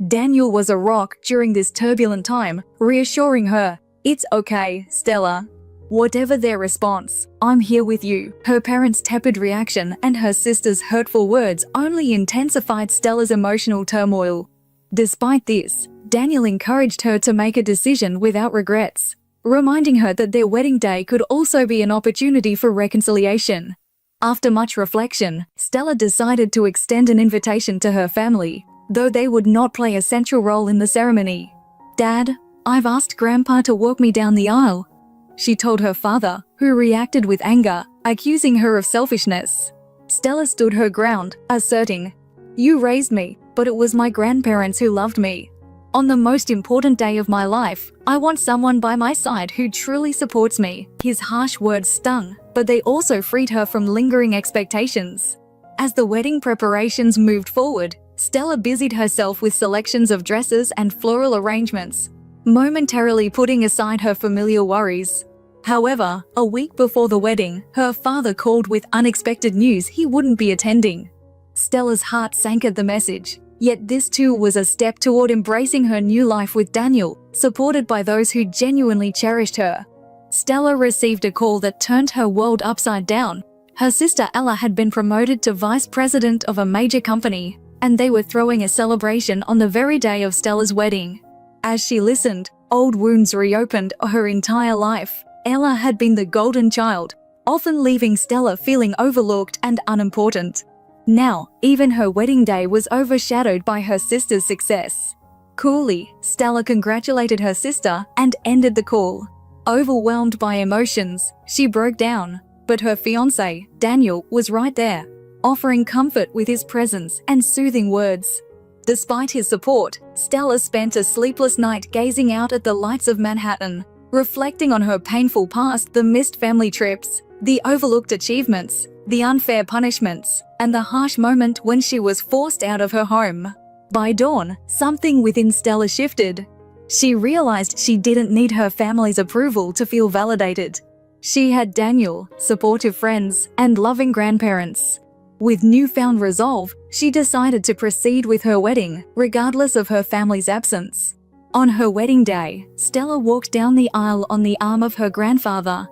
Daniel was a rock during this turbulent time, reassuring her, "It's okay, Stella." Whatever their response, "I'm here with you." Her parents' tepid reaction and her sister's hurtful words only intensified Stella's emotional turmoil. Despite this, Daniel encouraged her to make a decision without regrets, reminding her that their wedding day could also be an opportunity for reconciliation. After much reflection, Stella decided to extend an invitation to her family, though they would not play a central role in the ceremony. "Dad, I've asked Grandpa to walk me down the aisle," she told her father, who reacted with anger, accusing her of selfishness. Stella stood her ground, asserting, "You raised me, but it was my grandparents who loved me. On the most important day of my life, I want someone by my side who truly supports me." His harsh words stung, but they also freed her from lingering expectations. As the wedding preparations moved forward, Stella busied herself with selections of dresses and floral arrangements, momentarily putting aside her familiar worries. However, a week before the wedding, her father called with unexpected news he wouldn't be attending. Stella's heart sank at the message. Yet this too was a step toward embracing her new life with Daniel, supported by those who genuinely cherished her. Stella received a call that turned her world upside down. Her sister Ella had been promoted to vice president of a major company, and they were throwing a celebration on the very day of Stella's wedding. As she listened, old wounds reopened her entire life. Ella had been the golden child, often leaving Stella feeling overlooked and unimportant. Now, even her wedding day was overshadowed by her sister's success. Coolly, Stella congratulated her sister and ended the call. Overwhelmed by emotions, she broke down, but her fiancé, Daniel, was right there, offering comfort with his presence and soothing words. Despite his support, Stella spent a sleepless night gazing out at the lights of Manhattan, reflecting on her painful past, the missed family trips, the overlooked achievements, the unfair punishments, and the harsh moment when she was forced out of her home. By dawn, something within Stella shifted. She realized she didn't need her family's approval to feel validated. She had Daniel, supportive friends, and loving grandparents. With newfound resolve, she decided to proceed with her wedding, regardless of her family's absence. On her wedding day, Stella walked down the aisle on the arm of her grandfather.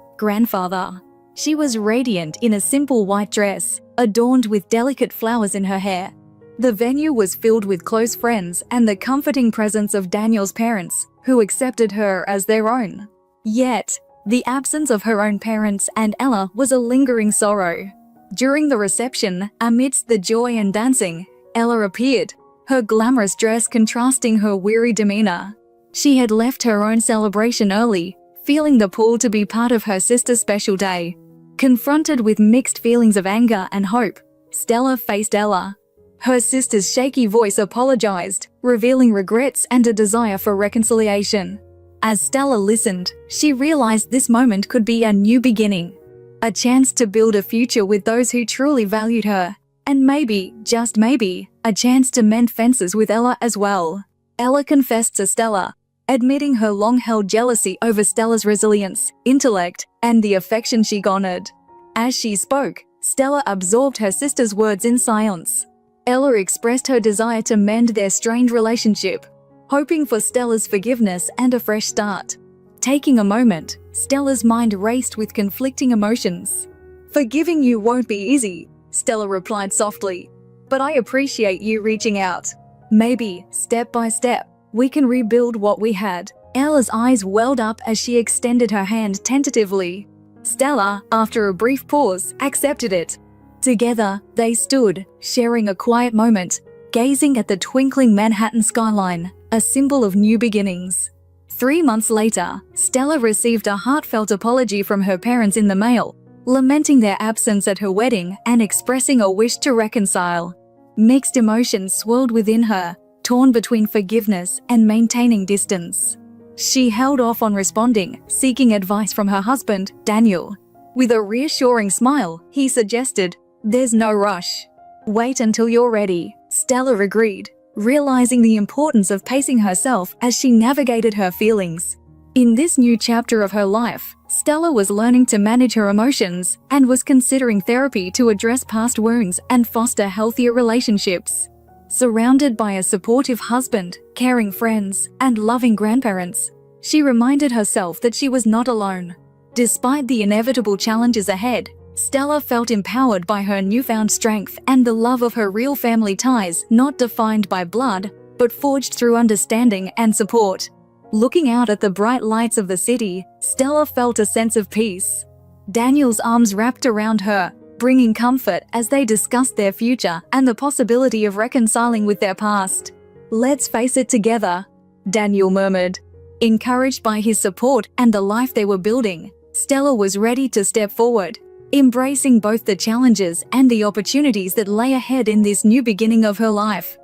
She was radiant in a simple white dress, adorned with delicate flowers in her hair. The venue was filled with close friends and the comforting presence of Daniel's parents, who accepted her as their own. Yet, the absence of her own parents and Ella was a lingering sorrow. During the reception, amidst the joy and dancing, Ella appeared, her glamorous dress contrasting her weary demeanor. She had left her own celebration early, feeling the pull to be part of her sister's special day. Confronted with mixed feelings of anger and hope, Stella faced Ella. Her sister's shaky voice apologized, revealing regrets and a desire for reconciliation. As Stella listened, she realized this moment could be a new beginning. a chance to build a future with those who truly valued her, and maybe, just maybe, a chance to mend fences with Ella as well. Ella confessed to Stella, admitting her long-held jealousy over Stella's resilience, intellect, and the affection she garnered. As she spoke, Stella absorbed her sister's words in silence. Ella expressed her desire to mend their strained relationship, hoping for Stella's forgiveness and a fresh start. Taking a moment, Stella's mind raced with conflicting emotions. "Forgiving you won't be easy," Stella replied softly, "but I appreciate you reaching out. Maybe, step by step, we can rebuild what we had." Ella's eyes welled up as she extended her hand tentatively. Stella, after a brief pause, accepted it. Together, they stood, sharing a quiet moment, gazing at the twinkling Manhattan skyline, a symbol of new beginnings. 3 months later, Stella received a heartfelt apology from her parents in the mail, lamenting their absence at her wedding and expressing a wish to reconcile. Mixed emotions swirled within her, torn between forgiveness and maintaining distance. She held off on responding, seeking advice from her husband, Daniel. With a reassuring smile, he suggested, "There's no rush. Wait until you're ready," Stella agreed, realizing the importance of pacing herself as she navigated her feelings. In this new chapter of her life, Stella was learning to manage her emotions and was considering therapy to address past wounds and foster healthier relationships. Surrounded by a supportive husband, caring friends, and loving grandparents, she reminded herself that she was not alone. Despite the inevitable challenges ahead, Stella felt empowered by her newfound strength and the love of her real family ties, not defined by blood, but forged through understanding and support. Looking out at the bright lights of the city, Stella felt a sense of peace. Daniel's arms wrapped around her, bringing comfort as they discussed their future and the possibility of reconciling with their past. "Let's face it together," Daniel murmured. Encouraged by his support and the life they were building, Stella was ready to step forward, embracing both the challenges and the opportunities that lay ahead in this new beginning of her life.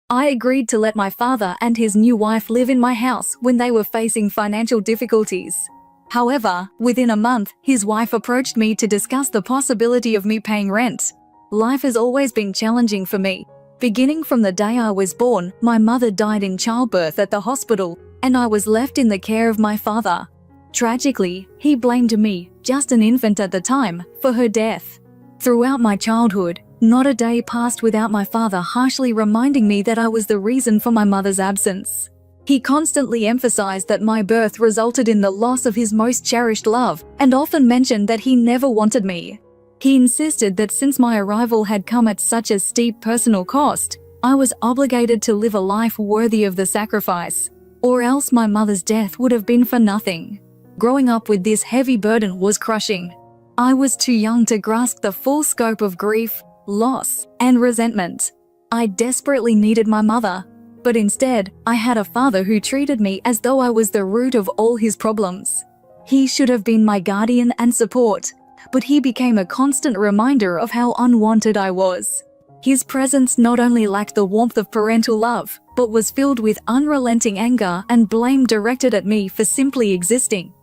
"I agreed to let my father and his new wife live in my house when they were facing financial difficulties. However, within a month, his wife approached me to discuss the possibility of me paying rent. Life has always been challenging for me. Beginning from the day I was born, my mother died in childbirth at the hospital, and I was left in the care of my father. Tragically, he blamed me, just an infant at the time, for her death. Throughout my childhood, not a day passed without my father harshly reminding me that I was the reason for my mother's absence. He constantly emphasized that my birth resulted in the loss of his most cherished love, and often mentioned that he never wanted me. He insisted that since my arrival had come at such a steep personal cost, I was obligated to live a life worthy of the sacrifice, or else my mother's death would have been for nothing. Growing up with this heavy burden was crushing. I was too young to grasp the full scope of grief, loss, and resentment. I desperately needed my mother, but instead, I had a father who treated me as though I was the root of all his problems. He should have been my guardian and support, but he became a constant reminder of how unwanted I was. His presence not only lacked the warmth of parental love, but was filled with unrelenting anger and blame directed at me for simply existing.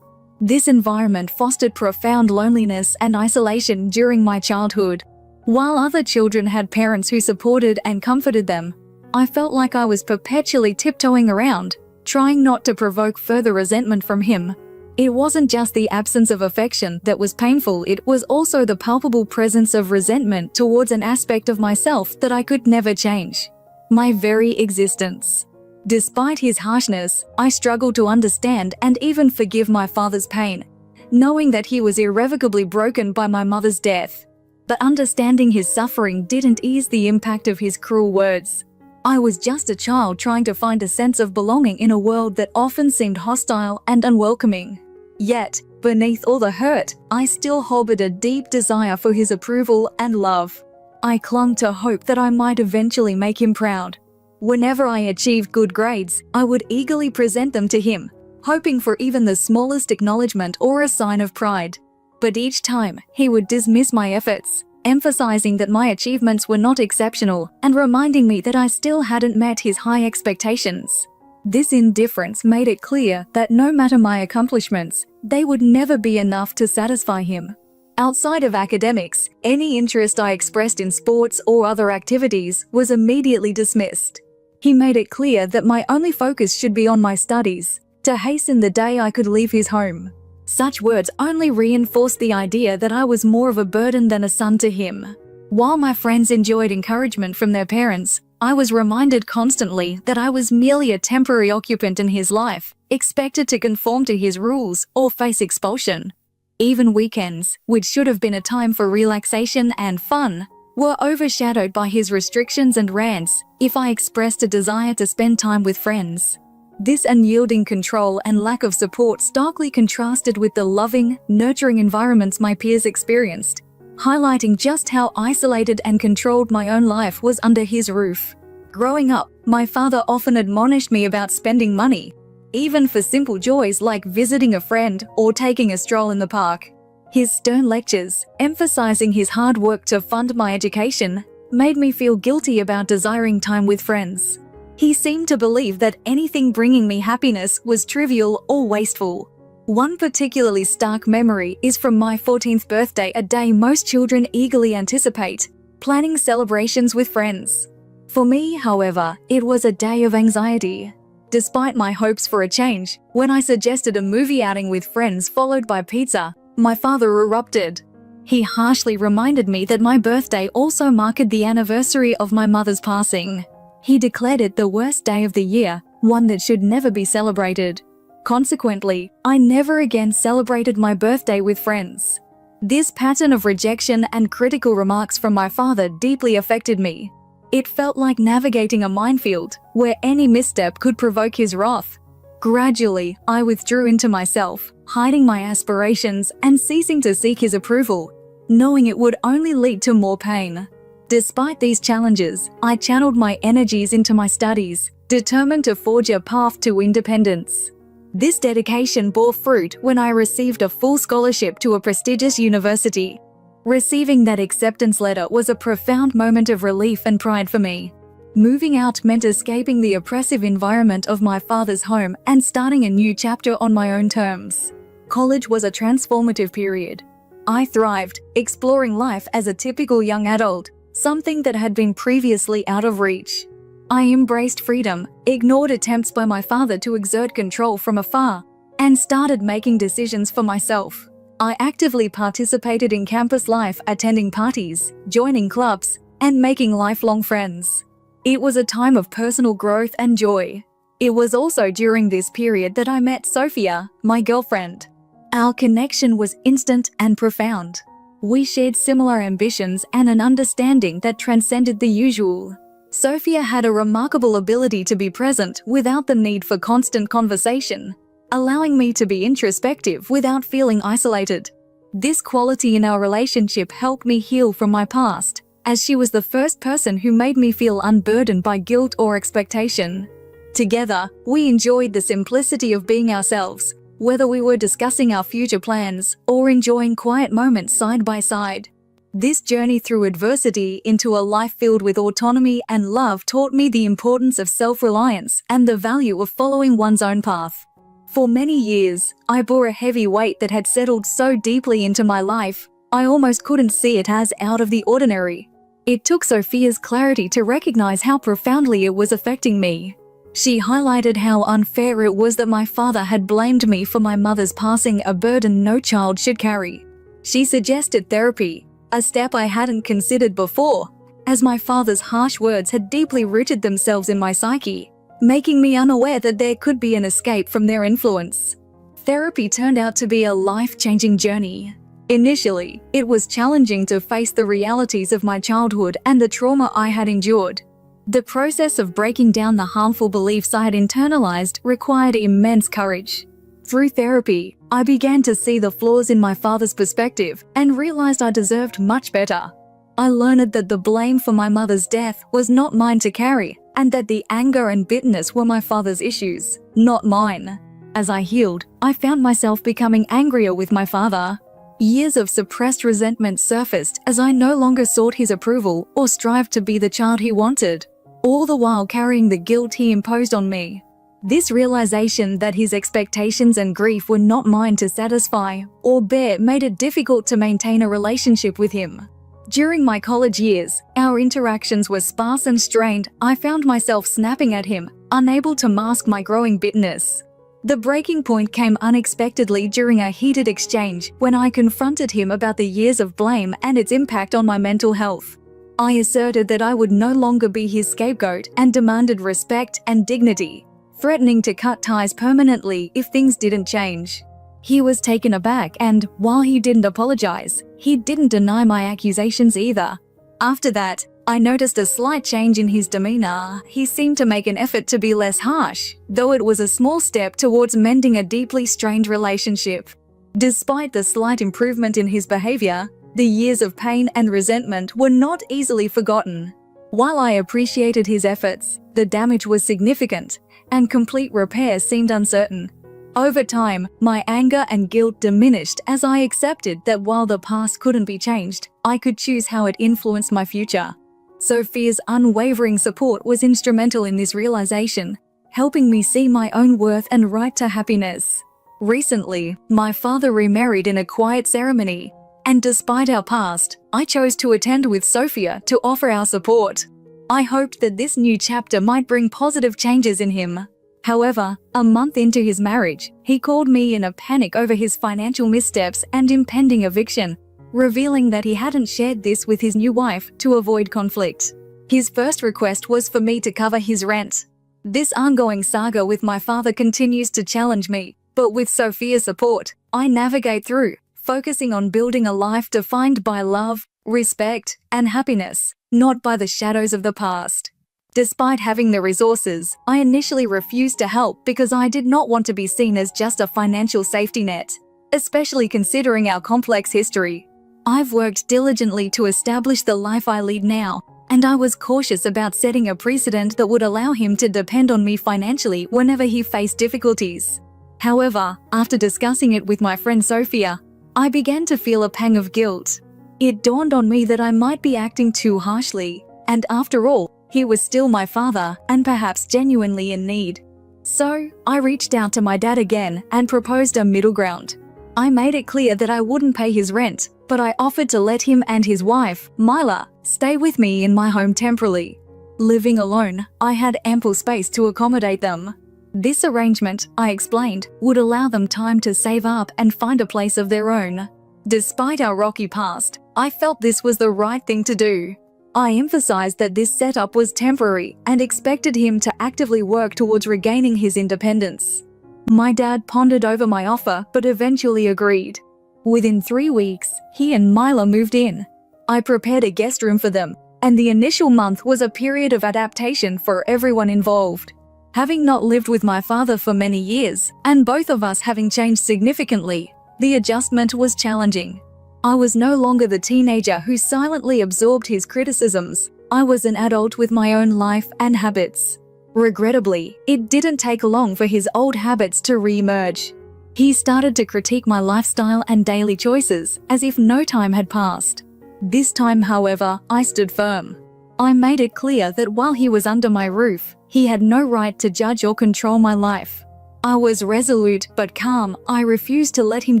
This environment fostered profound loneliness and isolation during my childhood. While other children had parents who supported and comforted them, I felt like I was perpetually tiptoeing around, trying not to provoke further resentment from him. It wasn't just the absence of affection that was painful, it was also the palpable presence of resentment towards an aspect of myself that I could never change: my very existence. Despite his harshness, I struggled to understand and even forgive my father's pain, knowing that he was irrevocably broken by my mother's death. But understanding his suffering didn't ease the impact of his cruel words. I was just a child trying to find a sense of belonging in a world that often seemed hostile and unwelcoming. Yet, beneath all the hurt, I still harbored a deep desire for his approval and love. I clung to hope that I might eventually make him proud. Whenever I achieved good grades, I would eagerly present them to him, hoping for even the smallest acknowledgement or a sign of pride. But each time, he would dismiss my efforts, emphasizing that my achievements were not exceptional and reminding me that I still hadn't met his high expectations. This indifference made it clear that no matter my accomplishments, they would never be enough to satisfy him. Outside of academics, any interest I expressed in sports or other activities was immediately dismissed. He made it clear that my only focus should be on my studies, to hasten the day I could leave his home. Such words only reinforced the idea that I was more of a burden than a son to him. While my friends enjoyed encouragement from their parents, I was reminded constantly that I was merely a temporary occupant in his life, expected to conform to his rules or face expulsion. Even weekends, which should have been a time for relaxation and fun, were overshadowed by his restrictions and rants if I expressed a desire to spend time with friends. This unyielding control and lack of support starkly contrasted with the loving, nurturing environments my peers experienced, highlighting just how isolated and controlled my own life was under his roof. Growing up, my father often admonished me about spending money, even for simple joys like visiting a friend or taking a stroll in the park. His stern lectures, emphasizing his hard work to fund my education, made me feel guilty about desiring time with friends. He seemed to believe that anything bringing me happiness was trivial or wasteful. One particularly stark memory is from my 14th birthday, a day most children eagerly anticipate, planning celebrations with friends. For me, however, it was a day of anxiety. Despite my hopes for a change, when I suggested a movie outing with friends followed by pizza, my father erupted. He harshly reminded me that my birthday also marked the anniversary of my mother's passing. He declared it the worst day of the year, one that should never be celebrated. Consequently, I never again celebrated my birthday with friends. This pattern of rejection and critical remarks from my father deeply affected me. It felt like navigating a minefield, where any misstep could provoke his wrath. Gradually, I withdrew into myself, hiding my aspirations and ceasing to seek his approval, knowing it would only lead to more pain. Despite these challenges, I channeled my energies into my studies, determined to forge a path to independence. This dedication bore fruit when I received a full scholarship to a prestigious university. Receiving that acceptance letter was a profound moment of relief and pride for me. Moving out meant escaping the oppressive environment of my father's home and starting a new chapter on my own terms. College was a transformative period. I thrived, exploring life as a typical young adult, something that had been previously out of reach. I embraced freedom, ignored attempts by my father to exert control from afar, and started making decisions for myself. I actively participated in campus life, attending parties, joining clubs, and making lifelong friends. It was a time of personal growth and joy. It was also during this period that I met Sophia, my girlfriend. Our connection was instant and profound. We shared similar ambitions and an understanding that transcended the usual. Sophia had a remarkable ability to be present without the need for constant conversation, allowing me to be introspective without feeling isolated. This quality in our relationship helped me heal from my past, as she was the first person who made me feel unburdened by guilt or expectation. Together, we enjoyed the simplicity of being ourselves, whether we were discussing our future plans or enjoying quiet moments side by side. This journey through adversity into a life filled with autonomy and love taught me the importance of self-reliance and the value of following one's own path. For many years, I bore a heavy weight that had settled so deeply into my life, I almost couldn't see it as out of the ordinary. It took Sophia's clarity to recognize how profoundly it was affecting me. She highlighted how unfair it was that my father had blamed me for my mother's passing, a burden no child should carry. She suggested therapy, a step I hadn't considered before, as my father's harsh words had deeply rooted themselves in my psyche, making me unaware that there could be an escape from their influence. Therapy turned out to be a life-changing journey. Initially, it was challenging to face the realities of my childhood and the trauma I had endured. The process of breaking down the harmful beliefs I had internalized required immense courage. Through therapy, I began to see the flaws in my father's perspective and realized I deserved much better. I learned that the blame for my mother's death was not mine to carry, and that the anger and bitterness were my father's issues, not mine. As I healed, I found myself becoming angrier with my father. Years of suppressed resentment surfaced as I no longer sought his approval or strived to be the child he wanted, all the while carrying the guilt he imposed on me. This realization that his expectations and grief were not mine to satisfy or bear made it difficult to maintain a relationship with him. During my college years, our interactions were sparse and strained. I found myself snapping at him, unable to mask my growing bitterness. The breaking point came unexpectedly during a heated exchange when I confronted him about the years of blame and its impact on my mental health. I asserted that I would no longer be his scapegoat and demanded respect and dignity, threatening to cut ties permanently if things didn't change. He was taken aback, and while he didn't apologize, he didn't deny my accusations either. After that, I noticed a slight change in his demeanor. He seemed to make an effort to be less harsh, though it was a small step towards mending a deeply strained relationship. Despite the slight improvement in his behavior, the years of pain and resentment were not easily forgotten. While I appreciated his efforts, the damage was significant, and complete repair seemed uncertain. Over time, my anger and guilt diminished as I accepted that while the past couldn't be changed, I could choose how it influenced my future. Sophia's unwavering support was instrumental in this realization, helping me see my own worth and right to happiness. Recently, my father remarried in a quiet ceremony, and despite our past, I chose to attend with Sophia to offer our support. I hoped that this new chapter might bring positive changes in him. However, a month into his marriage, he called me in a panic over his financial missteps and impending eviction, revealing that he hadn't shared this with his new wife to avoid conflict. His first request was for me to cover his rent. This ongoing saga with my father continues to challenge me, but with Sophia's support, I navigate through, focusing on building a life defined by love, respect, and happiness, not by the shadows of the past. Despite having the resources, I initially refused to help because I did not want to be seen as just a financial safety net, especially considering our complex history. I've worked diligently to establish the life I lead now, and I was cautious about setting a precedent that would allow him to depend on me financially whenever he faced difficulties. However, after discussing it with my friend Sophia, I began to feel a pang of guilt. It dawned on me that I might be acting too harshly, and after all, he was still my father and perhaps genuinely in need. So, I reached out to my dad again and proposed a middle ground. I made it clear that I wouldn't pay his rent, but I offered to let him and his wife, Mila, stay with me in my home temporarily. Living alone, I had ample space to accommodate them. This arrangement, I explained, would allow them time to save up and find a place of their own. Despite our rocky past, I felt this was the right thing to do. I emphasized that this setup was temporary and expected him to actively work towards regaining his independence. My dad pondered over my offer but eventually agreed. Within 3 weeks, he and Mila moved in. I prepared a guest room for them, and the initial month was a period of adaptation for everyone involved. Having not lived with my father for many years, and both of us having changed significantly, the adjustment was challenging. I was no longer the teenager who silently absorbed his criticisms. I was an adult with my own life and habits. Regrettably, it didn't take long for his old habits to re-emerge. He started to critique my lifestyle and daily choices as if no time had passed. This time, however, I stood firm. I made it clear that while he was under my roof, he had no right to judge or control my life. I was resolute but calm. I refused to let him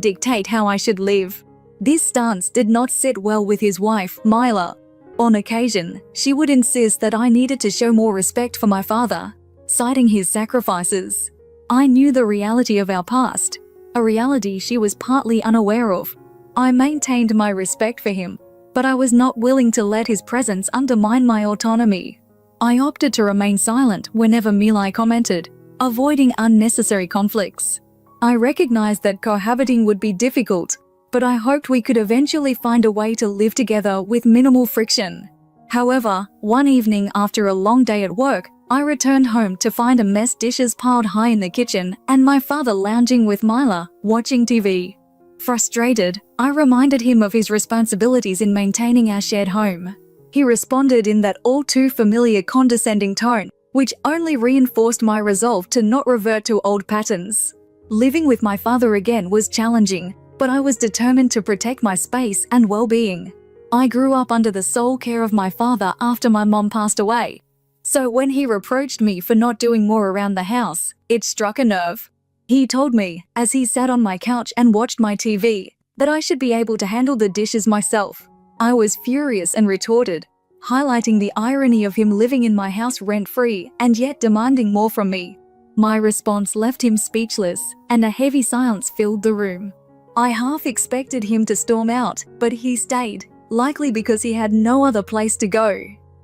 dictate how I should live. This stance did not sit well with his wife, Mila. On occasion, she would insist that I needed to show more respect for my father, citing his sacrifices. I knew the reality of our past, a reality she was partly unaware of. I maintained my respect for him, but I was not willing to let his presence undermine my autonomy. I opted to remain silent whenever Mila commented, avoiding unnecessary conflicts. I recognized that cohabiting would be difficult, but I hoped we could eventually find a way to live together with minimal friction. However, one evening after a long day at work, I returned home to find a mess, dishes piled high in the kitchen, and my father lounging with Mila, watching TV. Frustrated, I reminded him of his responsibilities in maintaining our shared home. He responded in that all too familiar condescending tone, which only reinforced my resolve to not revert to old patterns. Living with my father again was challenging, but I was determined to protect my space and well-being. I grew up under the sole care of my father after my mom passed away. So when he reproached me for not doing more around the house, it struck a nerve. He told me, as he sat on my couch and watched my TV, that I should be able to handle the dishes myself. I was furious and retorted, highlighting the irony of him living in my house rent-free and yet demanding more from me. My response left him speechless, and a heavy silence filled the room. I half expected him to storm out, but he stayed, likely because he had no other place to go.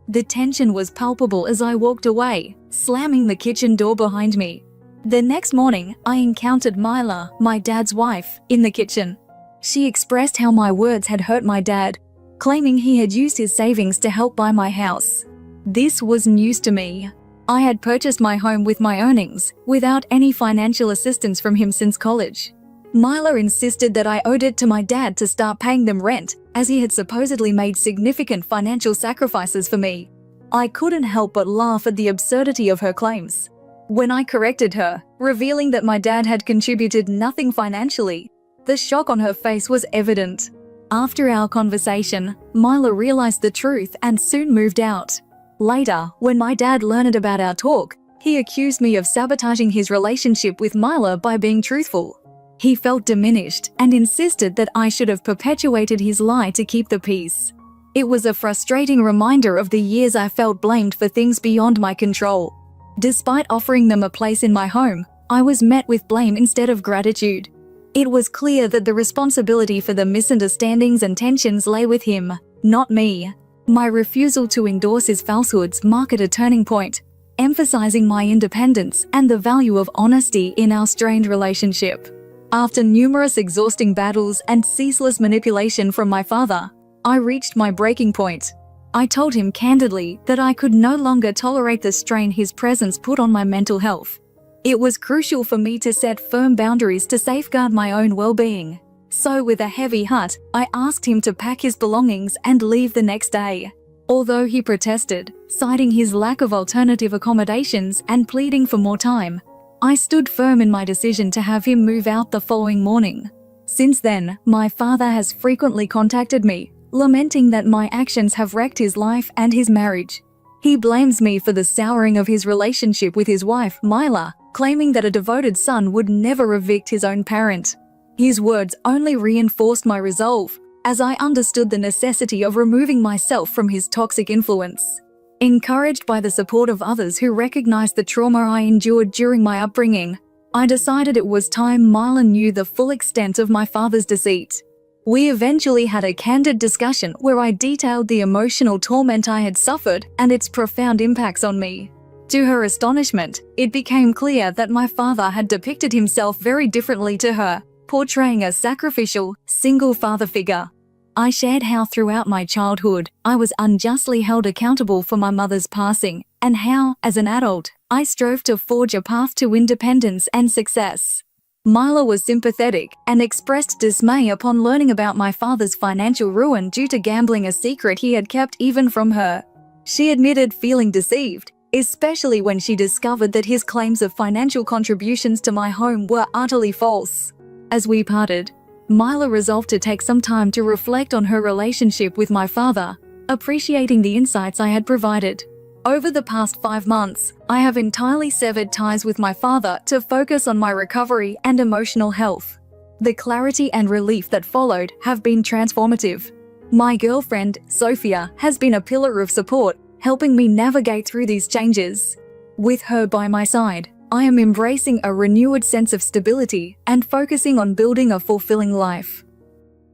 The tension was palpable as I walked away, slamming the kitchen door behind me. The next morning, I encountered Mila, my dad's wife, in the kitchen. She expressed how my words had hurt my dad, claiming he had used his savings to help buy my house. This was news to me. I had purchased my home with my earnings, without any financial assistance from him since college. Mila insisted that I owed it to my dad to start paying them rent, as he had supposedly made significant financial sacrifices for me. I couldn't help but laugh at the absurdity of her claims. When I corrected her, revealing that my dad had contributed nothing financially, the shock on her face was evident. After our conversation, Mila realized the truth and soon moved out. Later, when my dad learned about our talk, he accused me of sabotaging his relationship with Mila by being truthful. He felt diminished and insisted that I should have perpetuated his lie to keep the peace. It was a frustrating reminder of the years I felt blamed for things beyond my control. Despite offering them a place in my home, I was met with blame instead of gratitude. It was clear that the responsibility for the misunderstandings and tensions lay with him, not me. My refusal to endorse his falsehoods marked a turning point, emphasizing my independence and the value of honesty in our strained relationship. After numerous exhausting battles and ceaseless manipulation from my father, I reached my breaking point. I told him candidly that I could no longer tolerate the strain his presence put on my mental health. It was crucial for me to set firm boundaries to safeguard my own well-being. So with a heavy heart, I asked him to pack his belongings and leave the next day. Although he protested, citing his lack of alternative accommodations and pleading for more time, I stood firm in my decision to have him move out the following morning. Since then, my father has frequently contacted me, lamenting that my actions have wrecked his life and his marriage. He blames me for the souring of his relationship with his wife, Mila, claiming that a devoted son would never evict his own parent. His words only reinforced my resolve, as I understood the necessity of removing myself from his toxic influence. Encouraged by the support of others who recognized the trauma I endured during my upbringing, I decided it was time Mila knew the full extent of my father's deceit. We eventually had a candid discussion where I detailed the emotional torment I had suffered and its profound impacts on me. To her astonishment, it became clear that my father had depicted himself very differently to her, portraying a sacrificial, single father figure. I shared how throughout my childhood, I was unjustly held accountable for my mother's passing, and how, as an adult, I strove to forge a path to independence and success. Mila was sympathetic and expressed dismay upon learning about my father's financial ruin due to gambling, a secret he had kept even from her. She admitted feeling deceived, especially when she discovered that his claims of financial contributions to my home were utterly false. As we parted, Mila resolved to take some time to reflect on her relationship with my father, appreciating the insights I had provided. Over the past 5 months, I have entirely severed ties with my father to focus on my recovery and emotional health. The clarity and relief that followed have been transformative. My girlfriend, Sophia, has been a pillar of support, helping me navigate through these changes. With her by my side, I am embracing a renewed sense of stability and focusing on building a fulfilling life.